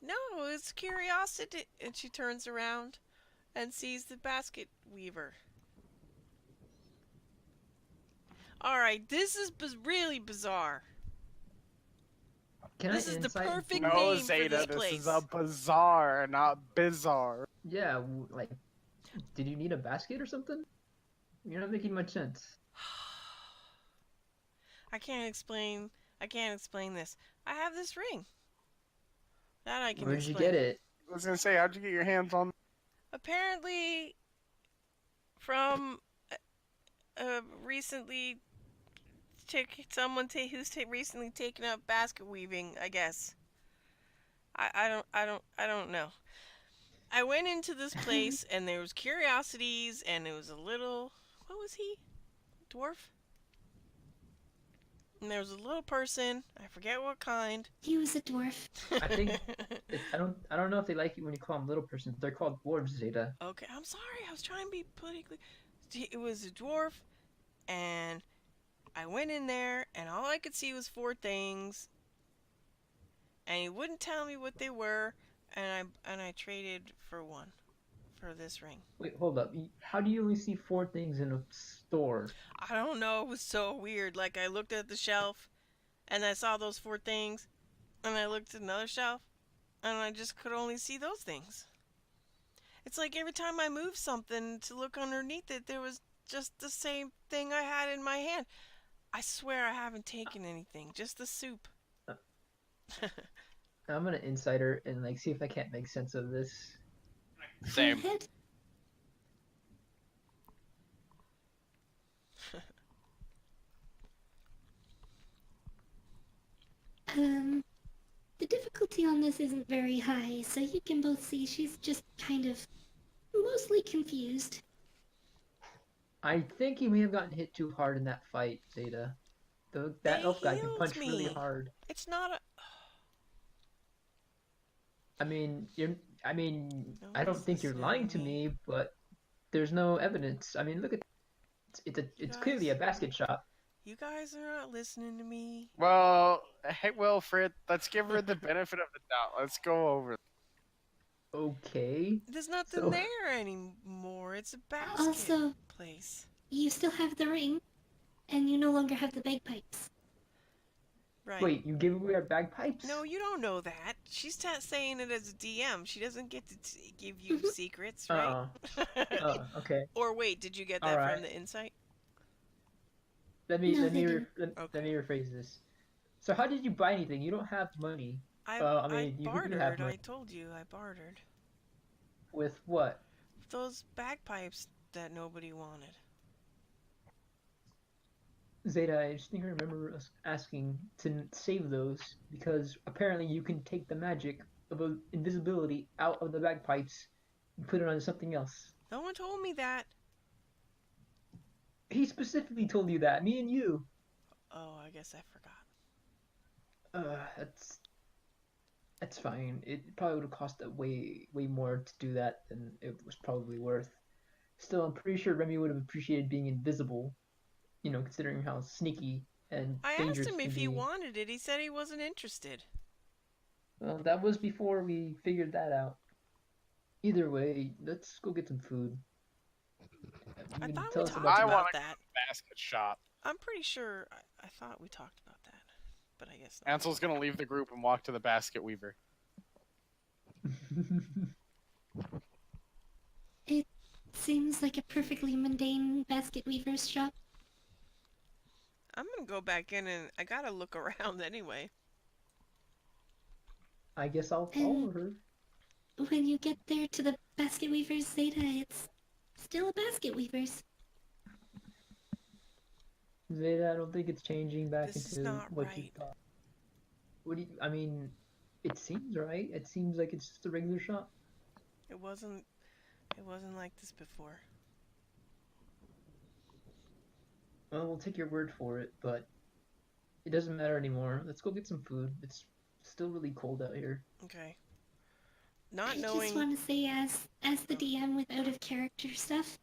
No, it's curiosity. And she turns around and sees the basket weaver. Alright, this is really bizarre. Can This I is the insight perfect for- No, name for Zeta, this this place. is a bazaar, not bizarre. Yeah, like, did you need a basket or something? You're not making much sense. I can't explain this. I have this ring. That I can Where'd you explain. get it? I was gonna say, how'd you get your hands on? Apparently from recently who's recently taken up basket weaving, I guess. I don't know. I went into this place and there was curiosities and there was a little, what was he? Dwarf? And there was a little person, I forget what kind. He was a dwarf. I think I don't know if they like you when you call them little persons. They're called dwarves, Zeta. Okay, I'm sorry. I was trying to be politically. It was a dwarf, and I went in there, and all I could see was 4 things. and he wouldn't tell me what they were, and I traded for one for this ring. Wait, hold up. How do you only see 4 things in a store? I don't know, it was so weird. Like I looked at the shelf and I saw those 4 things, and I looked at another shelf and I just could only see those things. It's like every time I moved something to look underneath it, there was just the same thing I had in my hand. I swear I haven't taken anything, just the soup. I'm gonna insider and like see if I can't make sense of this. Same. Go ahead. The difficulty on this isn't very high, so you can both see she's just kind of mostly confused. I think he may have gotten hit too hard in that fight, Zeta. That They elf guy can healed punch really me. hard. It's not a. I mean, I mean, No, I don't he's think you're lying to listening to me, but there's no evidence. I mean, look at it's clearly a guys- basket shop. You guys are not listening to me. Well, hey, Wilfred, let's give her the benefit of the doubt. Let's go over. Okay. There's nothing So- there anymore. It's a basket Also, place. you still have the ring, and you no longer have the bagpipes. Right. Wait, you gave away our bagpipes? No, you don't know that. She's saying it as a DM. She doesn't get to give you secrets, right? Okay. Or wait, did you get that Alright. from the insight? Let me No, let me they re- didn't. let me rephrase this. So how did you buy anything? You don't have money. I I mean, you do bartered. have money. I told you I bartered. With what? Those bagpipes that nobody wanted. Zeta, I just think I remember us asking to save those because apparently you can take the magic of invisibility out of the bagpipes and put it on something else. No one told me that. He specifically told you that, me and you. Oh, I guess I forgot. That's fine. It probably would have cost way more to do that than it was probably worth. Still, I'm pretty sure Remy would have appreciated being invisible, you know, considering how sneaky and I dangerous asked him it can if he be. wanted it. He said he wasn't interested. Well, that was before we figured that out. Either way, let's go get some food. You I can thought tell we us talked about I the- about wanna- that. Basket shop. I'm pretty sure I thought we talked about that, but I guess not. Ansel's gonna leave the group and walk to the basket weaver. It seems like a perfectly mundane basket weaver's shop. I'm gonna go back in and I gotta look around anyway. I guess I'll follow her. When you get there to the basket weaver's Zeta, it's still a basket weaver's. Zeta, I don't think it's changing back This is into not what you right. thought. What do you? I mean, it seems right. It seems like it's just a regular shop. It wasn't like this before. Well, we'll take your word for it, but it doesn't matter anymore. Let's go get some food. It's still really cold out here. Okay. Not I just knowing want to say, as the DM with out of character stuff,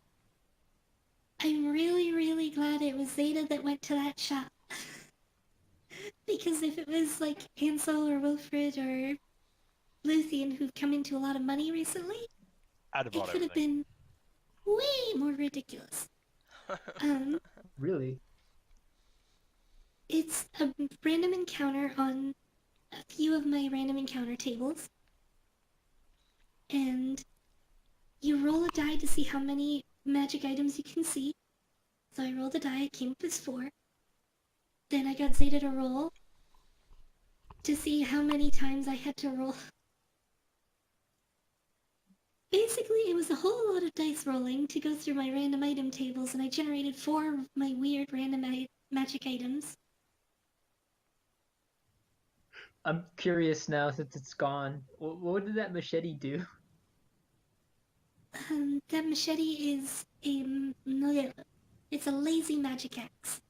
I'm really glad it was Zeta that went to that shop. Because if it was like Ansel or Wilfred or Luthien who've come into a lot of money recently, I'd have it bought could have everything. been way more ridiculous. Really? It's a random encounter on a few of my random encounter tables. And you roll a die to see how many magic items you can see. So I rolled a die, it came up as 4. Then I got Zeta to roll to see how many times I had to roll. Basically, it was a whole lot of dice rolling to go through my random item tables, and I generated 4 of my weird random magic items. I'm curious now since it's gone. What did that machete do? That machete is it's a lazy magic axe.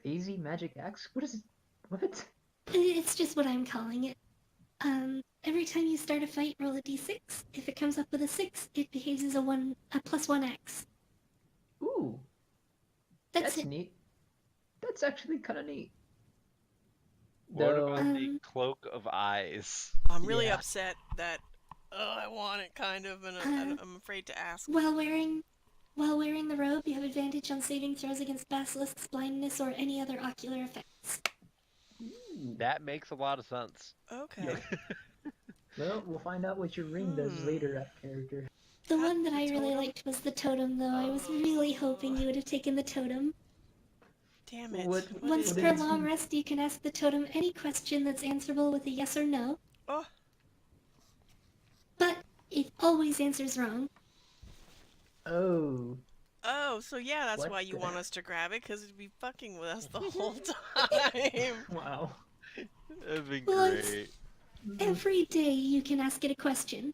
Lazy magic axe? What is it? What? It's just what I'm calling it. Every time you start a fight, roll a d6. If it comes up with a 6, it behaves as a +1 axe. Ooh, That's it. neat. That's actually kind of neat. What Though, about the Um, cloak of eyes? I'm really Yeah. upset that I want it kind of, and I'm afraid to ask. while wearing the robe, you have advantage on saving throws against basilisks, blindness, or any other ocular effects. That makes a lot of sense. Okay. well, we'll find out what your ring does later, that character. The That- one that the I really totem? liked was the totem, though. I was really hoping you would have taken the totem. Damn it. What- Once is what per did it long do? rest, you can ask the totem any question that's answerable with a yes or no, Oh, but it always answers wrong. Oh, oh, so yeah, that's What why you the- want us to grab it, because it'd be fucking with us the whole time. wow. That'd be Well, it's- great. Every day you can ask it a question,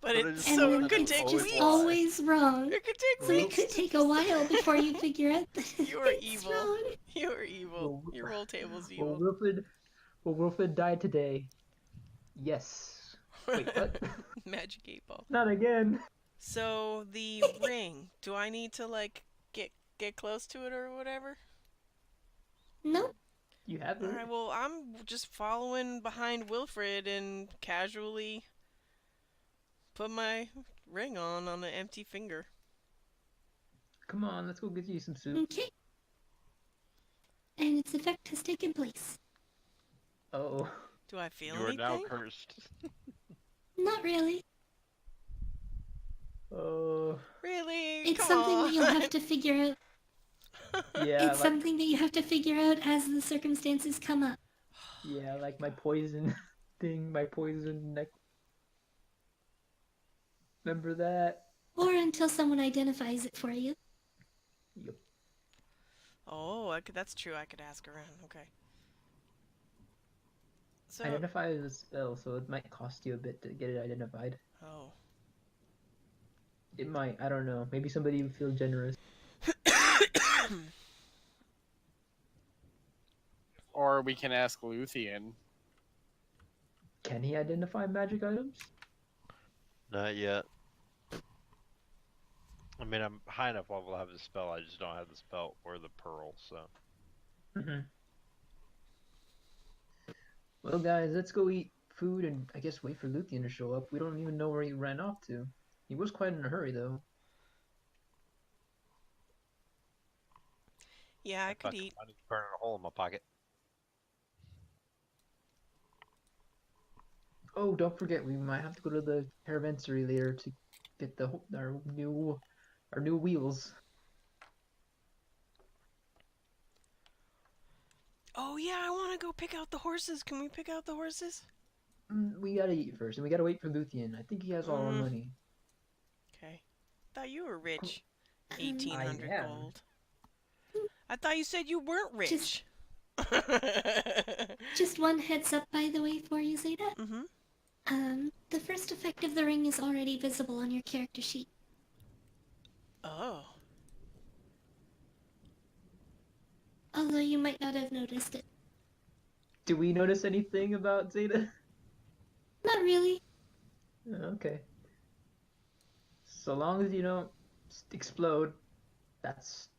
But But it's it's and so then it could it's take just weeks. always wrong. It could take So it weeks. could take a while before you figure out that You are it's evil. wrong. You're evil. Well, Your roll table's Will evil. Wilfred die today? Yes. Wait, what? Magic 8 ball. Not again. So the ring. Do I need to like get close to it or whatever? Nope. You have it. All right. Well, I'm just following behind Wilfred and casually put my ring on an empty finger. Come on, let's go get you some soup. Okay. And its effect has taken place. Oh, Do I feel You are anything? now cursed. Not really. oh, Really? It's Come something on. that you'll have to figure out. yeah, It's like something that you have to figure out as the circumstances come up. yeah, like my poison thing, my poison neck. Remember that? Or until someone identifies it for you. Yep. Oh, that's true. I could ask around. Okay. So. Identify is a spell, so it might cost you a bit to get it identified. Oh. It might. I don't know. Maybe somebody would feel generous. Or we can ask Luthien. Can he identify magic items? Not yet. I mean, I'm high enough level to have the spell. I just don't have the spell or the pearl. So Mm-hmm. Well, guys, let's go eat food and I guess wait for Luthien to show up. We don't even know where he ran off to. He was quite in a hurry, though. Yeah, I could fuck, eat. I need to burn a hole in my pocket. Oh, don't forget, we might have to go to the caravansary later to get our new wheels. Oh yeah, I want to go pick out the horses. Can we pick out the horses? We gotta eat first, and we gotta wait for Luthien. I think he has all our Mm. money. Okay. Thought you were rich. Um, 1800 I am. gold. I thought you said you weren't rich. Just- Just one heads up, by the way, for you, Zeta. Mhm. The first effect of the ring is already visible on your character sheet. Oh. Although you might not have noticed it. Do we notice anything about Zeta? Not really. Okay. So long as you don't explode, that's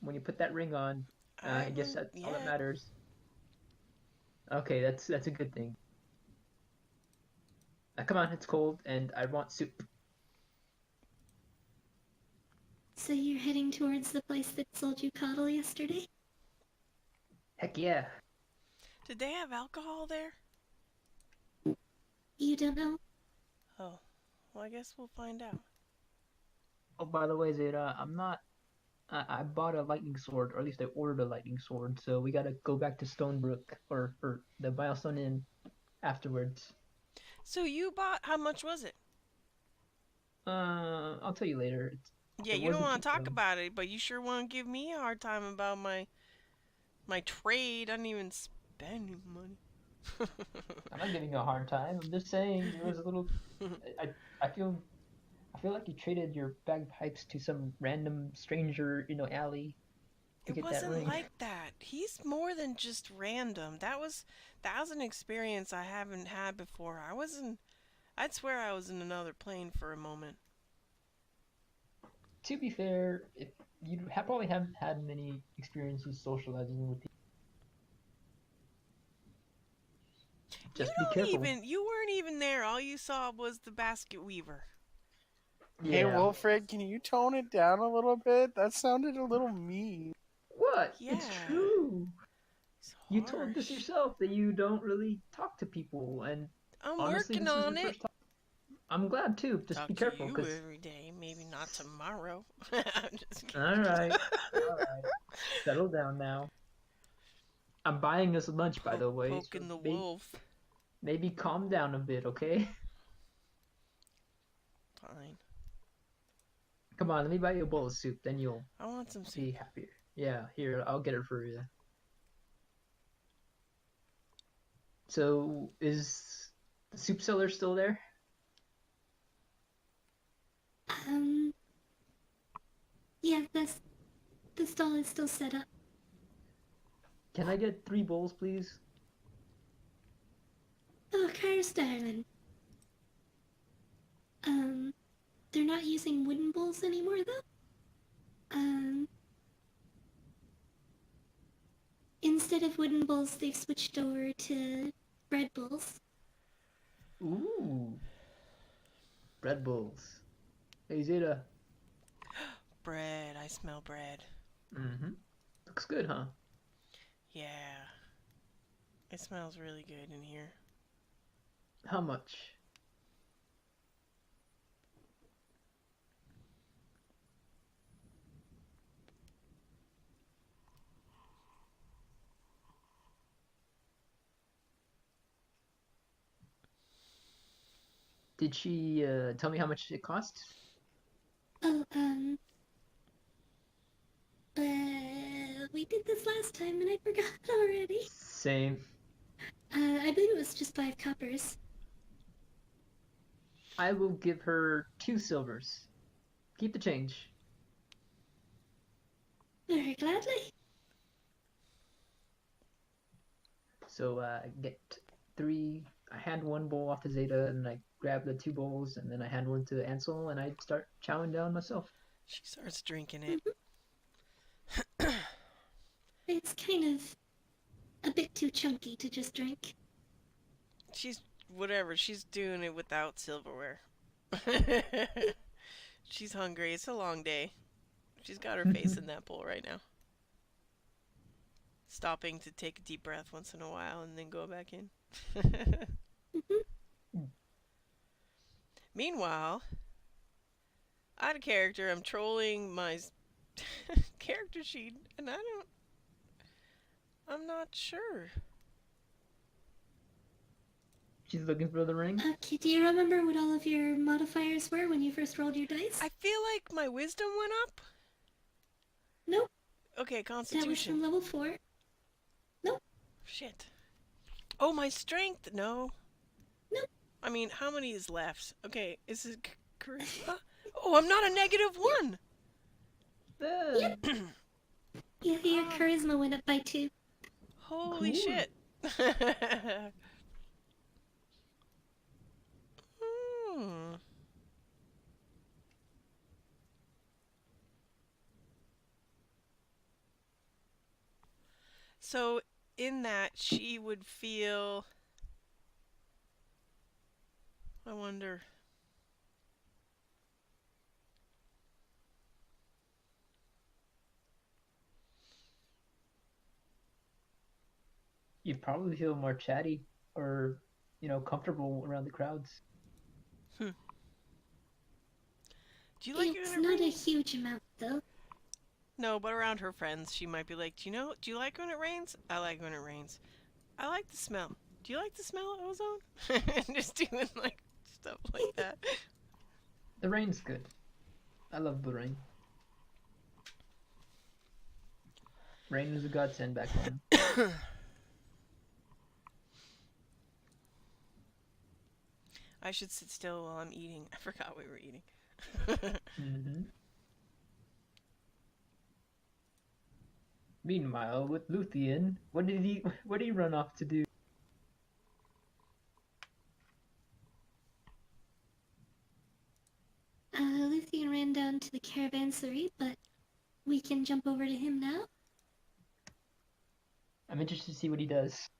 when you put that ring on. I guess haven't that's all that yet. matters. Okay, that's a good thing. Come on, it's cold, and I want soup. So you're heading towards the place that sold you coddle yesterday? Heck yeah. Did they have alcohol there? You don't know? Oh. Well, I guess we'll find out. Oh, by the way, Zeta, I'm not. I bought a lightning sword, or at least I ordered a lightning sword. So we gotta go back to Stonebrook or the Milestone Inn afterwards. So you bought, how much was it? I'll tell you later. Yeah, It you don't wasn't want to cheap, talk though. about it, but you sure want to give me a hard time about my trade. I didn't even spend any money. I'm not giving you a hard time. I'm just saying it was a little. I feel like you traded your bagpipes to some random stranger, alley. To It get that wasn't ring. like that. He's more than just random. That was an experience I haven't had before. I'd swear I was in another plane for a moment. To be fair, probably haven't had many experiences socializing with people. Just be careful. You weren't even there. All you saw was the basket weaver. Hey, Yeah. Wilfred, can you tone it down a little bit? That sounded a little mean. What? It's Yeah. true. It's You told this harsh. yourself that you don't really talk to people, and I'm honestly, working this is on your it. first time. I'm glad too. Just Talk be to careful, you cause. every day, maybe not tomorrow. I'm just kidding. All right, all right. Settle down now. I'm buying us lunch, by the way. So Poking the maybe, wolf. maybe calm down a bit, okay? Fine. Come on, let me buy you a bowl of soup. Then you'll I want some soup. be happier. Yeah, here, I'll get it for you. So, is the soup seller still there? Yeah, the stall is still set up. Can I get 3 bowls, please? Oh, Kars, darling. They're not using wooden bowls anymore, though. Instead of wooden bowls, they've switched over to bread bowls. Ooh. Bread bowls. Hey, Zeta. Bread. I smell bread. Mm-hmm. Looks good, huh? Yeah. It smells really good in here. How much? Did she tell me how much it cost? Oh, we did this last time and I forgot already. Same. I believe it was just 5 coppers. I will give her 2 silvers. Keep the change. Very gladly. So I get 3. I hand 1 bowl off to Zeta, and I grab the 2 bowls, and then I hand 1 to Ansel, and I start chowing down myself. She starts drinking it. It's kind of a bit too chunky to just drink. She's whatever. She's doing it without silverware. She's hungry. It's a long day. She's got her face in that bowl right now. Stopping to take a deep breath once in a while and then go back in. Meanwhile, I had a character. I'm trolling my character sheet, and I'm not sure. She's looking for the ring. Okay, do you remember what all of your modifiers were when you first rolled your dice? I feel like my wisdom went up. Nope, Okay, that was constitution. from level 4. Shit. Oh, my strength. No. Nope. I mean, how many is left? Okay, is it charisma? Oh, I'm not a -1. Yeah, your charisma went up by 2. Holy Cool. shit. So, in that, she would feel. I wonder. You'd probably feel more chatty or, comfortable around the crowds. Do you like it It's when it not a rains? huge amount, though. No, but around her friends, she might be like, do you like when it rains? I like when it rains. I like the smell. Do you like the smell of ozone? Just doing like stuff like that. The rain's good. I love the rain. Rain is a godsend back home. I should sit still while I'm eating. I forgot we were eating. Mm-hmm. Meanwhile, with Luthien, what did he run off to do? Luthien ran down to the caravanserai, but we can jump over to him now. I'm interested to see what he does.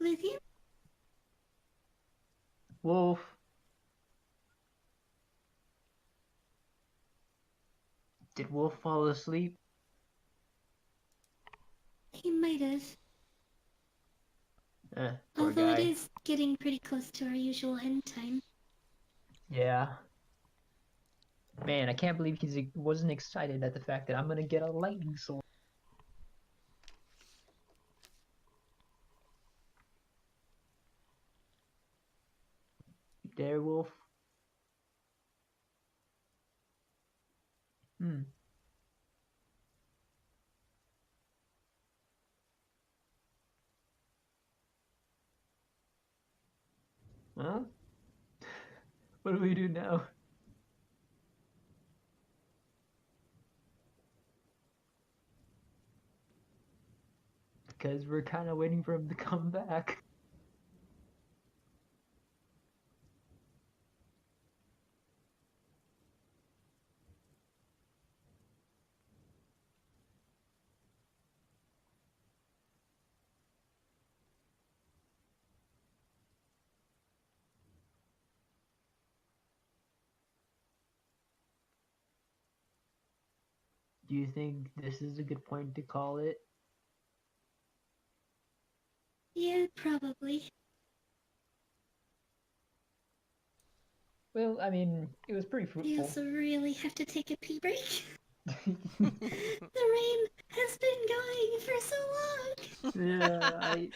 Lithium? Wolf. Did Wolf fall asleep? He might have. Poor Although it guy. is getting pretty close to our usual end time. Yeah. Man, I can't believe he wasn't excited at the fact that I'm gonna get a lightning sword. There, Wolf. Hmm. Well, what do we do now? Because we're kind of waiting for him to come back. Do you think this is a good point to call it? Yeah, probably. Well, I mean, it was pretty I fruitful. also really have to take a pee break. The rain has been going for so long. Yeah, I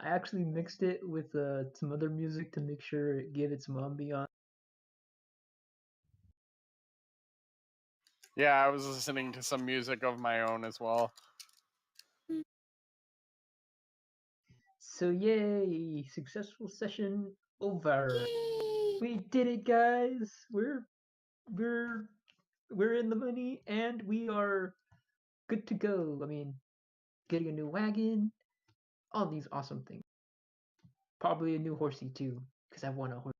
actually mixed it with some other music to make sure it gave it some ambiance. Yeah, I was listening to some music of my own as well. So yay, successful session over. Yay! We did it, guys. We're in the money and we are good to go. I mean, getting a new wagon, all these awesome things. Probably a new horsey too, because I want a horse.